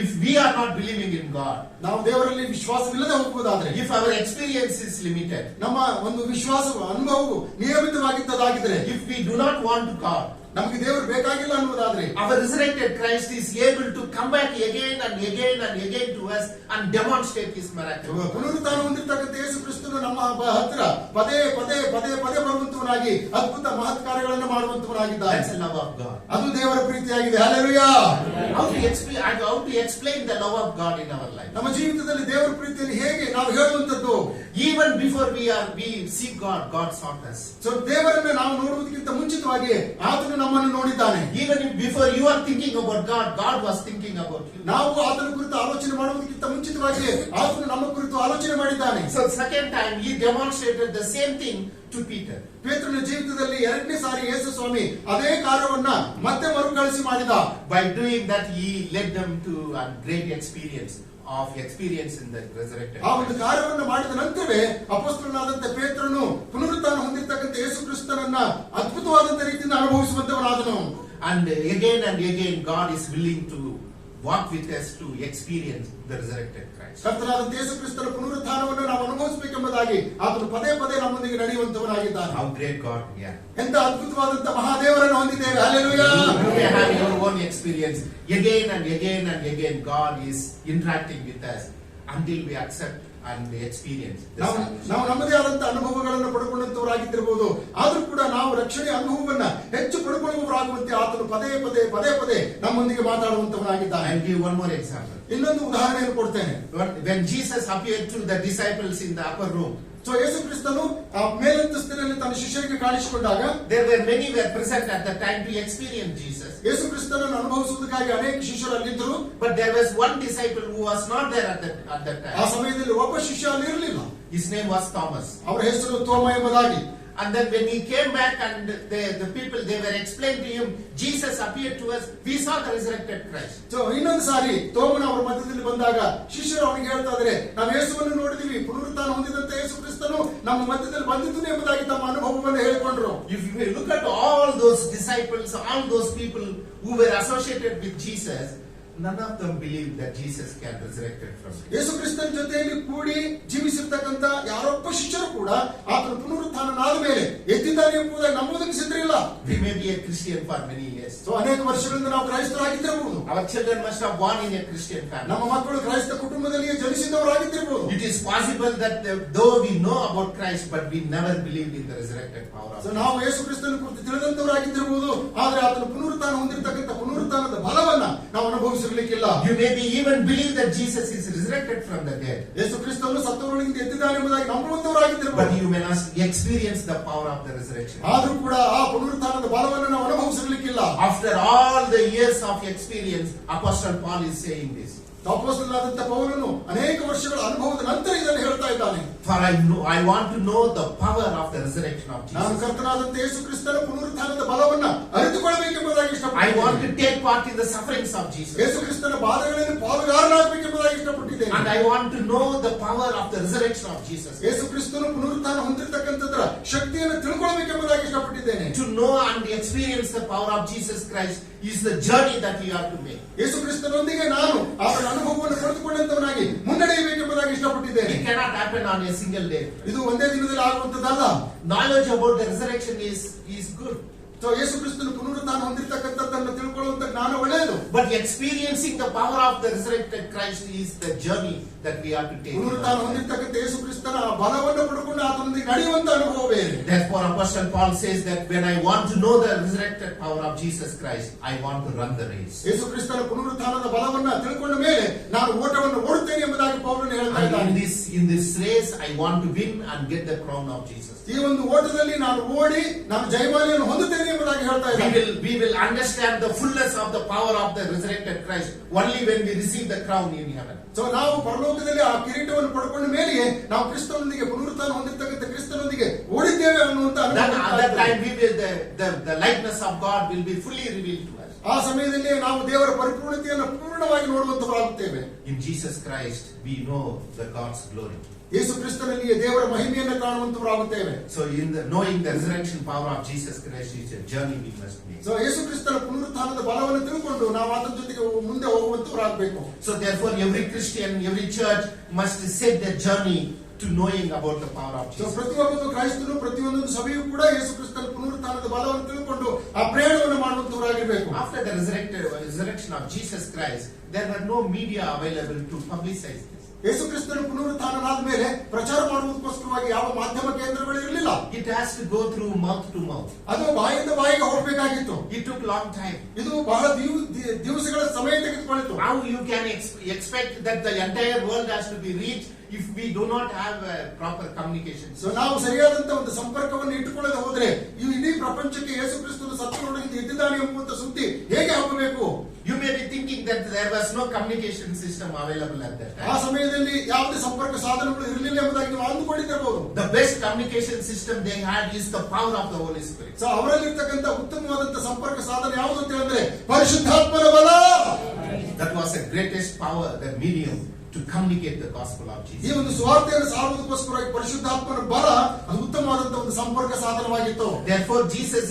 If we are not believing in God, ನಾವು ದೇವರಲ್ಲಿ ವಿಶ್ವಾಸವಿಲ್ಲದೆ ಹೋಗುವುದಾದ್ರೆ, if our experience is limited, ನಮ್ಮ ಒಂದು ವಿಶ್ವಾಸ ಅನುಭವವು ನಿಯಮಿತವಾಗಿದ್ದದಾಗಿದ್ರೆ, if we do not want God, ನಮಗೆ ದೇವರು ಬೇಕಾಗಿಲ್ಲ ಅನ್ನುವುದಾದ್ರೆ, our resurrected Christ is able to come back again and again and again to us and demonstrate his miracle. ಪುನರುತ್ಥಾನ ಹೊಂದಿರತಕ್ಕಂಥ ಯೇಸು ಕ್ರಿಸ್ತನು ನಮ್ಮ ಹತ್ತಿರ ಪದೇ ಪದೇ ಪದೇ ಪದೇ ಬರುವಂತವನಾಗಿ ಅದ್ಭುತ ಮಹತ್ ಕಾರ್ಯಗಳನ್ನು ಮಾಡುವಂತವನಾಗಿದ್ದಾನೆ. That's the love of God. ಅದು ದೇವರ ಪ್ರೀತಿಯಾಗಿದೆ. Hallelujah. How to explain the love of God in our life? ನಮ್ಮ ಜೀವಿತದಲ್ಲಿ ದೇವರ ಪ್ರೀತಿಯನ್ನು ಹೇಗೆ ನಾವು ಹೇಳುವಂತದ್ದು? Even before we see God, God sought us. So ದೇವರನ್ನ ನಾವು ನೋಡುವುದಕ್ಕಿಂತ ಮುಂಚಿತವಾಗಿ ಆತನು ನಮ್ಮನ್ನು ನೋಡಿದ್ದಾನೆ. Even before you are thinking about God, God was thinking about you. ನಾವು ಆತನ ಕುರಿತು ಆಲೋಚನೆ ಮಾಡುವುದಕ್ಕಿಂತ ಮುಂಚಿತವಾಗಿ ಆತನು ನಮ್ಮ ಕುರಿತು ಆಲೋಚನೆ ಮಾಡಿದ್ದಾನೆ. So second time he demonstrated the same thing to Peter. ಪೇತ್ರನ ಜೀವಿತದಲ್ಲಿ ಎರಡನೇ ಸಾರಿ ಯೇಸು ಸ್ವಾಮಿ ಅದೇ ಕಾರ್ಯವನ್ನ ಮತ್ತೆ ಮರುಕಳಿಸಿ ಮಾಡಿದ. By doing that, he led them to a great experience in the resurrected. ಆ ಒಂದು ಕಾರ್ಯವನ್ನು ಮಾಡಿದ ನಂತರವೇ ಅಪೊಸ್ತಲನಾದಂತ ಪೇತ್ರನು ಪುನರುತ್ಥಾನ ಹೊಂದಿರತಕ್ಕಂಥ ಯೇಸು ಕ್ರಿಸ್ತನನ್ನ ಅದ್ಭುತವಾದಂತ ರೀತಿಯಿಂದ ಅನುಭವಿಸುವಂತವನಾದನು. And again, God is willing to walk with us to experience the resurrected Christ. ಕರ್ತನಾದಂತ Yesu ಕ್ರಿಸ್ತನ ಪುನರುತ್ಥಾನವನ್ನು ನಾವು ಅನುಭವಿಸಬೇಕೆಂಬುದಾಗಿ ಆತನು ಪದೇ ಪದೇ ನಮ್ಮೊಂದಿಗೆ ನಡೆಯುವಂತವನಾಗಿದ್ದಾನೆ. How great God we are. ಎಂತ ಅದ್ಭುತವಾದಂತ ಮಹಾದೇವರನ್ನು ಹೊಂದಿದ್ದೇವೆ. Hallelujah. You may have your own experience. Again and again, God is interacting with us until we accept and experience the salvation. ನಾವು ನಮ್ಮದೇ ಆದಂತ ಅನುಭವಗಳನ್ನು ಪಡೆದುಕೊಂಡಂತವರಾಗಿದ್ದಿರಬಹುದು. ಆದ್ರೂ ಕೂಡ ನಾವು ರಕ್ಷಣೆ ಅನುಭವವನ್ನ ಹೆಚ್ಚು ಪಡೆದುಕೊಳ್ಳುವವರಾಗುವಂತೆ ಆತನು ಪದೇ ಪದೇ ನಮ್ಮೊಂದಿಗೆ ಮಾತಾಡುವಂತವನಾಗಿದ್ದಾನೆ. I'll give one more example. ಇನ್ನೊಂದು ಉದಾಹರಣೆಯನ್ನು ಕೊಡ್ತೇನೆ. When Jesus appeared to the disciples in the upper room, so Yesu ಕ್ರಿಸ್ತನು ಆ ಮೇಲಂತಸ್ತಿನಲ್ಲಿ ತನ್ನ ಶಿಷ್ಯರಿಗೆ ಕಾಣಿಸಿಕೊಂಡಾಗ many were present at the time to experience Jesus. ಯೇಸು ಕ್ರಿಸ್ತನನ್ನು ಅನುಭವಿಸುವುದಕ್ಕಾಗಿ ಅನೇಕ ಶಿಷ್ಯರು ಅಲ್ಲಿದ್ದರು. But there was one disciple who was not there at that time. ಆ ಸಮಯದಲ್ಲಿ ಒಬ್ಬ ಶಿಷ್ಯ ಅಲ್ಲಿ ಇರಲಿಲ್ಲ. His name was Thomas. ಅವರ ಹೆಸರು ತೋಮ ಎಂಬುದಾಗಿ. And then when he came back and the people, they were explained to him, Jesus appeared to us, we saw the resurrected Christ. So ಇನ್ನೊಂದು ಸಾರಿ ತೋಮನ ಅವರ ಮಧ್ಯದಲ್ಲಿ ಬಂದಾಗ ಶಿಷ್ಯರು ಅವನಿಗೆ ಹೇಳ್ತಾ ಇದ್ದಾರೆ, ನಾವು ಯೇಸುವನ್ನು ನೋಡಿದೀವಿ, ಪುನರುತ್ಥಾನ ಹೊಂದಿದಂತ ಯೇಸು ಕ್ರಿಸ್ತನು ನಮ್ಮ ಮಧ್ಯದಲ್ಲಿ ಬಂದಿದ್ದನು ಎಂಬುದಾಗಿ ತಮ್ಮ ಅನುಭವವನ್ನು ಹೇಳಿಕೊಂಡ್ರು. If you look at all those disciples, all those people who were associated with Jesus, none of them believed that Jesus can resurrect from death. ಯೇಸು ಕ್ರಿಸ್ತನ ಜೊತೆಯಲ್ಲಿ ಕೂಡಿ ಜೀವಿಸಿರ್ತಕ್ಕಂಥ ಯಾರೊಬ್ಬ ಶಿಷ್ಯರು ಕೂಡ ಆತನ ಪುನರುತ್ಥಾನನಾದ ಮೇಲೆ ಎದ್ದಿದ್ದಾನೆ ಎಂಬುದಾಗಿ ನಂಬುವುದಕ್ಕೆ ಸಿದ್ಧರಿಲ್ಲ. We may be a Christian for many years. So ಅನೇಕ ವರ್ಷಗಳಿಂದ ನಾವು ಕ್ರೈಸ್ತರಾಗಿದ್ದಿರಬಹುದು. Our children must have born in a Christian family. ನಮ್ಮ ಮಕ್ಕಳು ಕ್ರೈಸ್ತ ಕುಟುಂಬದಲ್ಲಿಯೇ ಜನಿಸಿದವರಾಗಿದ್ದಿರಬಹುದು. It is possible that though we know about Christ, but we never believed in the resurrected power of so God. ನಾವು ಯೇಸು ಕ್ರಿಸ್ತನ ಕುರಿತು ತಿಳಿದಂತವರಾಗಿದ್ದಿರಬಹುದು, ಆದ್ರೆ ಆತನ ಪುನರುತ್ಥಾನ ಹೊಂದಿರತಕ್ಕಂಥ ಪುನರುತ್ಥಾನದ ಬಲವನ್ನ ನಾವು ಅನುಭವಿಸಿರ್ಲಿಕ್ಕಿಲ್ಲ. You may be even believe that Jesus is resurrected from the dead, ಯೇಸು ಕ್ರಿಸ್ತನು ಸತ್ತವರೊಳಗಿಂದ ಎದ್ದಿದ್ದಾನೆ ಎಂಬುದಾಗಿ ನಂಬುವಂತವರಾಗಿದ್ದಿರಬಹುದು. but you may not experience the power of the resurrection. ಆದ್ರೂ ಕೂಡ ಆ ಪುನರುತ್ಥಾನದ ಬಲವನ್ನು ನಾವು ಅನುಭವಿಸಿರ್ಲಿಕ್ಕಿಲ್ಲ. After all the years of experience, Apostle Paul is saying this. ಅಪೊಸ್ತಲನಾದಂತ ಪೌಲನು ಅನೇಕ ವರ್ಷಗಳ ಅನುಭವದ ನಂತರ ಇದನ್ನು ಹೇಳ್ತಾ ಇದ್ದಾನೆ. For I want to know the power of the resurrection of ನಾನು Jesus. ಕರ್ತನಾದಂತ ಯೇಸು ಕ್ರಿಸ್ತನ ಪುನರುತ್ಥಾನದ ಬಲವನ್ನ ಅರಿತುಕೊಳ್ಳಬೇಕೆಂಬುದಾಗಿ I ಇಷ್ಟಪಟ್ಟಿದ್ದೇನೆ. want to take part in the sufferings of Jesus. ಯೇಸು ಕ್ರಿಸ್ತನ ಬಾಧೆಗಳಲ್ಲಿ ಪಾಲುಗಾರನಾಗಬೇಕೆಂಬುದಾಗಿ ಇಷ್ಟಪಟ್ಟಿದ್ದೇನೆ. And I want to know the power of the resurrection of Jesus. ಯೇಸು ಕ್ರಿಸ್ತನು ಪುನರುತ್ಥಾನ ಹೊಂದಿರತಕ್ಕಂಥದ್ರ ಶಕ್ತಿಯನ್ನು ತಿಳ್ಕೊಳ್ಬೇಕೆಂಬುದಾಗಿ ಇಷ್ಟಪಟ್ಟಿದ್ದೇನೆ. To know and experience the power of Jesus Christ is the journey that we have to make. ಯೇಸು ಕ್ರಿಸ್ತನೊಂದಿಗೆ ನಾನು ಅವರ ಅನುಭವವನ್ನು ಪಡೆದುಕೊಂಡಂತವನಾಗಿ ಮುನ್ನಡೆಯಬೇಕೆಂಬುದಾಗಿ ಇಷ್ಟಪಟ್ಟಿದ್ದೇನೆ. It cannot happen on a single day. ಇದು ಒಂದೇ ದಿನದಲ್ಲಿ ಆಗುವಂತದ್ದಲ್ಲ. Knowledge about the resurrection is good. So Yesu ಕ್ರಿಸ್ತನು ಪುನರುತ್ಥಾನ ಹೊಂದಿರತಕ್ಕಂಥದ್ದನ್ನು ತಿಳ್ಕೊಳ್ಳುವಂತ ಜ್ಞಾನ ಒಳ್ಳೆಯದು. But experiencing the power of the resurrected Christ is the journey that we have to take. ಪುನರುತ್ಥಾನ ಹೊಂದಿರತಕ್ಕಂಥ ಯೇಸು ಕ್ರಿಸ್ತನ ಬಲವನ್ನು ಪಡೆದುಕೊಂಡು ಆತನೊಂದಿಗೆ ನಡೆಯುವಂತ ಅನುಭವ ಬೇರೆ. Therefore, Apostle Paul says that when I want to know the resurrected power of Jesus Christ, I want to run the race. ಯೇಸು ಕ್ರಿಸ್ತನ ಪುನರುತ್ಥಾನದ ಬಲವನ್ನ ತಿಳ್ಕೊಂಡ ಮೇಲೆ ನಾನು ಓಟವನ್ನು ಓಡುತ್ತೇನೆ ಎಂಬುದಾಗಿ ಪೌಲನು ಹೇಳ್ತಾ And ಇದ್ದಾನೆ. in this race, I want to win and get the crown of Jesus. ಈ ಒಂದು ಓಟದಲ್ಲಿ ನಾನು ಓಡಿ ನಾನು ಜಯಮಾಲೆಯನ್ನು ಹೊಂದುತ್ತೇನೆ ಎಂಬುದಾಗಿ ಹೇಳ್ತಾ ಇದ್ದಾನೆ. We will understand the fullness of the power of the resurrected Christ only when we receive the crown in heaven. So ನಾವು ಪರಲೋಕದಲ್ಲಿ ಆ ಕಿರೀಟವನ್ನು ಪಡ್ಕೊಂಡ ಮೇಲೆಯೇ ನಾವು ಕ್ರಿಸ್ತನೊಂದಿಗೆ ಪುನರುತ್ಥಾನ ಹೊಂದಿರತಕ್ಕಂಥ ಕ್ರಿಸ್ತನೊಂದಿಗೆ ಓಡಿದ್ದೇವೆ ಅನ್ನುವಂತ Then at that time, the likeness of God will be fully revealed to us. ಆ ಸಮಯದಲ್ಲಿ ನಾವು ದೇವರ ಪರಿಪೂರ್ಣತೆಯನ್ನು ಪೂರ್ಣವಾಗಿ ನೋಡುವಂತವರಾಗುತ್ತೇವೆ. In Jesus Christ, we know the God's glory. ಯೇಸು ಕ್ರಿಸ್ತನಲ್ಲಿ ದೇವರ ಮಹಿಮೆಯನ್ನು ಕಾಣುವಂತವರಾಗುತ್ತೇವೆ. So in the knowing the resurrection power of Jesus Christ is a journey we must make. So Yesu ಕ್ರಿಸ್ತನ ಪುನರುತ್ಥಾನದ ಬಲವನ್ನು ತಿಳ್ಕೊಂಡು ನಾವು ಆತನ ಜೊತೆಗೆ ಮುಂದೆ ಹೋಗುವಂತವರಾಗಬೇಕು. So therefore, every Christian, every church must set the journey to knowing about the power of so Jesus. ಪ್ರತಿಯೊಬ್ಬ ಕ್ರೈಸ್ತನು ಪ್ರತಿಯೊಂದು ಸಭೆಯೂ ಕೂಡ ಯೇಸು ಕ್ರಿಸ್ತನ ಪುನರುತ್ಥಾನದ ಬಲವನ್ನು ತಿಳ್ಕೊಂಡು ಆ ಪ್ರಯಾಣವನ್ನು ಮಾಡುವಂತವರಾಗಿರಬೇಕು. After the resurrection of Jesus Christ, there were no media available to publicize this. ಯೇಸು ಕ್ರಿಸ್ತನ ಪುನರುತ್ಥಾನನಾದ ಮೇಲೆ ಪ್ರಚಾರ ಮಾಡುವುದಕ್ಕೋಸ್ಕರವಾಗಿ ಯಾವ ಮಾಧ್ಯಮ ಕೇಂದ್ರಗಳು ಇರಲಿಲ್ಲ. It has to go through mouth to mouth. ಅದು ಬಾಯಿಂದ ಬಾಯಿಗೆ ಹೋಗಬೇಕಾಗಿತ್ತು. It took long time. ಇದು ಬಹಳ ದಿವಸಗಳ ಸಮಯ ತೆಗೆದುಕೊಂಡಿತು. How you can expect that the entire world has to be reached if we do not have a proper communication? So ನಾವು ಸರಿಯಾದಂತ ಒಂದು ಸಂಪರ್ಕವನ್ನು ಇಟ್ಟುಕೊಳ್ಳದೆ ಹೋದ್ರೆ ಈ ಇಡೀ ಪ್ರಪಂಚಕ್ಕೆ ಯೇಸು ಕ್ರಿಸ್ತನು ಸತ್ತರೊಳಗಿಂದ ಎದ್ದಿದ್ದಾನೆ ಎಂಬುವಂತ ಸುದ್ದಿ ಹೇಗೆ ಆಗಬೇಕು? You may be thinking that there was no communication system available at that ಆ time. ಸಮಯದಲ್ಲಿ ಯಾವುದೇ ಸಂಪರ್ಕ ಸಾಧನಗಳು ಇರಲಿಲ್ಲ ಎಂಬುದಾಗಿ ನೀವು ಅಂದುಕೊಂಡಿರಬಹುದು. The best communication system they had is the power of the Holy Spirit. So ಅವರಲ್ಲಿರ್ತಕ್ಕಂಥ ಉತ್ತಮವಾದಂತ ಸಂಪರ್ಕ ಸಾಧನ ಯಾವುದು ಅಂತ ಹೇಳಿದ್ರೆ ಪರಿಶುದ್ಧಾತ್ಮನ ಬಲ. That was the greatest power, the medium to communicate the gospel of ಈ Jesus. ಒಂದು ಸ್ವಾರ್ಥೆಯನ್ನು ಸಾರುವುದಕ್ಕೋಸ್ಕರವಾಗಿ ಪರಿಶುದ್ಧಾತ್ಮನ ಬಲ ಅದು ಉತ್ತಮವಾದಂತ ಒಂದು ಸಂಪರ್ಕ ಸಾಧನವಾಗಿತ್ತು. Therefore, Jesus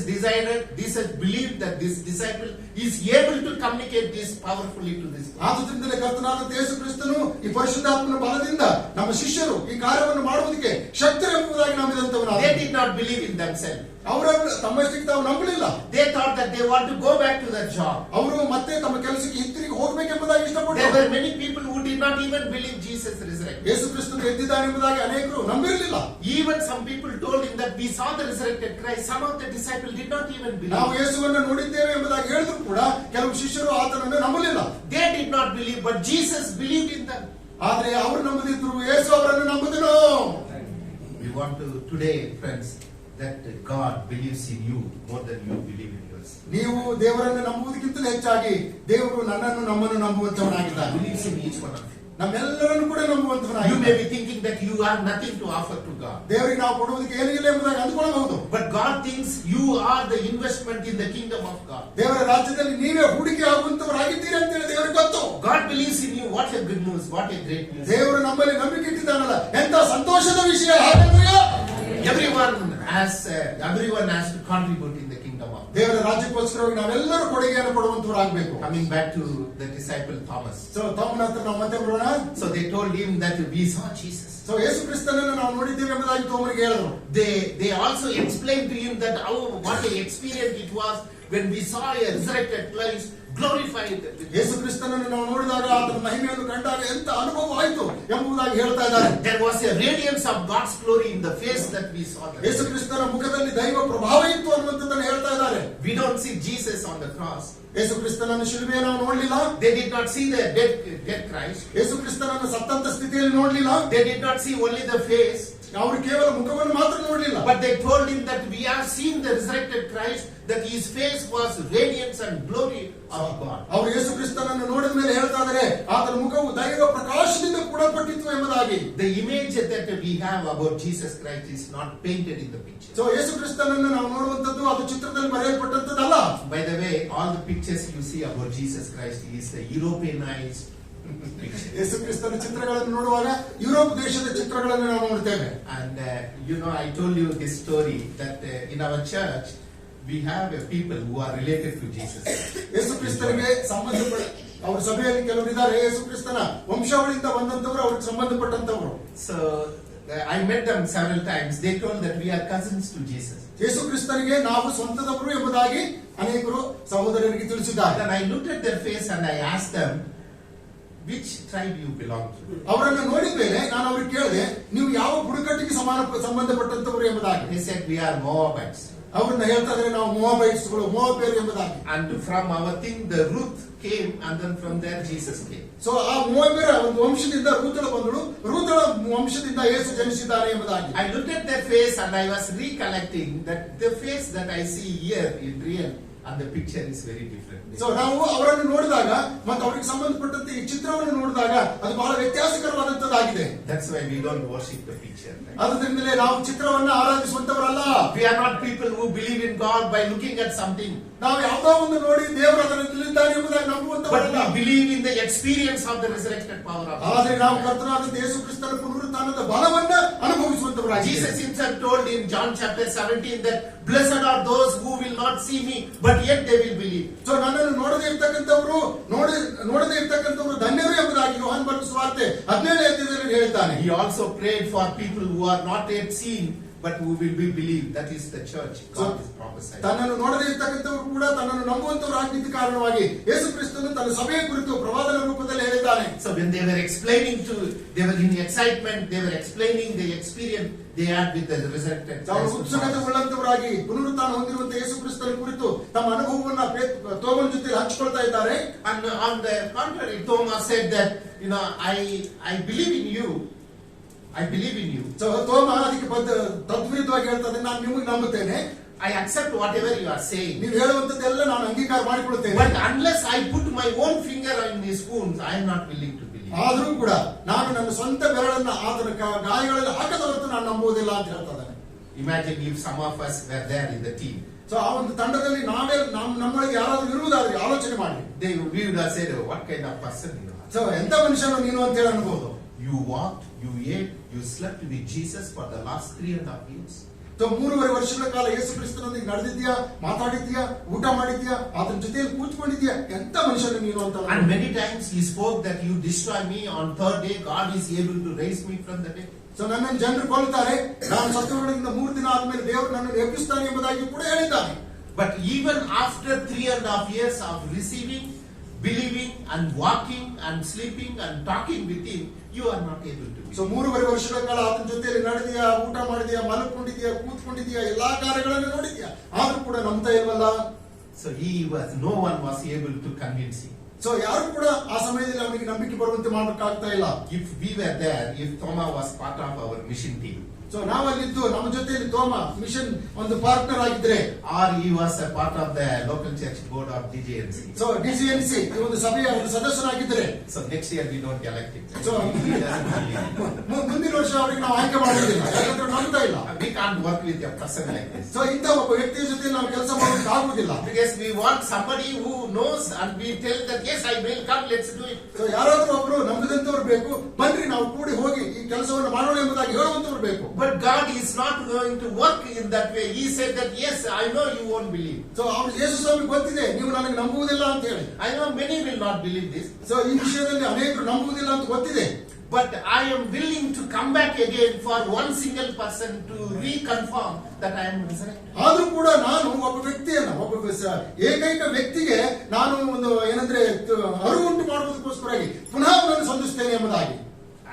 believed that this disciple is able to communicate this powerfully to this. ಆದುದರಿಂದಲೇ ಕರ್ತನಾದ ಯೇಸು ಕ್ರಿಸ್ತನು ಈ ಪರಿಶುದ್ಧಾತ್ಮನ ಬಲದಿಂದ ನಮ್ಮ ಶಿಷ್ಯರು ಈ ಕಾರ್ಯವನ್ನು ಮಾಡುವುದಕ್ಕೆ ಶಕ್ತರು ಎಂಬುದಾಗಿ ನಂಬಿದಂತವನು. They did not believe in themselves. ಅವರನ್ನು ತಮ್ಮಷ್ಟಕ್ಕೆ ತಾವು ನಂಬಲಿಲ್ಲ. They thought that they want to go back to their job. ಅವರು ಮತ್ತೆ ತಮ್ಮ ಕೆಲಸಕ್ಕೆ ಹಿಂತಿರುಗಿ ಹೋಗಬೇಕೆಂಬುದಾಗಿ There ಇಷ್ಟಪಟ್ಟರು. were many people who did not even believe Jesus resurrected. ಯೇಸು ಕ್ರಿಸ್ತನು ಎದ್ದಿದ್ದಾನೆ ಎಂಬುದಾಗಿ ಅನೇಕರು ನಂಬಿರಲಿಲ್ಲ. Even some people told him that we saw the resurrected Christ. Some of the disciples did not even ನಾವು believe. ಯೇಸುವನ್ನು ನೋಡಿದ್ದೇವೆ ಎಂಬುದಾಗಿ ಹೇಳಿದ್ರು ಕೂಡ ಕೆಲವು ಶಿಷ್ಯರು ಆತನನ್ನು ನಂಬಲಿಲ್ಲ. They did not believe, but Jesus believed in them. ಆದ್ರೆ ಅವರು ನಂಬದಿದ್ರು, ಯೇಸು ಅವರನ್ನು ನಂಬಿದನು. We want to today, friends, that God believes in you more than you believe in yourself. ನೀವು ದೇವರನ್ನು ನಂಬುವುದಕ್ಕಿಂತಲೂ ಹೆಚ್ಚಾಗಿ ದೇವರು ನಮ್ಮನ್ನು ನಂಬುವಂತವನಾಗಿದ್ದಾನೆ. Believes in each one of you. ನಮ್ಮೆಲ್ಲರನ್ನು ಕೂಡ You may ನಂಬುವಂತವನಾಗಿದ್ದಾನೆ. be thinking that you have nothing to offer to God. ದೇವರಿಗೆ ನಾವು ಕೊಡುವುದಕ್ಕೆ ಏನೂ ಇಲ್ಲ ಎಂಬುದಾಗಿ ಅಂದುಕೊಳ್ಳಬಹುದು. But God thinks you are the investment in the kingdom of God. ದೇವರ ರಾಜ್ಯದಲ್ಲಿ ನೀವೇ ಹೂಡಿಕೆ ಆಗುವಂತವರಾಗಿದ್ದೀರಿ ಅಂತ ಹೇಳಿ ದೇವರಿಗೆ ಗೊತ್ತು. God believes in you. What a good news. What a great news. ದೇವರು ನಮ್ಮಲ್ಲಿ ನಂಬಿಕೆ ಇಟ್ಟಿದ್ದಾನಲ್ಲ, ಎಂತ ಸಂತೋಷದ ವಿಷಯ. Hallelujah. Everyone has to contribute in the kingdom of God. ದೇವರ ರಾಜ್ಯಕ್ಕೋಸ್ಕರವಾಗಿ ನಾವೆಲ್ಲರೂ ಕೊಡುಗೆಯನ್ನು ಕೊಡುವಂತವರಾಗಬೇಕು. Coming back to the disciple Thomas. So ತಮ್ಮನ ಹತ್ರ ನಾವು ಮತ್ತೆ ಬರೋಣ. So they told him that we saw Jesus. So Yesu ಕ್ರಿಸ್ತನನ್ನು ನಾವು ನೋಡಿದ್ದೇವೆ ಎಂಬುದಾಗಿ ತೋಮರಿಗೆ ಹೇಳಿದ್ರು. They also explained to him that what an experience it was when we saw a resurrected Christ glorified. ಯೇಸು ಕ್ರಿಸ್ತನನ್ನು ನಾವು ನೋಡಿದಾಗ ಆತನ ಮಹಿಮೆಯನ್ನು ಕಂಡಾಗ ಎಂತ ಅನುಭವ ಆಯಿತು ಎಂಬುದಾಗಿ ಹೇಳ್ತಾ ಇದ್ದಾರೆ. There was a radiance of God's glory in the face that we saw. ಯೇಸು ಕ್ರಿಸ್ತನ ಮುಖದಲ್ಲಿ ದೈವ ಪ್ರಭಾವ ಇತ್ತು ಅನ್ನುವಂಥದ್ದನ್ನು ಹೇಳ್ತಾ ಇದ್ದಾರೆ. We don't see Jesus on the cross. ಯೇಸು ಕ್ರಿಸ್ತನನ್ನು ಶಿಲುಬೆ ನಾವು ನೋಡಲಿಲ್ಲ. They did not see the dead Christ. ಯೇಸು ಕ್ರಿಸ್ತನನ್ನು ಸತ್ತಂತ ಸ್ಥಿತಿಯಲ್ಲಿ ನೋಡಲಿಲ್ಲ. They did not see only the face. ಅವರು ಕೇವಲ ಮುಖವನ್ನು ಮಾತ್ರ ನೋಡಲಿಲ್ಲ. But they told him that we have seen the resurrected Christ, that his face was radiance and glory of God. ಅವರು ಯೇಸು ಕ್ರಿಸ್ತನನ್ನು ನೋಡಿದ ಮೇಲೆ ಹೇಳ್ತಾ ಇದ್ದಾರೆ ಆತನ ಮುಖವು ದೈವ ಪ್ರಕಾಶದಿಂದ ಕೂಡಲ್ಪಟ್ಟಿತ್ತು ಎಂಬುದಾಗಿ. The image that we have about Jesus Christ is not painted in the picture. So Yesu ಕ್ರಿಸ್ತನನ್ನು ನಾವು ನೋಡುವಂತದ್ದು ಅದು ಚಿತ್ರದಲ್ಲಿ ಬರೆಯಲ್ಪಟ್ಟಂತದ್ದಲ್ಲ. By the way, all the pictures you see about Jesus Christ is the Europeanized picture. ಯೇಸು ಕ್ರಿಸ್ತನ ಚಿತ್ರಗಳನ್ನು ನೋಡುವಾಗ ಯುರೋಪ್ ದೇಶದ ಚಿತ್ರಗಳನ್ನು ನಾವು ನೋಡ್ತೇವೆ. And I told you this story that in our church we have people who are related to Jesus. ಯೇಸು ಕ್ರಿಸ್ತನಿಗೆ ಸಂಬಂಧಪಟ್ಟ ಅವರ ಸಭೆಯಲ್ಲಿ ಕೆಲವರು ಇದ್ದಾರೆ. ಯೇಸು ಕ್ರಿಸ್ತನ ವಂಶಾವಳಿಯಿಂದ ಬಂದಂತವರು, ಅವ್ರಿಗೆ ಸಂಬಂಧಪಟ್ಟಂತವರು. So I met them several times. They told that we are cousins to Jesus. ಯೇಸು ಕ್ರಿಸ್ತನಿಗೆ ನಾವು ಸ್ವಂತದವರು ಎಂಬುದಾಗಿ ಅನೇಕರು ಸಹೋದರರಿಗೆ ತಿಳಿಸಿದ್ದಾರೆ. Then I looked at their face and I asked them, which tribe you belong to? ಅವರನ್ನು ನೋಡಿದ ಮೇಲೆ ನಾನು ಅವ್ರಿಗೆ ಕೇಳಿದೆ, ನೀವು ಯಾವ ಬುಡಕಟ್ಟಿಗೆ ಸಂಬಂಧಪಟ್ಟಂತವರು ಎಂಬುದಾಗಿ. They said we are Moabites. ಅವ್ರನ್ನ ಹೇಳ್ತಾ ಇದ್ರೆ ನಾವು ಮೋವಾಬೈಟ್ಸ್ಗಳು, ಮೋವಾಬ್ಯರು ಎಂಬುದಾಗಿ. And from our thing the Ruth came, and then from there Jesus came. So ಆ ಮೋವಾಬ್ಯರ ಒಂದು ವಂಶದಿಂದ ರೂತಳ ಬಂದಳು, ರೂತಳ ವಂಶದಿಂದ ಯೇಸು ಜನಿಸಿದ್ದಾರೆ ಎಂಬುದಾಗಿ. I looked at their face and I was recollecting that the face that I see here in real and the picture is very different. So ನಾವು ಅವರನ್ನು ನೋಡಿದಾಗ ಮತ್ತು ಅವರಿಗೆ ಸಂಬಂಧಪಟ್ಟಂತೆ ಈ ಚಿತ್ರವನ್ನು ನೋಡಿದಾಗ ಅದು ಬಹಳ ವ್ಯತ್ಯಾಸಕರವಾದಂತದ್ದಾಗಿದೆ. That's why we don't worship the picture. Right? ಅದರಿಂದಲೇ ನಾವು ಚಿತ್ರವನ್ನು ಆರಾಧಿಸುವಂತವರಲ್ಲ. We are not people who believe in God by looking at something. ನಾವು ಯಾವುದೋ ಒಂದು ನೋಡಿ ದೇವರು ಅದರಲ್ಲಿದ್ದಾನೆ ಎಂಬುದಾಗಿ ನಂಬುವಂತವರಲ್ಲ. But we believe in the experience of the resurrected power of God. ಆದರೆ ನಾವು ಕರ್ತನಾದ ಯೇಸು ಕ್ರಿಸ್ತನ ಪುನರುತ್ಥಾನದ ಬಲವನ್ನ ಅನುಭವಿಸುವಂತವರಾಗಿದ್ದೇವೆ. Jesus himself told in John chapter 17 that blessed are those who will not see me but yet they will believe. So ನನ್ನನ್ನು ನೋಡದೇ ಇರ್ತಕ್ಕಂಥವರು ಧನ್ಯರು ಎಂಬುದಾಗಿ ಯೋಹಾನ ಬರೆದ ಸುವಾರ್ತೆ 17ನೇ ಅಧ್ಯಾಯದಲ್ಲಿ ವಚನದಲ್ಲಿ ಹೇಳ್ತಾನೆ. He also prayed for people who are not yet seen, but who will be believed. That is the church. God is prophesying. ತನ್ನನ್ನು ನೋಡದೇ ಇರ್ತಕ್ಕಂಥವರು ಕೂಡ ತನ್ನನ್ನು ನಂಬುವಂತವರಾಗಿದ್ದ ಕಾರಣವಾಗಿ ಯೇಸು ಕ್ರಿಸ್ತನು ತನ್ನ ಸಭೆಯ ಕುರಿತು ಪ್ರವಾದನ ರೂಪದಲ್ಲಿ ಹೇಳಿದ್ದಾನೆ. So when they were explaining they were in excitement, they were explaining the experience they had with the resurrected ತಾವು Christ. ಉತ್ಸುಕತೆ ಉಳ್ಳಂತವರಾಗಿ ಪುನರುತ್ಥಾನ ಹೊಂದಿರುವಂತಹ ಯೇಸು ಕ್ರಿಸ್ತನ ಕುರಿತು ತಮ್ಮ ಅನುಭವವನ್ನ ತೋಮನ ಜೊತೆ ಹಂಚಿಕೊಳ್ತಾ ಇದ್ದಾರೆ. And on the contrary, Thomas said that, I believe in you. I believe in you. So Thoma ಅದಕ್ಕೆ ತದ್ವಿರುದ್ಧವಾಗಿ ಹೇಳ್ತಾನೆ, ನಾನು ನಿಮಗೆ ನಂಬುತ್ತೇನೆ, I accept whatever you are saying. ನೀವು ಹೇಳುವಂತದ್ದೆಲ್ಲ ನಾನು ಅಂಗೀಕಾರ ಮಾಡಿಕೊಳ್ಳುತ್ತೇನೆ. But unless I put my own finger in his wounds, I am not willing to believe. ಆದರೂ ಕೂಡ ನಾನು ನನ್ನ ಸ್ವಂತ ಬೆರಳನ್ನ ಆತನ ಗಾಯಗಳಲ್ಲಿ ಹಾಕದ ಹೊರತು ನಾನು ನಂಬುವುದಿಲ್ಲ ಅಂತ ಹೇಳ್ತಾ ಇದ್ದಾನೆ. Imagine if some of us were there in the team. So ಆ ಒಂದು ತಂಡದಲ್ಲಿ ನಾವೇ ನಮ್ಮೊಳಗೆ ಯಾರಾದ್ರೂ ಇರುವುದಾದ್ರೆ ಆಲೋಚನೆ ಮಾಡಿ. We would have said, what kind of person you are. So ಎಂತ ಮನುಷ್ಯನು ನೀನು ಅಂತ ಹೇಳಿ ಅನ್ಬೋದು. You walked, you ate, you slept with Jesus for the last 3.5 years. 3.5 ವರ್ಷಗಳ ಕಾಲ ಯೇಸು ಕ್ರಿಸ್ತನೊಂದಿಗೆ ನಡೆದಿದ್ಯಾ, ಮಾತಾಡಿದ್ಯಾ, ಊಟ ಮಾಡಿದ್ಯಾ, ಆತನ ಜೊತೆಯಲ್ಲಿ ಕೂತ್ಕೊಂಡಿದ್ಯಾ, ಎಂತ ಮನುಷ್ಯನು ನೀನು ಅಂತ. And many times he spoke that you destroy me, on third day God is able to raise me from the dead. So ನನ್ನನ್ನು ಜನರು ಕೊಲ್ತಾರೆ, ನಾನು ಸತ್ತವರಿಂದ 3 ದಿನ ಆದ್ಮೇಲೆ ದೇವರು ನನ್ನನ್ನು ಎಬ್ಬಿಸ್ತಾನೆ ಎಂಬುದಾಗಿ ಕೂಡ ಹೇಳಿದ್ದಾನೆ. But even after 3.5 years of receiving, believing and walking and sleeping and talking with him, you are not able to. So 3.5 ವರ್ಷಗಳ ಕಾಲ ಆತನ ಜೊತೆಯಲ್ಲಿ ನಡೆದಿಯಾ, ಊಟ ಮಾಡಿದ್ಯಾ, ಮಲಕೊಂಡಿದ್ಯಾ, ಕೂತ್ಕೊಂಡಿದ್ಯಾ, ಎಲ್ಲಾ ಕಾರ್ಯಗಳನ್ನು ನೋಡಿದ್ಯಾ, ಆದ್ರೂ ಕೂಡ ನಂಬ್ತಾ ಇಲ್ವಲ್ಲ. So no one was able to convince him. So ಯಾರು ಕೂಡ ಆ ಸಮಯದಲ್ಲಿ ಅವನಿಗೆ ನಂಬಿಕೆ ಬರುವಂತೆ ಮಾಡೋಕ್ಕಾಗ್ತಾ ಇಲ್ಲ. If we were there, if Thomas was part of our mission team, so ನಾವಲ್ಲಿದ್ದು ನಮ್ಮ ಜೊತೆಯಲ್ಲಿ ತೋಮ ಮಿಷನ್ ಒಂದು ಪಾರ್ಟ್ನರ್ ಆಗಿದ್ರೆ, or he was a part of the local church board of DJNC. So DCNC ಈ ಒಂದು ಸಭೆಯ ಒಂದು ಸದಸ್ಯನಾಗಿದ್ರೆ, So next year we don't elect him. So- He doesn't believe. ಮುಂದಿನ ವರ್ಷ ಅವರಿಗೆ ನಾವು ಆಯ್ಕೆ ಮಾಡೋದಿಲ್ಲ, ಯಾಕಂದ್ರೆ ನಂಬ್ತಾ ಇಲ್ಲ. We can't work with a person like this. So ಇಂಥ ಒಬ್ಬ ವ್ಯಕ್ತಿಯ ಜೊತೆ ನಾವು ಕೆಲಸ ಮಾಡೋದಕ್ಕೆ ಆಗುದಿಲ್ಲ. Because we want somebody who knows and we tell that yes, I will come, let's do it. So ಯಾರಾದ್ರೂ ಒಬ್ರು ನಂಬಿದಂತವ್ರು ಬೇಕು, ಬನ್ರಿ ನಾವು ಕೂಡಿ ಹೋಗಿ ಈ ಕೆಲಸವನ್ನು ಮಾಡೋಣ ಎಂಬುದಾಗಿ ಹೇಳುವಂತವ್ರು ಬೇಕು. But God is not going to work in that way. He said that yes, I know you won't believe. So ಅವ್ರು ಯೇಸು ಸ್ವಾಮಿ ಗೊತ್ತಿದೆ ನೀವು ನನಗೆ ನಂಬುವುದಿಲ್ಲ ಅಂತ ಹೇಳಿ. I know many will not believe this. So ಈ ವಿಷಯದಲ್ಲಿ ಅನೇಕರು ನಂಬುವುದಿಲ್ಲ ಅಂತ ಗೊತ್ತಿದೆ. But I am willing to come back again for one single person to reconfirm that I am resurrected. ಆದ್ರೂ ಕೂಡ ನಾನು ಒಬ್ಬ ವ್ಯಕ್ತಿಯನ್ನ, ಏಕೈಕ ವ್ಯಕ್ತಿಗೆ ನಾನು ಒಂದು ಏನಂದ್ರೆ ಅರಿವು ಉಂಟು ಮಾಡುವುದಕ್ಕೋಸ್ಕರವಾಗಿ ಪುನಃ ಅವನನ್ನು ಸಂಧಿಸ್ತೇನೆ ಎಂಬುದಾಗಿ.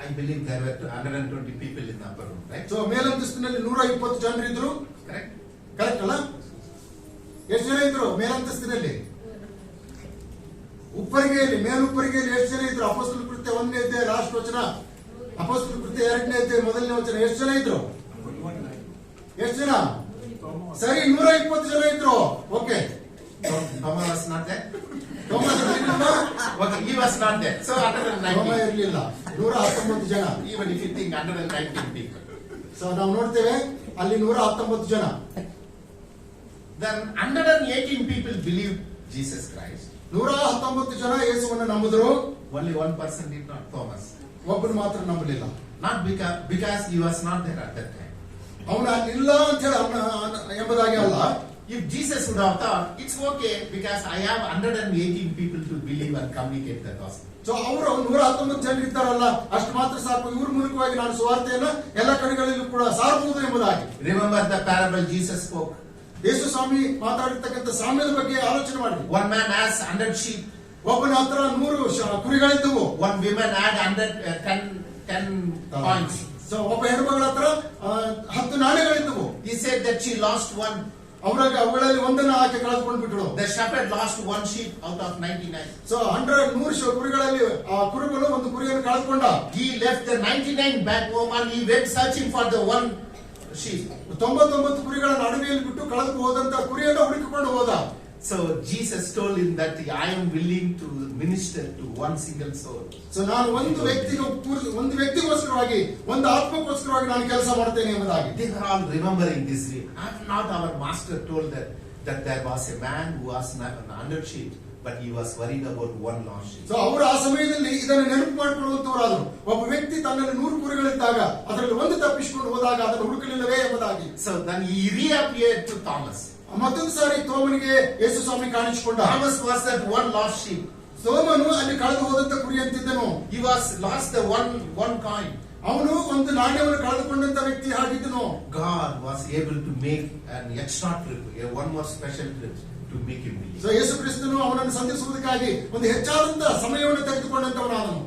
I believe there were 120 people in the upper room, right? So ಮೇಲಂತಸ್ತಿನಲ್ಲಿ 120 ಜನರಿದ್ರು, Correct? ಕರೆಕ್ಟ್ ಅಲ್ಲ? ಎಷ್ಟು ಜನ ಇದ್ರು ಮೇಲಂತಸ್ತಿನಲ್ಲಿ? ಉಪ್ಪರಿಗೆಯಲ್ಲಿ, ಮೇಲುಪ್ಪರಿಗೆಯಲ್ಲಿ ಎಷ್ಟು ಜನ ಇದ್ರು? ಅಪೊಸ್ತಲ ಕೃತ್ಯ 1ನೇ ಅಧ್ಯಾಯ ಲಾಸ್ಟ್ ವಚನ, ಅಪೊಸ್ತಲ ಕೃತ್ಯ 2ನೇ ಅಧ್ಯಾಯ 1ನೇ ವಚನ, ಎಷ್ಟು ಜನ ಇದ್ರು? ಎಷ್ಟು ಜನ? ಸರಿ, 120 ಜನ ಇದ್ರು. Okay, Thomas was not there? Thomas ಇರ್ಲಿಲ್ಲ? Okay, he was not there. So ತೋಮ 119. ಇರ್ಲಿಲ್ಲ. 119 ಜನ. Even if you think 119 people. So ನಾವು ನೋಡ್ತೇವೆ ಅಲ್ಲಿ 119 ಜನ. Then 118 people believed Jesus Christ. 119 ಜನ ಯೇಸುವನ್ನು ನಂಬಿದ್ರು. Only one person did not, Thomas. ಒಬ್ಬರು ಮಾತ್ರ ನಂಬಲಿಲ್ಲ. Not because he was not there at that time. ಅವನ ಅಲ್ಲಿಲ್ಲ ಅಂತ ಹೇಳಿ ಎಂಬುದಾಗಿ ಅಲ್ಲ. If Jesus would have thought, it's okay because I have 118 people to believe and communicate the gospel. So ಅವರು 119 ಜನರು ಇದ್ದಾರಲ್ಲ, ಅಷ್ಟು ಮಾತ್ರ ಸಾಕು, ಇವ್ರ ಮೂಲಕವಾಗಿ ನಾನು ಸುವಾರ್ತೆಯನ್ನ ಎಲ್ಲ ಕಡೆಗಳಲ್ಲೂ ಕೂಡ ಸಾರಬಹುದು ಎಂಬುದಾಗಿ. Remember the parable Jesus spoke. ಯೇಸು ಸ್ವಾಮಿ ಮಾತಾಡಿರ್ತಕ್ಕಂಥ ಸಾಮ್ಯದ ಬಗ್ಗೆ ಆಲೋಚನೆ ಮಾಡಿ. One man has 100 sheep. ಒಬ್ಬನ ಹತ್ರ 100 ಕುರಿಗಳಿದ್ದವು. One woman had 10 coins. So ಒಬ್ಬ ಹೆಣ್ಮಗಳ ಹತ್ರ 10 ನಾಣ್ಯಗಳಿದ್ದವು. He said that she lost one. ಅವುಗಳಲ್ಲಿ ಒಂದನ್ನು ಆಕೆ ಕಳೆದುಕೊಂಡು ಬಿಟ್ಟಳು. The shepherd lost one sheep out of 99. So 100 ಕುರಿಗಳಲ್ಲಿ ಆ ಕುರುಬನು ಒಂದು ಕುರಿಯನ್ನು ಕಳೆದುಕೊಂಡ. He left the 99 back home and he went searching for the one sheep. 99 ಕುರಿಗಳನ್ನು ಅಡವಿಯಲ್ಲಿ ಬಿಟ್ಟು ಕಳೆದು ಹೋದಂತ ಕುರಿಯನ್ನು ಹುಡುಕಿಕೊಂಡು ಹೋದ. So Jesus told him that I am willing to minister to one single soul. So ನಾನು ಒಂದು ವ್ಯಕ್ತಿಗೋಸ್ಕರವಾಗಿ, ಒಂದು ಆತ್ಮಕ್ಕೋಸ್ಕರವಾಗಿ ನಾನು ಕೆಲಸ ಮಾಡ್ತೇನೆ ಎಂಬುದಾಗಿ. They are all remembering this. Have not our master told that there was a man who was 100 sheep, but he was worried about one lost sheep. So ಅವರು ಆ ಸಮಯದಲ್ಲಿ ಇದನ್ನು ನೆನಪು ಮಾಡಿಕೊಳ್ಳುವಂತವರಾದರು. ಒಬ್ಬ ವ್ಯಕ್ತಿ ತನ್ನಲ್ಲಿ 100 ಕುರಿಗಳಿದ್ದಾಗ ಅದರಲ್ಲಿ ಒಂದು ತಪ್ಪಿಸಿಕೊಂಡು ಹೋದಾಗ ಅದನ್ನು ಹುಡುಕಲಿಲ್ಲವೇ ಎಂಬುದಾಗಿ. So then he reappeared to Thomas. ಮತ್ತೊಂದು ಸಾರಿ ತೋಮನಿಗೆ ಯೇಸು ಸ್ವಾಮಿ ಕಾಣಿಸಿಕೊಂಡ. Thomas was that one lost sheep. ತೋಮನು ಅಲ್ಲಿ ಕಳೆದು ಹೋದಂತ ಕುರಿ ಅಂತಿದ್ದನು. He was lost the one coin. ಅವನು ಒಂದು ನಾಣ್ಯವನ್ನು ಕಳೆದುಕೊಂಡಂತ ವ್ಯಕ್ತಿ ಆಗಿದ್ದನು. God was able to make an extra trip, one more special trip to make him believe. So Yesu ಕ್ರಿಸ್ತನು ಅವನನ್ನು ಸಂಧಿಸುವುದಕ್ಕಾಗಿ ಒಂದು ಹೆಚ್ಚಾದಂತ ಸಮಯವನ್ನು ತೆಗೆದುಕೊಂಡಂತವನಾದನು.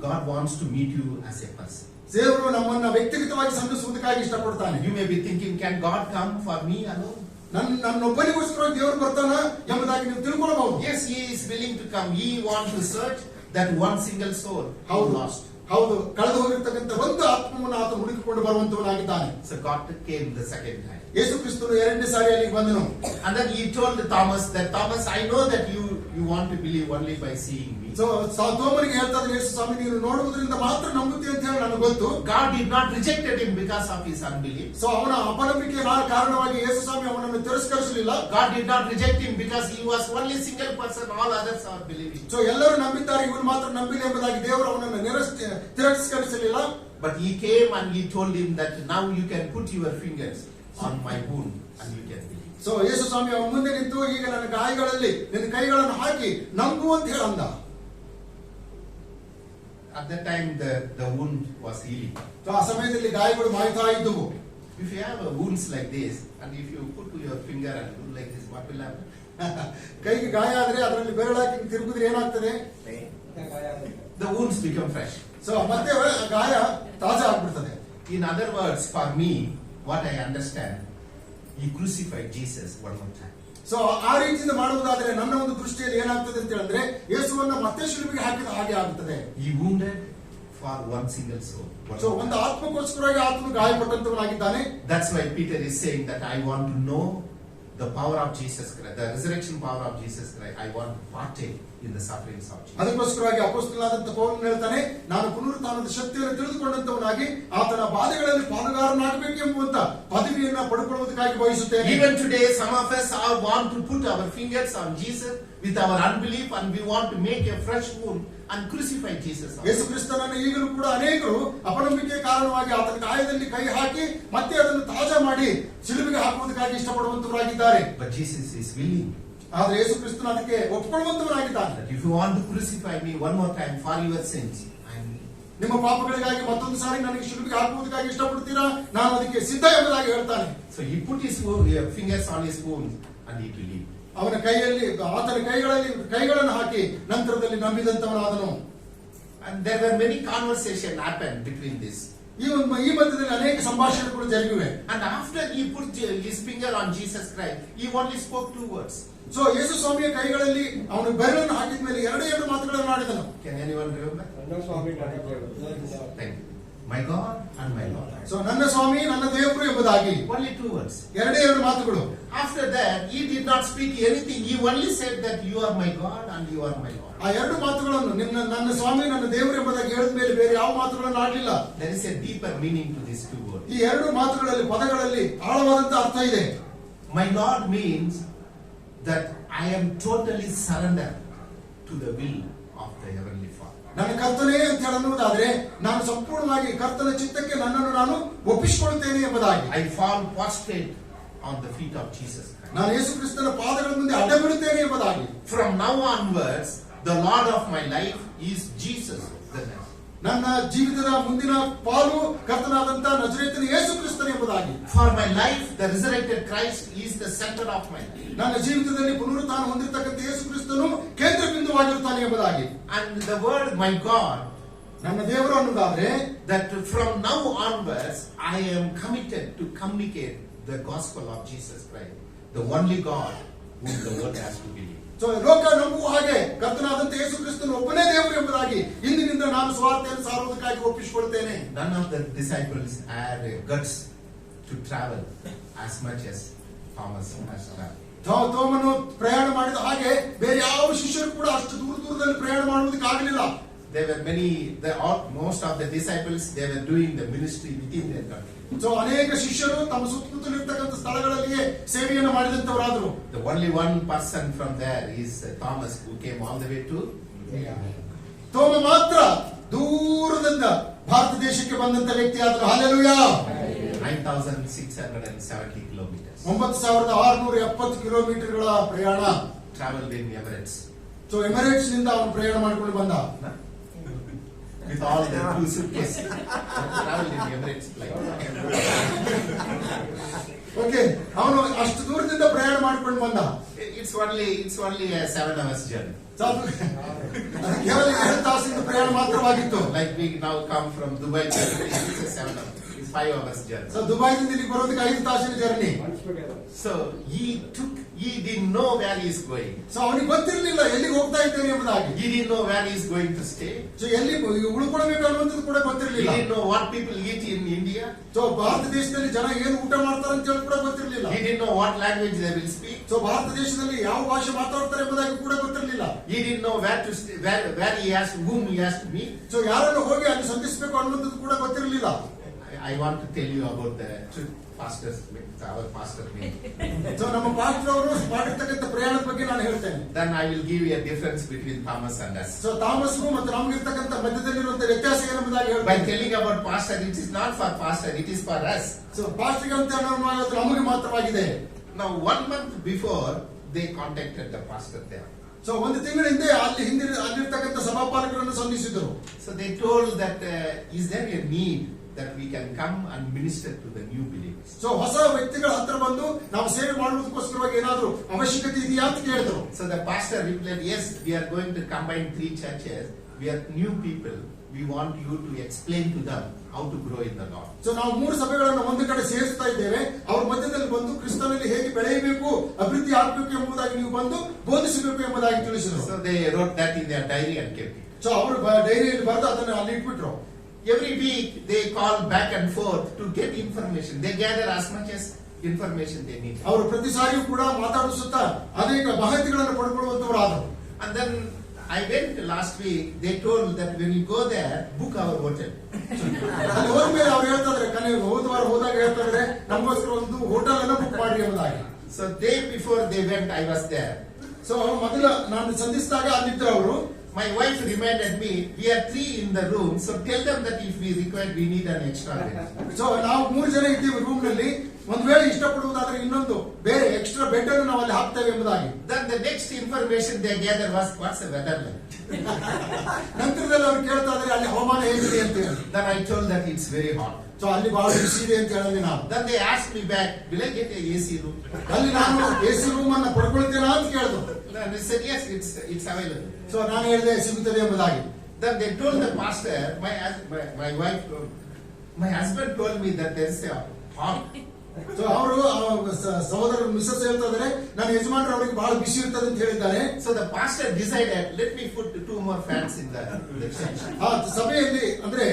God wants to meet you as a person. ದೇವರು ನಮ್ಮನ್ನ ವ್ಯಕ್ತಿಗತವಾಗಿ ಸಂಧಿಸುವುದಕ್ಕಾಗಿ ಇಷ್ಟಪಡ್ತಾನೆ. You may be thinking, can God come for me alone? ನನ್ನೊಬ್ಬನಿಗೋಸ್ಕರ ದೇವರು ಬರ್ತಾನ ಎಂಬುದಾಗಿ ನೀವು ತಿಳ್ಕೊಳ್ಳಬಹುದು. Yes, he is willing to come. He wants to search that one single soul ಹೌದು lost. ಹೌದು, ಕಳೆದು ಹೋಗಿರ್ತಕ್ಕಂಥ ಒಂದು ಆತ್ಮವನ್ನು ಆತ ಹುಡುಕಿಕೊಂಡು ಬರುವಂತವನಾಗಿದ್ದಾನೆ. So God came the second time. ಯೇಸು ಕ್ರಿಸ್ತನು ಎರಡನೇ ಸಾರಿ ಅಲ್ಲಿಗೆ ಬಂದನು. And then he told Thomas that, Thomas, I know that you want to believe only by seeing me. So ತೋಮನಿಗೆ ಹೇಳ್ತಾ ಇದ್ದಾನೆ, ಯೇಸು ಸ್ವಾಮಿ ನೀನು ನೋಡುವುದರಿಂದ ಮಾತ್ರ ನಂಬುತ್ತಿ ಅಂತ ಹೇಳಿ ನನಗೆ ಗೊತ್ತು. God did not rejected him because of his unbelief. So ಅವನ ಅಪನಂಬಿಕೆ ಕಾರಣವಾಗಿ ಯೇಸು ಸ್ವಾಮಿ ಅವನನ್ನು ತಿರಸ್ಕರಿಸಲಿಲ್ಲ. God did not reject him because he was only single person, all others are believing. So ಎಲ್ಲರೂ ನಂಬಿದ್ದಾರೆ, ಇವನು ಮಾತ್ರ ನಂಬಿಲ್ಲ ಎಂಬುದಾಗಿ ದೇವರು ಅವನನ್ನು ತಿರಸ್ಕರಿಸಲಿಲ್ಲ. But he came and he told him that now you can put your fingers on my wound and you can believe. So Yesu ಸ್ವಾಮಿ ಅವನ ಮುಂದೆ ನಿಂತು, ಈಗ ನನ್ನ ಗಾಯಗಳಲ್ಲಿ ನಿನ್ನ ಕೈಗಳನ್ನು ಹಾಕಿ ನಂಬು ಅಂತ ಹೇಳಂದ. At that time the wound was healing. So ಆ ಸಮಯದಲ್ಲಿ ಗಾಯಗಳು ಮಾಯ್ತಾ ಇದ್ದವು. If you have wounds like this and if you put your finger and do like this, what will happen? ಕೈಗೆ ಗಾಯ ಆದ್ರೆ ಅದರಲ್ಲಿ ಬೆರಳಾಕಿ ತಿರುಗಿದ್ರೆ ಏನಾಗ್ತದೆ? The wounds become fresh. So ಮತ್ತೆ ಗಾಯ ತಾಜಾ ಆಗ್ಬಿಡ್ತದೆ. In other words, for me, what I understand, he crucified Jesus one more time. So ಆ ರೀತಿಯಿಂದ ಮಾಡುವುದಾದ್ರೆ ನನ್ನ ಒಂದು ದೃಷ್ಟಿಯಲ್ಲಿ ಏನಾಗ್ತದೆ ಅಂತ ಹೇಳಿದ್ರೆ, ಯೇಸುವನ್ನ ಮತ್ತೆ ಶಿಲುಬೆಗೆ ಹಾಕಿದ ಹಾಗೆ ಆಗುತ್ತದೆ. He wounded for one single soul. So ಒಂದು ಆತ್ಮಕ್ಕೋಸ್ಕರವಾಗಿ ಆತ್ಮ ಗಾಯಪಟ್ಟಂತವನಾಗಿದ್ದಾನೆ. That's why Peter is saying that I want to know the power of Jesus Christ, the resurrection power of Jesus Christ. I want to partake in the sufferings of Jesus. ಅದಕ್ಕೋಸ್ಕರವಾಗಿ ಅಪೊಸ್ತಲನಾದಂತ ಪೌಲನು ಹೇಳ್ತಾನೆ, ನಾನು ಪುನರುತ್ಥಾನದ ಶಕ್ತಿಯನ್ನು ತಿಳಿದುಕೊಂಡಂತವನಾಗಿ ಆತನ ಬಾಧೆಗಳಲ್ಲಿ ಪಾಲುಗಾರನಾಗಬೇಕು ಎಂಬುವಂತ ಪದವಿಯನ್ನ ಪಡ್ಕೊಳ್ಳುವುದಕ್ಕಾಗಿ ಬಯಸುತ್ತೇನೆ. Even today, some of us want to put our fingers on Jesus with our unbelief and we want to make a fresh wound and crucify Jesus. ಯೇಸು ಕ್ರಿಸ್ತನನ್ನು ಈಗಲೂ ಕೂಡ ಅನೇಕರು ಅಪನಂಬಿಕೆ ಕಾರಣವಾಗಿ ಆತನ ಗಾಯದಲ್ಲಿ ಕೈ ಹಾಕಿ ಮತ್ತೆ ಅದನ್ನು ತಾಜಾ ಮಾಡಿ ಶಿಲುಬೆಗೆ ಹಾಕುವುದಕ್ಕಾಗಿ ಇಷ್ಟಪಡುವಂತವರಾಗಿದ್ದಾರೆ. But Jesus is willing. ಆದ್ರೆ ಯೇಸು ಕ್ರಿಸ್ತನ ಅದಕ್ಕೆ ಒಪ್ಪಿಕೊಳ್ಳುವಂತವರಾಗಿದ್ದಾನೆ. That if you want to crucify me one more time for your sins, I am willing. ನಿಮ್ಮ ಪಾಪಗಳಿಗಾಗಿ ಮತ್ತೊಂದು ಸಾರಿ ನನಗೆ ಶಿಲುಬೆಗೆ ಹಾಕುವುದಕ್ಕಾಗಿ ಇಷ್ಟಪಡ್ತೀರಾ, ನಾನು ಅದಕ್ಕೆ ಸಿದ್ಧ ಎಂಬುದಾಗಿ ಹೇಳ್ತಾನೆ. So he put his fingers on his wound and he believed. ಅವನ ಕೈಯಲ್ಲಿ ಆತನ ಕೈಗಳನ್ನು ಹಾಕಿ ನಂತರದಲ್ಲಿ ನಂಬಿದಂತವನಾದನು. And there were many conversations happened between this. ಈ ಮಧ್ಯದಲ್ಲಿ ಅನೇಕ ಸಂಭಾಷಣೆಗಳು ಜರುಗಿವೆ. And after he put his finger on Jesus Christ, he only spoke 2 words. So ಯೇಸು ಸ್ವಾಮಿಯ ಕೈಗಳಲ್ಲಿ ಅವನು ಬೆರಳನ್ನು ಹಾಕಿದ ಮೇಲೆ ಎರಡು ಮಾತುಗಳನ್ನು ಆಡಿದನು. Can anyone remember? Thank you. My God and my Lord. So ನನ್ನ ಸ್ವಾಮಿ ನನ್ನ ದೇವರು ಎಂಬುದಾಗಿ Only 2 words. ಎರಡು ಮಾತುಗಳು. After that, he did not speak anything. He only said that you are my God and you are my Lord. ಆ ಎರಡು ಮಾತುಗಳನ್ನು ನನ್ನ ಸ್ವಾಮಿ ನನ್ನ ದೇವರು ಎಂಬುದಾಗಿ ಹೇಳಿದ ಮೇಲೆ ಬೇರೆ ಯಾವ ಮಾತುಗಳನ್ನು ಆಡಲಿಲ್ಲ. There is a deeper meaning to these 2 words. ಈ ಎರಡು ಮಾತುಗಳಲ್ಲಿ ಪದಗಳಲ್ಲಿ ಆಳವಾದಂತ ಅರ್ಥ ಇದೆ. My Lord means that I am totally surrendered to the will of the Heavenly Father. ನನ್ನ ಕರ್ತನೇ ಅಂತ ಹೇಳುವುದಾದ್ರೆ ನಾನು ಸಂಪೂರ್ಣವಾಗಿ ಕರ್ತನ ಚಿತ್ತಕ್ಕೆ ನನ್ನನ್ನು ನಾನು ಒಪ್ಪಿಸಿಕೊಳ್ಳುತ್ತೇನೆ ಎಂಬುದಾಗಿ. I fall prostrate on the feet of Jesus Christ. ನಾನು ಯೇಸು ಕ್ರಿಸ್ತನ ಪಾದಗಳ ಮುಂದೆ ಅಡ್ಡಬೀಳುತ್ತೇನೆ ಎಂಬುದಾಗಿ. From now onwards, the Lord of my life is Jesus the Nazarene. ನನ್ನ ಜೀವಿತದ ಮುಂದಿನ ಪಾಲು ಕರ್ತನಾದಂತ ನಜರೇತಿನ ಯೇಸು ಕ್ರಿಸ್ತನ ಎಂಬುದಾಗಿ. For my life, the resurrected Christ is the center of my life. ನನ್ನ ಜೀವಿತದಲ್ಲಿ ಪುನರುತ್ಥಾನ ಹೊಂದಿರತಕ್ಕಂಥ ಯೇಸು ಕ್ರಿಸ್ತನು ಕೇಂದ್ರ ಬಿಂದುವಾಗಿರುತ್ತಾನೆ ಎಂಬುದಾಗಿ. And the word my God, ನನ್ನ ದೇವರು ಅನ್ನುವುದಾದ್ರೆ that from now onwards I am committed to communicate the gospel of Jesus Christ, the only God whom the world has to believe. So ಲೋಕ ನಂಬುವ ಹಾಗೆ ಕರ್ತನಾದಂತ ಯೇಸು ಕ್ರಿಸ್ತನು ಒಬ್ಬನೇ ದೇವರು ಎಂಬುದಾಗಿ ಇಂದಿನಿಂದ ನಾನು ಸ್ವಾರ್ಥೆಯನ್ನು ಸಾರುವುದಕ್ಕಾಗಿ ಒಪ್ಪಿಸಿಕೊಳ್ತೇನೆ. None of the disciples had guts to travel as much as Thomas has traveled. ತೋಮನು ಪ್ರಯಾಣ ಮಾಡಿದ ಹಾಗೆ ಬೇರೆ ಯಾವ ಶಿಷ್ಯರು ಕೂಡ ಅಷ್ಟು ದೂರದಲ್ಲಿ ಪ್ರಯಾಣ ಮಾಡುವುದಕ್ಕೆ ಆಗಲಿಲ್ಲ. There were most of the disciples, they were doing the ministry within their country. So ಅನೇಕ ಶಿಷ್ಯರು ತಮ್ಮ ಸುತ್ತಮುತ್ತಲು ಇರ್ತಕ್ಕಂಥ ಸ್ಥಳಗಳಲ್ಲಿಯೇ ಸೇವೆಯನ್ನು ಮಾಡಿದಂತವರಾದರು. The only one person from there is Thomas, who came all the way to ತೋಮ ಮಾತ್ರ ದೂರದಿಂದ ಭಾರತ ದೇಶಕ್ಕೆ ಬಂದಂತ ವ್ಯಕ್ತಿ ಆದರು. ಹಲ್ಲೆಲೂಯಾ. 9,670 kilometers. 9,670 ಕಿಲೋಮೀಟರ್ಗಳ ಪ್ರಯಾಣ. Traveled in Emirates. So Emirates ನಿಂದ ಅವನು ಪ್ರಯಾಣ ಮಾಡಿಕೊಂಡು ಬಂದ. with all the 2 suitcases. Travel in Emirates flight. Okay, ಅವನು ಅಷ್ಟು ದೂರದಿಂದ ಪ್ರಯಾಣ ಮಾಡ್ಕೊಂಡು ಬಂದ. It's only a 7 hours journey. ಅದು ಕೇವಲ 7 ತಾಸಿನ ಪ್ರಯಾಣ ಮಾತ್ರವಾಗಿತ್ತು. Like we now come from Dubai, it's a 7 hours. It's 5 hours journey. So ದುಬೈದಿಂದ ಇಲ್ಲಿಗೆ ಬರೋದಕ್ಕೆ 5 ತಾಸಿನ journey. So he didn't know where he is going. So ಅವನಿಗೆ ಗೊತ್ತಿರಲಿಲ್ಲ ಎಲ್ಲಿಗೆ ಹೋಗ್ತಾ ಇದ್ದೇನೆ ಎಂಬುದಾಗಿ. He didn't know where he is going to stay. So ಎಲ್ಲಿ ಉಳ್ಕೊಳ್ಬೇಕು ಅನ್ನುವಂಥದ್ದು ಕೂಡ He ಗೊತ್ತಿರಲಿಲ್ಲ. didn't know what people eat in India. So Bharat ದೇಶದಲ್ಲಿ ಜನ ಏನು ಊಟ ಮಾಡ್ತಾರೆ ಅಂತ ಹೇಳಿ ಕೂಡ ಗೊತ್ತಿರಲಿಲ್ಲ. He didn't know what language they will speak. So Bharat ದೇಶದಲ್ಲಿ ಯಾವ ಭಾಷೆ ಮಾತಾಡ್ತಾರೆ ಎಂಬುದಾಗಿ ಕೂಡ ಗೊತ್ತಿರಲಿಲ್ಲ. He didn't know where to stay, where he has whom he has to meet. So ಯಾರನ್ನು ಹೋಗಿ ಅಲ್ಲಿ ಸಂಧಿಸಬೇಕು ಅನ್ನುವಂಥದ್ದು ಕೂಡ ಗೊತ್ತಿರಲಿಲ್ಲ. I want to tell you about the trip pastors, our pastor made. So ನಮ್ಮ ಪಾಸ್ಟರ್ ಅವರು ಮಾಡಿರ್ತಕ್ಕಂಥ ಪ್ರಯಾಣದ ಬಗ್ಗೆ ನಾನು ಹೇಳ್ತೇನೆ. Then I will give you a difference between Thomas and us. So ಥಾಮಸ್ಗೂ ಮತ್ತು ನಮಗಿರ್ತಕ್ಕಂಥ ಮಧ್ಯದಲ್ಲಿರುವಂತಹ ವ್ಯತ್ಯಾಸ ಏನೆಂಬುದಾಗಿ By ಹೇಳ್ತೇನೆ. telling about pastor, it is not for pastor, it is for us. So ಪಾಸ್ಟರ್ಗೆ ಅಂತ ಮಾಡೋದು ನಮಗೆ ಮಾತ್ರವಾಗಿದೆ. Now 1 month before, they contacted the pastor there. So ಒಂದು ತಿಂಗಳ ಹಿಂದೆ ಅಲ್ಲಿರ್ತಕ್ಕಂಥ ಸಭಾಪಾಲಕರನ್ನು ಸಂಧಿಸಿದರು. So they told that is there a need that we can come and minister to the new believers. So ಹೊಸ ವ್ಯಕ್ತಿಗಳ ಹತ್ರ ಬಂದು ನಾವು ಸೇವೆ ಮಾಡುವುದಕ್ಕೋಸ್ಕರವಾಗಿ ಏನಾದರೂ ಅವಶ್ಯಕತೆ ಇದೆಯಾ ಅಂತ ಕೇಳಿದ್ರು. So the pastor replied, yes, we are going to combine 3 churches. We are new people. We want you to explain to them how to grow in the Lord. So ನಾವು 3 ಸಭೆಗಳನ್ನು ಒಂದು ಕಡೆ ಸೇರಿಸ್ತಾ ಇದ್ದೇವೆ. ಅವ್ರ ಮಧ್ಯದಲ್ಲಿ ಬಂದು ಕ್ರಿಸ್ತನಲ್ಲಿ ಹೇಗೆ ಬೆಳೆಯಬೇಕು, ಅಭಿವೃದ್ಧಿ ಆಗಬೇಕು ಎಂಬುದಾಗಿ ನೀವು ಬಂದು ಬೋಧಿಸಬೇಕು ಎಂಬುದಾಗಿ ತಿಳಿಸಿದರು. So they wrote that in their diary and kept it. So ಅವರು ಡೈರಿಯಲ್ಲಿ ಬರೆದು ಅದನ್ನು ಅಲ್ಲಿ ಇಟ್ಬಿಟ್ರು. Every week they call back and forth to get information. They gather as much as information they need. ಅವರು ಪ್ರತಿ ಸಾರಿಯೂ ಕೂಡ ಮಾತಾಡಿಸುತ್ತಾ ಅನೇಕ ಮಾಹಿತಿಗಳನ್ನು ಪಡ್ಕೊಳ್ಳುವಂತವರಾದರು. And then I went last week. They told that when you go there, book our hotel. ಅಲ್ಲಿ ಹೋದ್ಮೇಲೆ ಅವ್ರು ಹೇಳ್ತಾ ಇದ್ದಾರೆ, ಹೋದ ವಾರ ಹೋದಾಗ ಹೇಳ್ತಾ ಇದ್ದಾರೆ ನಮಗೋಸ್ಕರ ಒಂದು ಹೋಟೆಲ್ ಅನ್ನು ಬುಕ್ ಮಾಡಿ ಎಂಬುದಾಗಿ. So day before they went, I was there. So ಮೊದಲ ನಾನು ಸಂಧಿಸಿದಾಗ ಅಲ್ಲಿದ್ದರು ಅವರು. My wife reminded me, we are 3 in the room, so tell them that if we require, we need an extra bed. So ನಾವು 3 ಜನ ಇದ್ದೀವಿ room ನಲ್ಲಿ. ಒಂದು ವೇಳೆ ಇಷ್ಟಪಡುವುದಾದ್ರೆ ಇನ್ನೊಂದು ಬೇರೆ ಎಕ್ಸ್ಟ್ರಾ ಬೆಡ್ ಅನ್ನು ನಾವು ಅಲ್ಲಿ ಹಾಕ್ತೇವೆ ಎಂಬುದಾಗಿ. Then the next information they gathered was, what's the weather like? ನಂತರದಲ್ಲಿ ಅವ್ರು ಕೇಳ್ತಾ ಇದ್ದಾರೆ ಅಲ್ಲಿ ಹವಾಮಾನ ಹೇಗಿದೆ ಅಂತ ಹೇಳಿ. Then I told that it's very hot. So ಅಲ್ಲಿ ಬಹಳ ಬಿಸಿ ಇದೆ ಅಂತ ಹೇಳಿದ್ವಿ ನಾವು. Then they asked me back, will I get a AC room? ಅಲ್ಲಿ ನಾನು AC ರೂಮ್ ಅನ್ನು ಪಡ್ಕೊಳ್ತೇನಾ ಅಂತ ಕೇಳಿದ್ರು. Then I said, yes, it's available. So ನಾನು ಹೇಳಿದೆ ಸಿಗುತ್ತದೆ ಎಂಬುದಾಗಿ. Then they told the pastor, my wife, my husband told me that there's a hot. So ಅವರು ಸಹೋದರ ಮಿಸಸ್ ಹೇಳ್ತಾ ಇದ್ದಾರೆ, ನನ್ನ ಯಜಮಾನರು ಅವರಿಗೆ ಬಹಳ ಬಿಸಿ ಇರ್ತದೆ ಅಂತ ಹೇಳಿದ್ದಾರೆ. So the pastor decided, let me put 2 more fans in the church. ಆ ಸಭೆಯಲ್ಲಿ ಅಂದ್ರೆ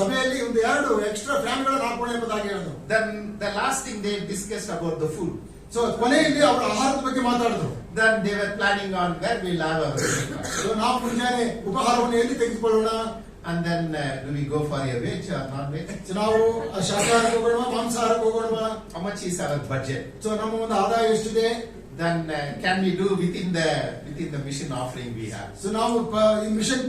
ಸಭೆಯಲ್ಲಿ ಒಂದು 2 ಎಕ್ಸ್ಟ್ರಾ ಫ್ಯಾನ್ ಗಳನ್ನು ಹಾಕೋಣ ಎಂಬುದಾಗಿ ಹೇಳಿದ್ರು. Then the last thing they discussed about the food. So ಕೊನೆಯಲ್ಲಿ ಅವರು ಆಹಾರದ ಬಗ್ಗೆ ಮಾತಾಡಿದ್ರು. Then they were planning on where we'll have our breakfast. So ನಾವು ಮುಂಜಾನೆ ಉಪಹಾರವನ್ನು ಎಲ್ಲಿ ತೆಗೆದುಕೊಳ್ಳೋಣ, And then do we go for a veg or non-veg? ನಾವು ಶಾಕಾಹಾರಕ್ಕೆ ಹೋಗೋಣ, ಮಾಂಸಾಹಾರಕ್ಕೆ ಹೋಗೋಣ. How much is our budget? So ನಮ್ಮ ಒಂದು ಆದಾಯ ಎಷ್ಟಿದೆ, Then can we do within the mission offering we have? So ನಾವು ಈ ಮಿಷನ್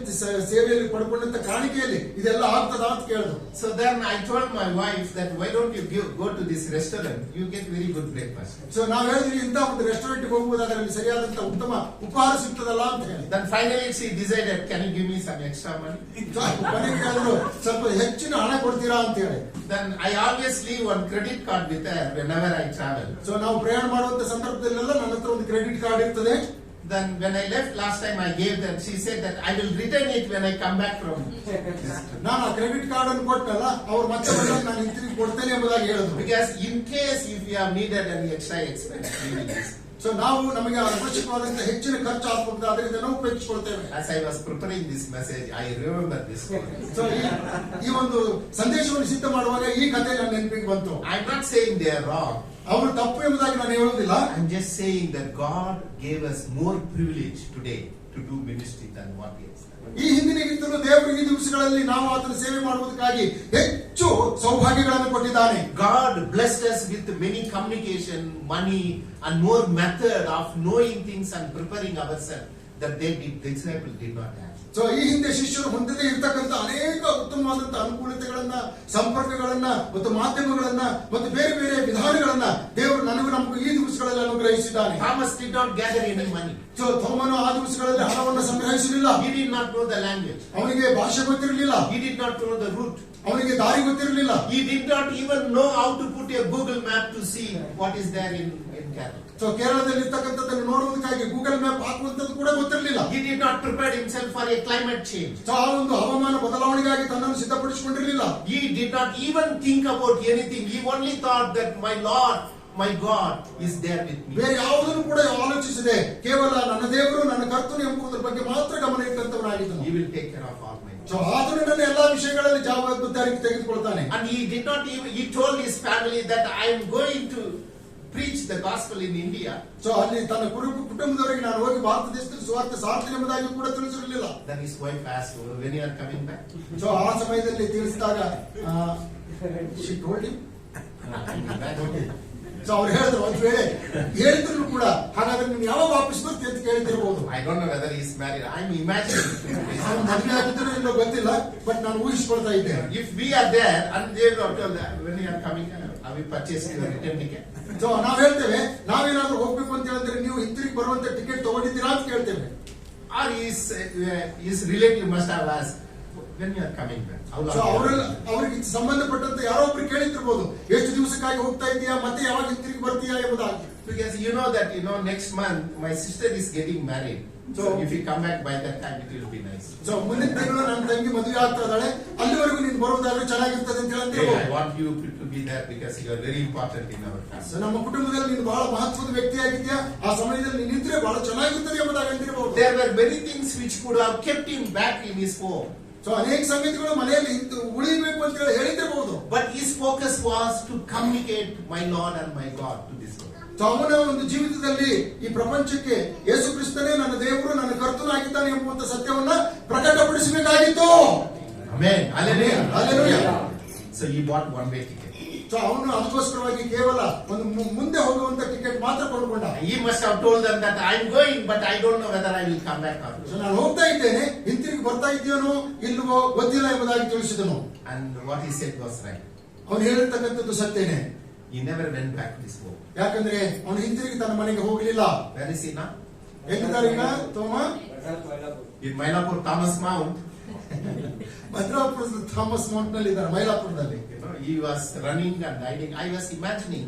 ಸೇವೆಯಲ್ಲಿ ಪಡ್ಕೊಂಡಂತ ಕಾಣಿಕೆಯಲ್ಲಿ ಇದೆಲ್ಲ ಆಗ್ತದ ಅಂತ ಕೇಳಿದ್ರು. So then I told my wife that why don't you go to this restaurant? You get very good breakfast. So ನಾವು ಹೇಳಿದ್ವಿ ಇಂತ ಒಂದು ರೆಸ್ಟೋರೆಂಟ್ ಹೋಗುವುದಾದ್ರೆ ಅಲ್ಲಿ ಸರಿಯಾದಂತ ಉತ್ತಮ ಉಪಹಾರ ಸಿಗ್ತದಲ್ಲ ಅಂತ ಹೇಳಿ. Then finally she decided, can you give me some extra money? ಕೊನೆಗೆ ಹೇಳಿದ್ರು ಸ್ವಲ್ಪ ಹೆಚ್ಚಿನ ಹಣ ಕೊಡ್ತೀರಾ ಅಂತ ಹೇಳಿ. Then I always leave one credit card with her whenever I travel. So ನಾವು ಪ್ರಯಾಣ ಮಾಡುವಂತ ಸಂದರ್ಭದಲ್ಲೆಲ್ಲ ನನ್ನ ಹತ್ರ ಒಂದು ಕ್ರೆಡಿಟ್ ಕಾರ್ಡ್ ಇರ್ತದೆ. Then when I left last time, I gave that. She said that I will return it when I come back from. ನಾನು ಆ credit card ಅನ್ನು ಕೊಟ್ಟಲ್ಲ, ಅವ್ರು ಮತ್ತೆ ಬಂದಾಗ ನಾನು ಹಿಂತಿರುಗಿ ಕೊಡ್ತೇನೆ ಎಂಬುದಾಗಿ ಹೇಳಿದ್ರು. Because in case if you have needed any extra expense, we will use. So ನಾವು ನಮಗೆ ಅವಶ್ಯಕವಾದಂತ ಹೆಚ್ಚಿನ ಖರ್ಚು ಆಗಬೇಕಾದ್ರೆ ಇದನ್ನು ಉಪಯೋಗಿಸಿಕೊಳ್ತೇವೆ. As I was preparing this message, I remember this. So ಈ ಒಂದು ಸಂದೇಶವನ್ನು ಸಿದ್ಧ ಮಾಡುವಾಗ ಈ ಕಥೆ ನನ್ನ ನೆನಪಿಗೆ ಬಂತು. I'm not saying they are wrong. ಅವರು ತಪ್ಪು ಎಂಬುದಾಗಿ ನಾನು ಹೇಳುವುದಿಲ್ಲ. I'm just saying that God gave us more privilege today to do ministry than what we have. ಈ ಹಿಂದಿನಗಿಂತಲೂ ದೇವರು ಈ ದಿವಸಗಳಲ್ಲಿ ನಾವು ಆತನ ಸೇವೆ ಮಾಡುವುದಕ್ಕಾಗಿ ಹೆಚ್ಚು ಸೌಭಾಗ್ಯಗಳನ್ನು ಕೊಟ್ಟಿದ್ದಾನೆ. God blessed us with many communication, money, and more method of knowing things and preparing ourselves that the disciples did not have. So ಈ ಹಿಂದೆ ಶಿಷ್ಯರು ಹೊಂದದೇ ಇರತಕ್ಕಂತ ಅನೇಕ ಉತ್ತಮ ಉತ್ತಮವಾದಂತಹ ಅನುಕೂಲತೆಗಳನ್ನ, ಸಂಪರ್ಕಗಳನ್ನ ಮತ್ತು ಮಾಧ್ಯಮಗಳನ್ನ ಮತ್ತು ಬೇರೆ ಬೇರೆ ವಿಧಾನಗಳನ್ನ ದೇವರು ನಮಗೂ ಈ ದಿವಸಗಳಲ್ಲಿ ಅನುಗ್ರಹಿಸಿದ್ದಾನೆ. Thomas did not gather any money. So ಥೋಮನು ಆ ದಿವಸಗಳಲ್ಲಿ ಹಣವನ್ನು ಸಂಗ್ರಹಿಸಲಿಲ್ಲ. He did not know the language. ಅವನಿಗೆ ಭಾಷೆ ಗೊತ್ತಿರಲಿಲ್ಲ. He did not know the route. ಅವನಿಗೆ ದಾರಿ ಗೊತ್ತಿರಲಿಲ್ಲ. He did not even know how to put a Google map to see what is there in Kerala. So ಕೇರಳದಲ್ಲಿ ಇರ್ತಕ್ಕಂಥದ್ದನ್ನು ನೋಡುವುದಕ್ಕಾಗಿ Google map ಹಾಕುವಂತದ್ದು ಕೂಡ ಗೊತ್ತಿರಲಿಲ್ಲ. He did not prepare himself for a climate change. So ಆ ಒಂದು ಹವಾಮಾನ ಬದಲಾವಣೆಗಾಗಿ ತನ್ನನ್ನು ಸಿದ್ಧಪಡಿಸಿಕೊಂಡಿರಲಿಲ್ಲ. He did not even think about anything. He only thought that my Lord, my God is there with me. ಬೇರೆ ಯಾವುದನ್ನು ಕೂಡ ಆಲೋಚಿಸದೆ ಕೇವಲ ನನ್ನ ದೇವರು ನನ್ನ ಕರ್ತನು ಎಂಬುದರ ಬಗ್ಗೆ ಮಾತ್ರ ಗಮನ ಇಟ್ಟಂತವನಾಗಿದ್ದನು. He will take care of all my needs. So ಆತನು ನನ್ನ ಎಲ್ಲಾ ವಿಷಯಗಳಲ್ಲಿ ಜವಾಬ್ದಾರಿ ತೆಗೆದುಕೊಳ್ತಾನೆ. And he did not even, he told his family that I am going to preach the gospel in India. So ಅಲ್ಲಿ ತನ್ನ ಕುಟುಂಬದವರಿಗೆ ನಾನು ಹೋಗಿ ಭಾರತ ದೇಶದಲ್ಲಿ ಸುವಾರ್ತೆ ಸಾರ್ತೀನಿ ಎಂಬುದಾಗಿ ಕೂಡ ತಿಳಿಸಿರಲಿಲ್ಲ. Then his wife asked, when you are coming back? So ಆ ಸಮಯದಲ್ಲಿ ತಿಳಿಸಿದಾಗ she told him. ಸೊ ಅವ್ರು ಹೇಳಿದ್ರು, ಒಂದ್ ವೇಳೆ ಹೇಳಿದ್ರು ಕೂಡ ಹಾಗಾದ್ರೆ ನೀನು ಯಾವಾಗ ವಾಪಸ್ ಬರ್ತೀವಿ ಅಂತ ಕೇಳ್ತಿರ್ಬೋದು. I don't know whether he is married. I am imagining. ನಾನು ಮದುವೆ ಆಗಿದ್ರು ಇಲ್ಲೋ ಗೊತ್ತಿಲ್ಲ, ಬಟ್ ನಾನು ಊಹಿಸ್ಕೊಳ್ತಾ ಇದ್ದೇನೆ. If we are there and they will tell that when you are coming, are we purchasing the return ticket? So ನಾವ್ ಹೇಳ್ತೇವೆ, ನಾವೇನಾದ್ರೂ ಹೋಗ್ಬೇಕು ಅಂತ ಹೇಳಿದ್ರೆ ನೀವು ಹಿಂತಿರುಗಿ ಬರುವಂತ ಟಿಕೆಟ್ ತಗೊಂಡಿದ್ದೀರಾ ಅಂತ ಕೇಳ್ತೇವೆ. Or his relative must have asked, when you are coming back? How long? So ಅವ್ರಿಗೆ ಸಂಬಂಧಪಟ್ಟಂತ ಯಾರೋ ಒಬ್ರು ಕೇಳಿತಿರ್ಬೋದು, ಎಷ್ಟು ದಿವಸಕ್ಕಾಗಿ ಹೋಗ್ತಾ ಇದೀಯಾ, ಮತ್ತೆ ಯಾವಾಗ ಹಿಂತಿರುಗಿ ಬರ್ತೀಯಾ ಎಂಬುದಾಗಿ. Because you know that next month my sister is getting married. So if you come back by that time, it will be nice. So ಮುಂದಿನ ತಿಂಗಳು ನನ್ನ ತಂಗಿ ಮದುವೆ ಆಗ್ತಾ ಇದ್ದಾಳೆ, ಅಲ್ಲಿವರೆಗೂ ನೀನು ಬರುವುದಾದ್ರೆ ಚೆನ್ನಾಗಿರ್ತದೆ ಅಂತ Hey, ಹೇಳ್ತಿರ್ಬೋದು. I want you to be there because you are very important in our family. So ನಮ್ಮ ಕುಟುಂಬದಲ್ಲಿ ನೀನು ಬಹಳ ಮಹತ್ವದ ವ್ಯಕ್ತಿ ಆಗಿದ್ಯಾ, ಆ ಸಮಯದಲ್ಲಿ ನೀನು ಇದ್ರೆ ಬಹಳ ಚೆನ್ನಾಗಿರ್ತದೆ ಎಂಬುದಾಗಿ ಅಂತಿರಬಹುದು. There were many things which could have kept him back in his home. So ಅನೇಕ ಸಂಗತಿಗಳು ಮನೆಯಲ್ಲಿ ಉಳಿಬೇಕು ಅಂತ ಹೇಳಿ ಹೇಳಿದಿರಬಹುದು. But his focus was to communicate my Lord and my God to this world. So ಅವನ ಒಂದು ಜೀವಿತದಲ್ಲಿ ಈ ಪ್ರಪಂಚಕ್ಕೆ ಯೇಸು ಕ್ರಿಸ್ತನೇ ನನ್ನ ದೇವರು ನನ್ನ ಕರ್ತನಾಗಿದ್ದಾನೆ ಎಂಬುವಂತ ಸತ್ಯವನ್ನ ಪ್ರಕಟಪಡಿಸಬೇಕಾಗಿತ್ತು. Amen. Hallelujah. Hallelujah. So he bought one-way ticket. So ಅವನು ಅದಕ್ಕೋಸ್ಕರವಾಗಿ ಕೇವಲ ಒಂದು ಮುಂದೆ ಹೋಗುವಂತ ಟಿಕೆಟ್ ಮಾತ್ರ ಕೊಂಡುಕೊಂಡ. He must have told them that I am going, but I don't know whether I will come back or not. So ನಾನು ಹೋಗ್ತಾ ಇದ್ದೇನೆ, ಹಿಂತಿರುಗಿ ಬರ್ತಾ ಇದೆಯೋ ಇಲ್ವೋ ಗೊತ್ತಿಲ್ಲ ಎಂಬುದಾಗಿ ತಿಳಿಸಿದನು. And what he said was right. ಅವನು ಹೇಳಿರ್ತಕ್ಕಂಥದ್ದು ಸತ್ಯನೇ. He never went back to his home. ಯಾಕಂದ್ರೆ ಅವನು ಹಿಂತಿರುಗಿ ತನ್ನ ಮನೆಗೆ ಹೋಗಲಿಲ್ಲ. Where is he now? ಎಲ್ಲಿದ್ದಾರೆ ಈಗ Thoma? In Mylapore, Thomas Mount. ಭದ್ರಾಪುರದ ಥಾಮಸ್ ಮೌಂಟ್ ನಲ್ಲಿ ಇದ್ದಾರೆ, ಮೈಲಾಪುರದಲ್ಲಿ. He was running and hiding. I was imagining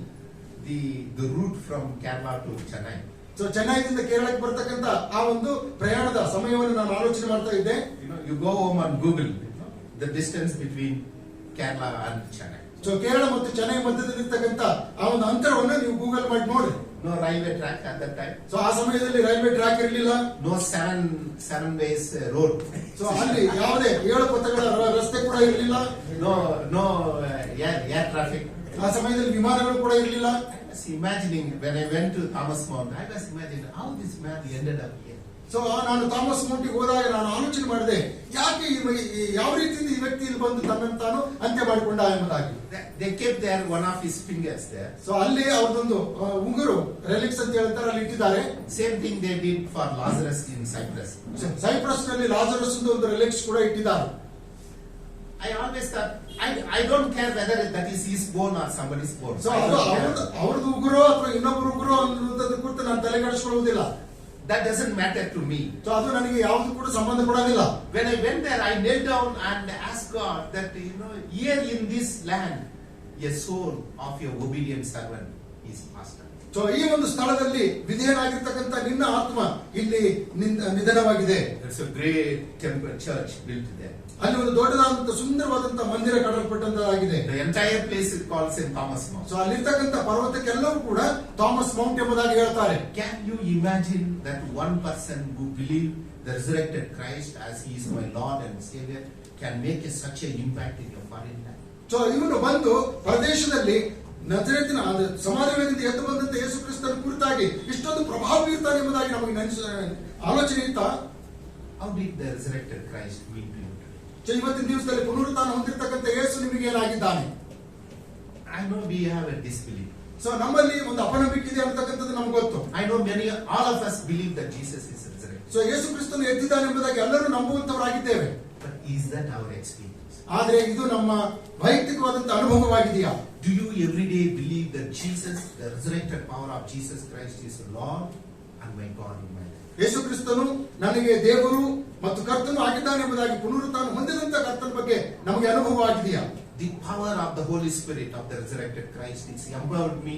the route from Kerala to Chennai. So ಚೆನ್ನೈದಿಂದ ಕೇರಳಕ್ಕೆ ಬರ್ತಕ್ಕಂತ ಆ ಒಂದು ಪ್ರಯಾಣದ ಸಮಯವನ್ನು ನಾನು ಆಲೋಚನೆ ಮಾಡ್ತಾ ಇದ್ದೆ. You go home and Google the distance between Kerala and Chennai. So Kerala ಮತ್ತು ಚೆನ್ನೈ ಮಧ್ಯದಲ್ಲಿರ್ತಕ್ಕಂತ ಆ ಒಂದು ಅಂತರವನ್ನು ನೀವು ಗೂಗಲ್ ಮಾಡಿ ನೋಡಿ. No railway track at that time. So ಆ ಸಮಯದಲ್ಲಿ ರೈಲ್ವೆ ಟ್ರ್ಯಾಕ್ ಇರಲಿಲ್ಲ. No seven ways road. So ಅಲ್ಲಿ ಯಾವುದೇ 7 ಪಥಗಳ ರಸ್ತೆ ಕೂಡ ಇರಲಿಲ್ಲ. No air traffic. ಆ ಸಮಯದಲ್ಲಿ ವಿಮಾನಗಳು ಕೂಡ ಇರಲಿಲ್ಲ. I was imagining when I went to Thomas Mount, I was imagining how this man ended up here. So ನಾನು ಥಾಮಸ್ ಮೌಂಟಿಗೆ ಹೋದಾಗ ನಾನು ಆಲೋಚನೆ ಮಾಡಿದೆ, ಯಾಕೆ ಯಾವ ರೀತಿಯಿಂದ ಈ ವ್ಯಕ್ತಿ ಇಲ್ಲಿ ಬಂದು ತನ್ನನ್ನು ತಾನು ಅಂತ್ಯ ಮಾಡಿಕೊಂಡ ಎಂಬುದಾಗಿ. They kept there one of his fingers there. So ಅಲ್ಲಿ ಅವ್ರದೊಂದು ಉಂಗುರು ರೆಲಿಕ್ಸ್ ಅಂತ ಹೇಳ್ತಾರೆ, ಅಲ್ಲಿ ಇಟ್ಟಿದ್ದಾರೆ. Same thing they did for Lazarus in Cyprus. Cyprus ನಲ್ಲಿ ಲಾಜರಸ್ ಒಂದು ರಿಲೆಕ್ಸ್ ಕೂಡ ಇಟ್ಟಿದ್ದಾರೆ. I always thought, I don't care whether that is his bone or somebody's bone. So ಅದು ಅವ್ರದ್ದು ಉಗುರು ಅಥವಾ ಇನ್ನೊಬ್ಬರು ಉಗುರು ಅನ್ನೋದ್ರ ಕುರಿತು ನಾನು ತಲೆ ಕೆಡಿಸ್ಕೊಳ್ಳುವುದಿಲ್ಲ. That doesn't matter to me. So ಅದು ನನಗೆ ಯಾವುದು ಕೂಡ ಸಂಬಂಧ ಪಡೋದಿಲ್ಲ. When I went there, I knelt down and asked God that, here in this land, a soul of your obedient servant is passed away. So ಈ ಒಂದು ಸ್ಥಳದಲ್ಲಿ ವಿಧೇಯನಾಗಿರ್ತಕ್ಕಂಥ ನಿನ್ನ ಆತ್ಮ ಇಲ್ಲಿ ನಿಧನವಾಗಿದೆ. There's a great temple church built there. ಅಲ್ಲಿ ಒಂದು ದೊಡ್ಡದಾದಂತ ಸುಂದರವಾದಂತ ಮಂದಿರ ಕಟ್ಟಲ್ಪಟ್ಟಂತಾಗಿದೆ. The entire place is called St. Thomas Mount. So ಅಲ್ಲಿರ್ತಕ್ಕಂಥ ಪರ್ವತಕ್ಕೆಲ್ಲವೂ ಕೂಡ ಥಾಮಸ್ ಮೌಂಟ್ ಎಂಬುದಾಗಿ ಹೇಳ್ತಾರೆ. Can you imagine that one person who believed the resurrected Christ as he is my Lord and Savior can make such an impact in your foreign land? So ಇವನು ಬಂದು ಪ್ರದೇಶದಲ್ಲಿ ನಜರೇತಿನ ಸಮಾಜದಿಂದ ಎದ್ದು ಬಂದಂತ ಯೇಸು ಕ್ರಿಸ್ತನ ಕುರಿತಾಗಿ ಇಷ್ಟೊಂದು ಪ್ರಭಾವ ಬೀರ್ತಾನೆ ಎಂಬುದಾಗಿ ನಮಗೆ ಆಲೋಚನೆ ಇತ್ತಾ? How did the resurrected Christ mean to you? ಇವತ್ತಿನ ದಿವಸದಲ್ಲಿ ಪುನರುತ್ಥಾನ ಹೊಂದಿರತಕ್ಕಂಥ ಯೇಸು ನಿಮಗೆ ಏನಾಗಿದ್ದಾನೆ? I know we have a disbelief. So ನಮ್ಮಲ್ಲಿ ಒಂದು ಅಪನಂಬಿಕೆ ಇದೆ ಅಂತಕ್ಕಂಥದ್ದು ನಮ್ಗೆ ಗೊತ್ತು. I know all of us believe that Jesus is resurrected. So Yesu ಕ್ರಿಸ್ತನು ಎದ್ದಿದ್ದಾನೆ ಎಂಬುದಾಗಿ ಎಲ್ಲರೂ ನಂಬುವಂತವರಾಗಿದ್ದೇವೆ. But Is that our experience? ಆದ್ರೆ ಇದು ನಮ್ಮ ವೈಯಕ್ತಿಕವಾದಂತ ಅನುಭವವಾಗಿದೆಯಾ? Do you every day believe that Jesus, the resurrected power of Jesus Christ, is Lord and my God in my life? ಯೇಸು ಕ್ರಿಸ್ತನು ನನಗೆ ದೇವರು ಮತ್ತು ಕರ್ತನು ಆಗಿದ್ದಾನೆ ಎಂಬುದಾಗಿ ಪುನರುತ್ಥಾನ ಹೊಂದಿದಂತ ಕರ್ತನ ಬಗ್ಗೆ ನಮಗೆ ಅನುಭವವಾಗಿದೆಯಾ? The power of the Holy Spirit of the resurrected Christ is empowered me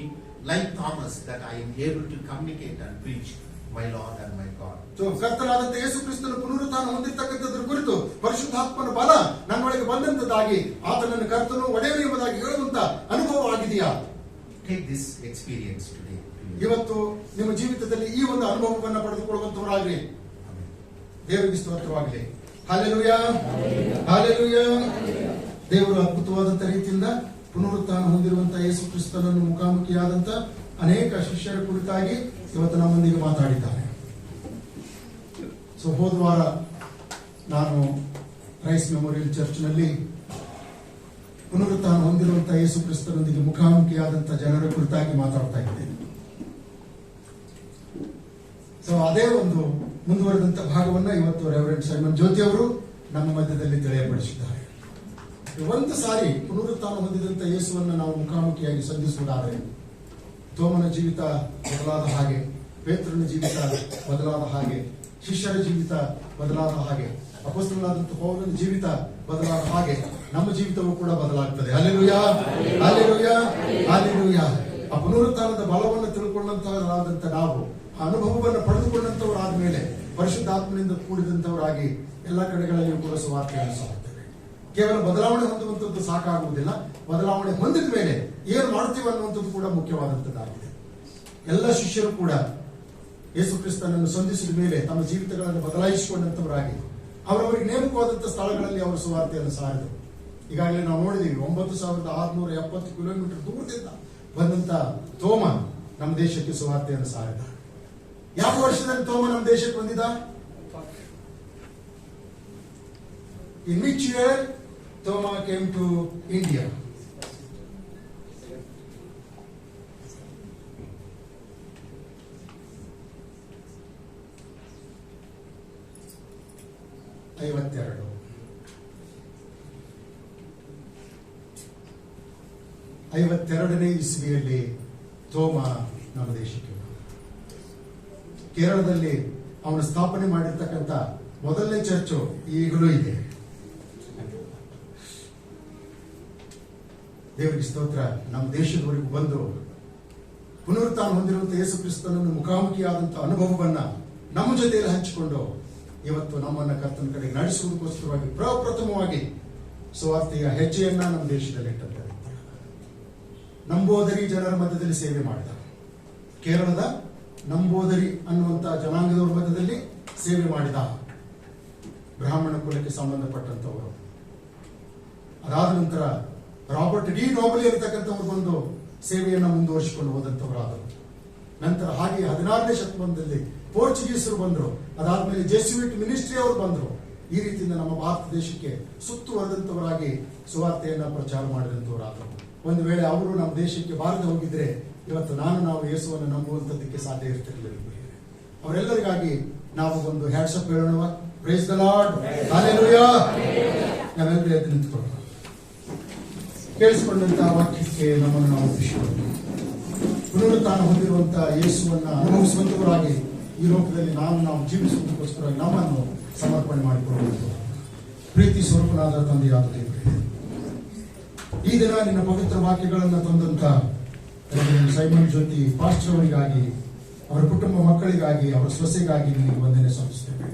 like Thomas, that I am able to communicate and preach my Lord and my God. So ಕರ್ತನಾದಂತ ಯೇಸು ಕ್ರಿಸ್ತನ ಪುನರುತ್ಥಾನ ಹೊಂದಿರತಕ್ಕಂಥದ್ರ ಕುರಿತು ಪರಿಶುದ್ಧಾತ್ಮನ ಬಲ ನನ್ನೊಳಗೆ ಬಂದಂತದಾಗಿ ಆತನನ್ನು ಕರ್ತನು ಒಡೆಯನು ಎಂಬುದಾಗಿ ಹೇಳುವಂತ ಅನುಭವ ಆಗಿದೆಯಾ? Take this experience today. ಇವತ್ತು ನಿಮ್ಮ ಜೀವಿತದಲ್ಲಿ ಈ ಒಂದು ಅನುಭವವನ್ನು ಪಡೆದುಕೊಳ್ಳುವಂತವರಾಗ್ರಿ. ದೇವರಿಗೆ ಸ್ತೋತ್ರವಾಗಲಿ. Hallelujah, hallelujah. ದೇವರು ಅದ್ಭುತವಾದಂತ ರೀತಿಯಿಂದ ಪುನರುತ್ಥಾನ ಹೊಂದಿರುವಂತಹ ಯೇಸು ಕ್ರಿಸ್ತನನ್ನು ಮುಖಾಮುಖಿಯಾದಂತ ಅನೇಕ ಶಿಷ್ಯರ ಕುರಿತಾಗಿ ಇವತ್ತು ನಮ್ಮೊಂದಿಗೆ ಮಾತಾಡಿದ್ದಾರೆ. ಸೊ ಹೋದ ವಾರ ನಾನು ರೈಸ್ ಮೆಮೋರಿಯಲ್ ಚರ್ಚ್ನಲ್ಲಿ ಪುನರುತ್ಥಾನ ಹೊಂದಿರುವಂತಹ ಯೇಸು ಕ್ರಿಸ್ತನೊಂದಿಗೆ ಮುಖಾಮುಖಿಯಾದಂತ ಜನರ ಕುರಿತಾಗಿ ಮಾತಾಡ್ತಾ ಇದ್ದೇನೆ. ಸೊ ಅದೇ ಒಂದು ಮುಂದುವರೆದಂತ ಭಾಗವನ್ನ ಇವತ್ತು ರೆವರೆಂಡ್ ಸೈಮನ್ ಜ್ಯೋತಿ ಅವರು ನಮ್ಮ ಮಧ್ಯದಲ್ಲಿ ತಿಳಿಯಪಡಿಸಿದ್ದಾರೆ. ಒಂದು ಸಾರಿ ಪುನರುತ್ಥಾನ ಹೊಂದಿದಂತ ಯೇಸುವನ್ನ ನಾವು ಮುಖಾಮುಖಿಯಾಗಿ ಸಂಧಿಸುವುದಾದರೆ ತೋಮನ ಜೀವಿತ ಬದಲಾದ ಹಾಗೆ, ಪೇತ್ರನ ಜೀವಿತ ಬದಲಾದ ಹಾಗೆ, ಶಿಷ್ಯರ ಜೀವಿತ ಬದಲಾದ ಹಾಗೆ, ಅಪೊಸ್ತಲನಾದಂತ ಪೌಲನ ಜೀವಿತ ಬದಲಾದ ಹಾಗೆ ನಮ್ಮ ಜೀವಿತವೂ ಕೂಡ ಬದಲಾಗ್ತದೆ. Hallelujah, hallelujah, hallelujah. ಆ ಪುನರುತ್ಥಾನದ ಬಲವನ್ನು ತಿಳ್ಕೊಂಡಂತವರಾದಂತ ನಾವು, ಆ ಅನುಭವವನ್ನು ಪಡೆದುಕೊಂಡಂತವರಾದ ಮೇಲೆ ಪರಿಶುದ್ಧಾತ್ಮನಿಂದ ಕೂಡಿದಂತವರಾಗಿ ಎಲ್ಲ ಕಡೆಗಳಲ್ಲಿಯೂ ಕೂಡ ಸುವಾರ್ತೆಯನ್ನು ಸಾರುತ್ತೇವೆ. ಕೇವಲ ಬದಲಾವಣೆ ಹೊಂದುವಂಥದ್ದು ಸಾಕಾಗುವುದಿಲ್ಲ, ಬದಲಾವಣೆ ಹೊಂದಿದ ಮೇಲೆ ಏನು ಮಾಡ್ತೀವಿ ಅನ್ನುವಂಥದ್ದು ಕೂಡ ಮುಖ್ಯವಾದಂಥದ್ದಾಗಿದೆ. ಎಲ್ಲ ಶಿಷ್ಯರು ಕೂಡ ಯೇಸು ಕ್ರಿಸ್ತನನ್ನು ಸಂಧಿಸಿದ ಮೇಲೆ ತಮ್ಮ ಜೀವಿತಗಳನ್ನು ಬದಲಾಯಿಸಿಕೊಂಡಂತವರಾಗಿ ಅವರವರಿಗೆ ನೇಮಕವಾದಂತಹ ಸ್ಥಳಗಳಲ್ಲಿ ಅವರು ಸುವಾರ್ತೆಯನ್ನು ಸಾರಿದರು. ಈಗಾಗಲೇ ನಾವು ನೋಡಿದೀವಿ, 9670 ಕಿಲೋಮೀಟರ್ ದೂರದಿಂದ ಬಂದಂತ ತೋಮ ನಮ್ಮ ದೇಶಕ್ಕೆ ಸುವಾರ್ತೆಯನ್ನು ಸಾರಿದ. ಯಾವ ವರ್ಷದಲ್ಲಿ ತೋಮ ನಮ್ಮ ದೇಶಕ್ಕೆ ಬಂದಿದ? In which year Thoma came to India? ಐವತ್ತೆರಡನೇ ಇಸ್ವಿಯಲ್ಲಿ ತೋಮ ನಮ್ಮ ದೇಶಕ್ಕೆ ಕೇರಳದಲ್ಲಿ ಅವನು ಸ್ಥಾಪನೆ ಮಾಡಿರ್ತಕ್ಕಂಥ ಮೊದಲನೇ ಚರ್ಚು ಈಗಲೂ ಇದೆ. ದೇವರಿಗೆ ಸ್ತೋತ್ರ. ನಮ್ಮ ದೇಶದವರೆಗೂ ಬಂದು ಪುನರುತ್ಥಾನ ಹೊಂದಿರುವಂತಹ ಯೇಸು ಕ್ರಿಸ್ತನನ್ನು ಮುಖಾಮುಖಿಯಾದಂತಹ ಅನುಭವವನ್ನ ನಮ್ಮ ಜೊತೆಯಲ್ಲಿ ಹಂಚಿಕೊಂಡು ಇವತ್ತು ನಮ್ಮನ್ನ ಕರ್ತನ ಕಡೆಗೆ ನಡೆಸುವುದಕ್ಕೋಸ್ಕರವಾಗಿ ಪ್ರಪ್ರಥಮವಾಗಿ ಸುವಾರ್ತೆಯ ಹೆಜ್ಜೆಯನ್ನ ನಮ್ಮ ದೇಶದಲ್ಲಿ ಇಟ್ಟಂತ ನಂಬೋದರಿ ಜನರ ಮಧ್ಯದಲ್ಲಿ ಸೇವೆ ಮಾಡಿದ. ಕೇರಳದ ನಂಬೋದರಿ ಅನ್ನುವಂತಹ ಜನಾಂಗದವರ ಮಧ್ಯದಲ್ಲಿ ಸೇವೆ ಮಾಡಿದ ಬ್ರಾಹ್ಮಣ ಕುಲಕ್ಕೆ ಸಂಬಂಧಪಟ್ಟಂತವರು. ಅದಾದ ನಂತರ ರಾಬರ್ಟ್ ಡಿ ನೋಬಲಿ ಇರತಕ್ಕಂಥವ್ರು ಬಂದು ಸೇವೆಯನ್ನ ಮುಂದುವರಿಸಿಕೊಂಡು ಹೋದಂತವರಾದರು. ನಂತರ ಹಾಗೆ 16ನೇ ಶತಮಾನದಲ್ಲಿ ಪೋರ್ಚುಗೀಸರು ಬಂದರು. ಅದಾದ್ಮೇಲೆ ಜೆಸ್ಯುಯಿಟ್ ಮಿನಿಸ್ಟ್ರಿ ಅವರು ಬಂದರು. ಈ ರೀತಿಯಿಂದ ನಮ್ಮ ಭಾರತ ದೇಶಕ್ಕೆ ಸುತ್ತುವರೆದಂತವರಾಗಿ ಸುವಾರ್ತೆಯನ್ನ ಪ್ರಚಾರ ಮಾಡಿದಂತವರಾದರು. ಒಂದು ವೇಳೆ ಅವರು ನಮ್ಮ ದೇಶಕ್ಕೆ ಬಾರದೆ ಹೋಗಿದ್ರೆ ಇವತ್ತು ನಾವು ಯೇಸುವನ್ನು ನಂಬುವಂತದ್ದಕ್ಕೆ ಸಾಧ್ಯ ಇರ್ತಿರ್ಲಿಲ್ಲ. ಅವರೆಲ್ಲರಿಗಾಗಿ ನಾವು ಒಂದು ಹ್ಯಾಟ್ಸಪ್ ಹೇಳೋಣ. Praise the lord, hallelujah. ನಾವೆಲ್ಲರೂ ಎದ್ದು ನಿಂತ್ಕೊಳ್ಳೋಣ. ಕೇಳಿಸಿಕೊಂಡಂತಹ ವಾಕ್ಯಕ್ಕೆ ನಮ್ಮನ್ನು ನಾವು ಖುಷಿಪಡೋಣ. ಪುನರುತ್ಥಾನ ಹೊಂದಿರುವಂತಹ ಯೇಸುವನ್ನ ಅನುಭವಿಸುವಂತವರಾಗಿ ಈ ಲೋಕದಲ್ಲಿ ನಾವು ಜೀವಿಸುವುದಕ್ಕೋಸ್ಕರವಾಗಿ ನಮ್ಮನ್ನು ಸಮರ್ಪಣೆ ಮಾಡಿಕೊಳ್ಳುವುದು. ಪ್ರೀತಿ ಸ್ವರೂಪನಾದ ತಂದೆಯಾದ ದೇವರೇ, ಈ ದಿನ ನಿನ್ನ ಪವಿತ್ರ ವಾಕ್ಯಗಳನ್ನು ತಂದಂತ ಸೈಮನ್ ಜ್ಯೋತಿ ಪಾಸ್ಟರ್ ಅವರಿಗಾಗಿ, ಅವರ ಕುಟುಂಬ ಮಕ್ಕಳಿಗಾಗಿ, ಅವರ ಸೊಸೆಗಾಗಿ ನಿಮಗೆ ವಂದನೆ ಸಲ್ಲಿಸುತ್ತೇವೆ.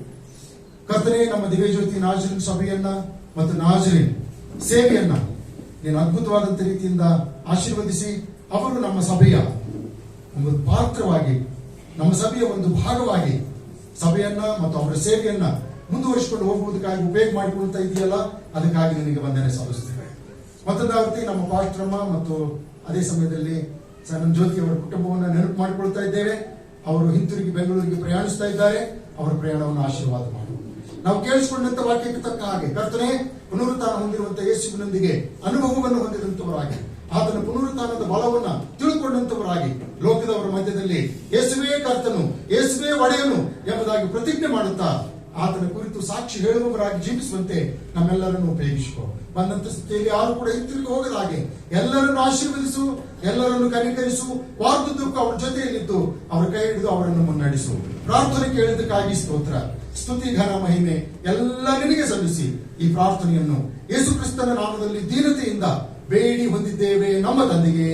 ಕರ್ತನೇ, ನಮ್ಮ ದಿವ್ಯ ಜ್ಯೋತಿ ನಾಜರಿನ್ ಸಭೆಯನ್ನ ಮತ್ತು ನಾಜರಿನ್ ಸೇವೆಯನ್ನ ನೀನು ಅದ್ಭುತವಾದಂತ ರೀತಿಯಿಂದ ಆಶೀರ್ವದಿಸಿ, ಅವರು ನಮ್ಮ ಸಭೆಯ ಒಂದು ಪಾತ್ರವಾಗಿ, ನಮ್ಮ ಸಭೆಯ ಒಂದು ಭಾಗವಾಗಿ ಸಭೆಯನ್ನ ಮತ್ತು ಅವರ ಸೇವೆಯನ್ನ ಮುಂದುವರಿಸಿಕೊಂಡು ಹೋಗುವುದಕ್ಕಾಗಿ ಉಪಯೋಗ ಮಾಡಿಕೊಳ್ತಾ ಇದೆಯಲ್ಲ, ಅದಕ್ಕಾಗಿ ನಿನಗೆ ವಂದನೆ ಸಲ್ಲಿಸುತ್ತೇವೆ. ಮತ್ತೊಂದಾವರ್ತಿ ನಮ್ಮ ಪಾಸ್ಟ್ರಮ್ಮ ಮತ್ತು ಅದೇ ಸಮಯದಲ್ಲಿ ಸೈಮನ್ ಜ್ಯೋತಿ ಅವರ ಕುಟುಂಬವನ್ನು ನೆನಪು ಮಾಡಿಕೊಳ್ತಾ ಇದ್ದೇವೆ. ಅವರು ಹಿಂತಿರುಗಿ ಬೆಂಗಳೂರಿಗೆ ಪ್ರಯಾಣಿಸ್ತಾ ಇದ್ದಾರೆ. ಅವರ ಪ್ರಯಾಣವನ್ನು ಆಶೀರ್ವಾದ ಮಾಡು. ನಾವು ಕೇಳಿಸಿಕೊಂಡಂತ ವಾಕ್ಯಕ್ಕೆ ತಕ್ಕ ಹಾಗೆ ಕರ್ತನೇ, ಪುನರುತ್ಥಾನ ಹೊಂದಿರುವಂತಹ ಯೇಸುವಿನೊಂದಿಗೆ ಅನುಭವವನ್ನು ಹೊಂದಿದಂತವರಾಗಿ, ಆತನ ಪುನರುತ್ಥಾನದ ಬಲವನ್ನ ತಿಳ್ಕೊಂಡಂತವರಾಗಿ ಲೋಕದವರ ಮಧ್ಯದಲ್ಲಿ ಯೇಸುವೇ ಕರ್ತನು, ಯೇಸುವೇ ಒಡೆಯನು ಎಂಬುದಾಗಿ ಪ್ರತಿಜ್ಞೆ ಮಾಡುತ್ತಾ ಆತನ ಕುರಿತು ಸಾಕ್ಷಿ ಹೇಳುವವರಾಗಿ ಜೀವಿಸುವಂತೆ ನಮ್ಮೆಲ್ಲರನ್ನು ಉಪಯೋಗಿಸಿಕೊ. ಬಂದಂತ ಸ್ಥಿತಿಯಲ್ಲಿ ಯಾರು ಕೂಡ ಹಿಂತಿರುಗಿ ಹೋಗದ ಹಾಗೆ ಎಲ್ಲರನ್ನು ಆಶೀರ್ವದಿಸು, ಎಲ್ಲರನ್ನು ಕನಿಕರಿಸು, ವಾರದುದ್ದಕ್ಕೂ ಅವ್ರ ಜೊತೆಯಲ್ಲಿದ್ದು ಅವರ ಕೈ ಹಿಡಿದು ಅವರನ್ನು ಮುನ್ನಡೆಸು. ಪ್ರಾರ್ಥನೆ ಕೇಳಿದ್ದಕ್ಕಾಗಿ ಸ್ತೋತ್ರ, ಸ್ತುತಿ, ಘನ, ಮಹಿಮೆ ಎಲ್ಲ ನಿನಗೆ ಸಲ್ಲಿಸಿ ಈ ಪ್ರಾರ್ಥನೆಯನ್ನು ಯೇಸು ಕ್ರಿಸ್ತನ ನಾಮದಲ್ಲಿ ದೀನತೆಯಿಂದ ಬೇಡಿ ಹೊಂದಿದ್ದೇವೆ ನಮ್ಮ ತಂದೆಗೆ.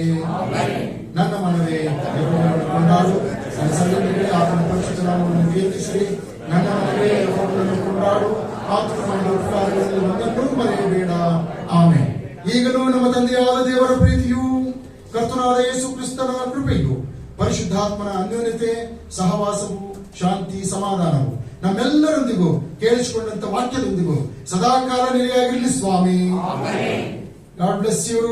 ನನ್ನ ಮನವೇ ಯೆಹೋವನನ್ನು ಕೊಂಡಾಡು, ನನ್ನ ಸಂಗತಿಗಳೇ ಆತನ ಪರಿಶುದ್ಧ ನಾಮವನ್ನು ಕೀರ್ತಿಸಿರಿ. ನನ್ನ ಮನವೇ ಯೆಹೋವನನ್ನು ಕೊಂಡಾಡು, ಆತನ ಮಾಡಿದ ಉಪಕಾರಗಳಲ್ಲಿ ಒಂದನ್ನೂ ಮರೆಯಬೇಡ. ಆಮೆನ್. ಈಗಲೂ ನಮ್ಮ ತಂದೆಯಾದ ದೇವರ ಪ್ರೀತಿಯು, ಕರ್ತನಾದ ಯೇಸು ಕ್ರಿಸ್ತನ ಕೃಪೆಯು, ಪರಿಶುದ್ಧಾತ್ಮನ ಅನ್ಯೋನ್ಯತೆ, ಸಹವಾಸವು, ಶಾಂತಿ, ಸಮಾಧಾನವು ನಮ್ಮೆಲ್ಲರೊಂದಿಗೂ ಕೇಳಿಸಿಕೊಂಡಂತ ವಾಕ್ಯದೊಂದಿಗೂ ಸದಾಕಾಲ ನೆಲೆಯಾಗಿರಲಿ ಸ್ವಾಮಿ. God bless you.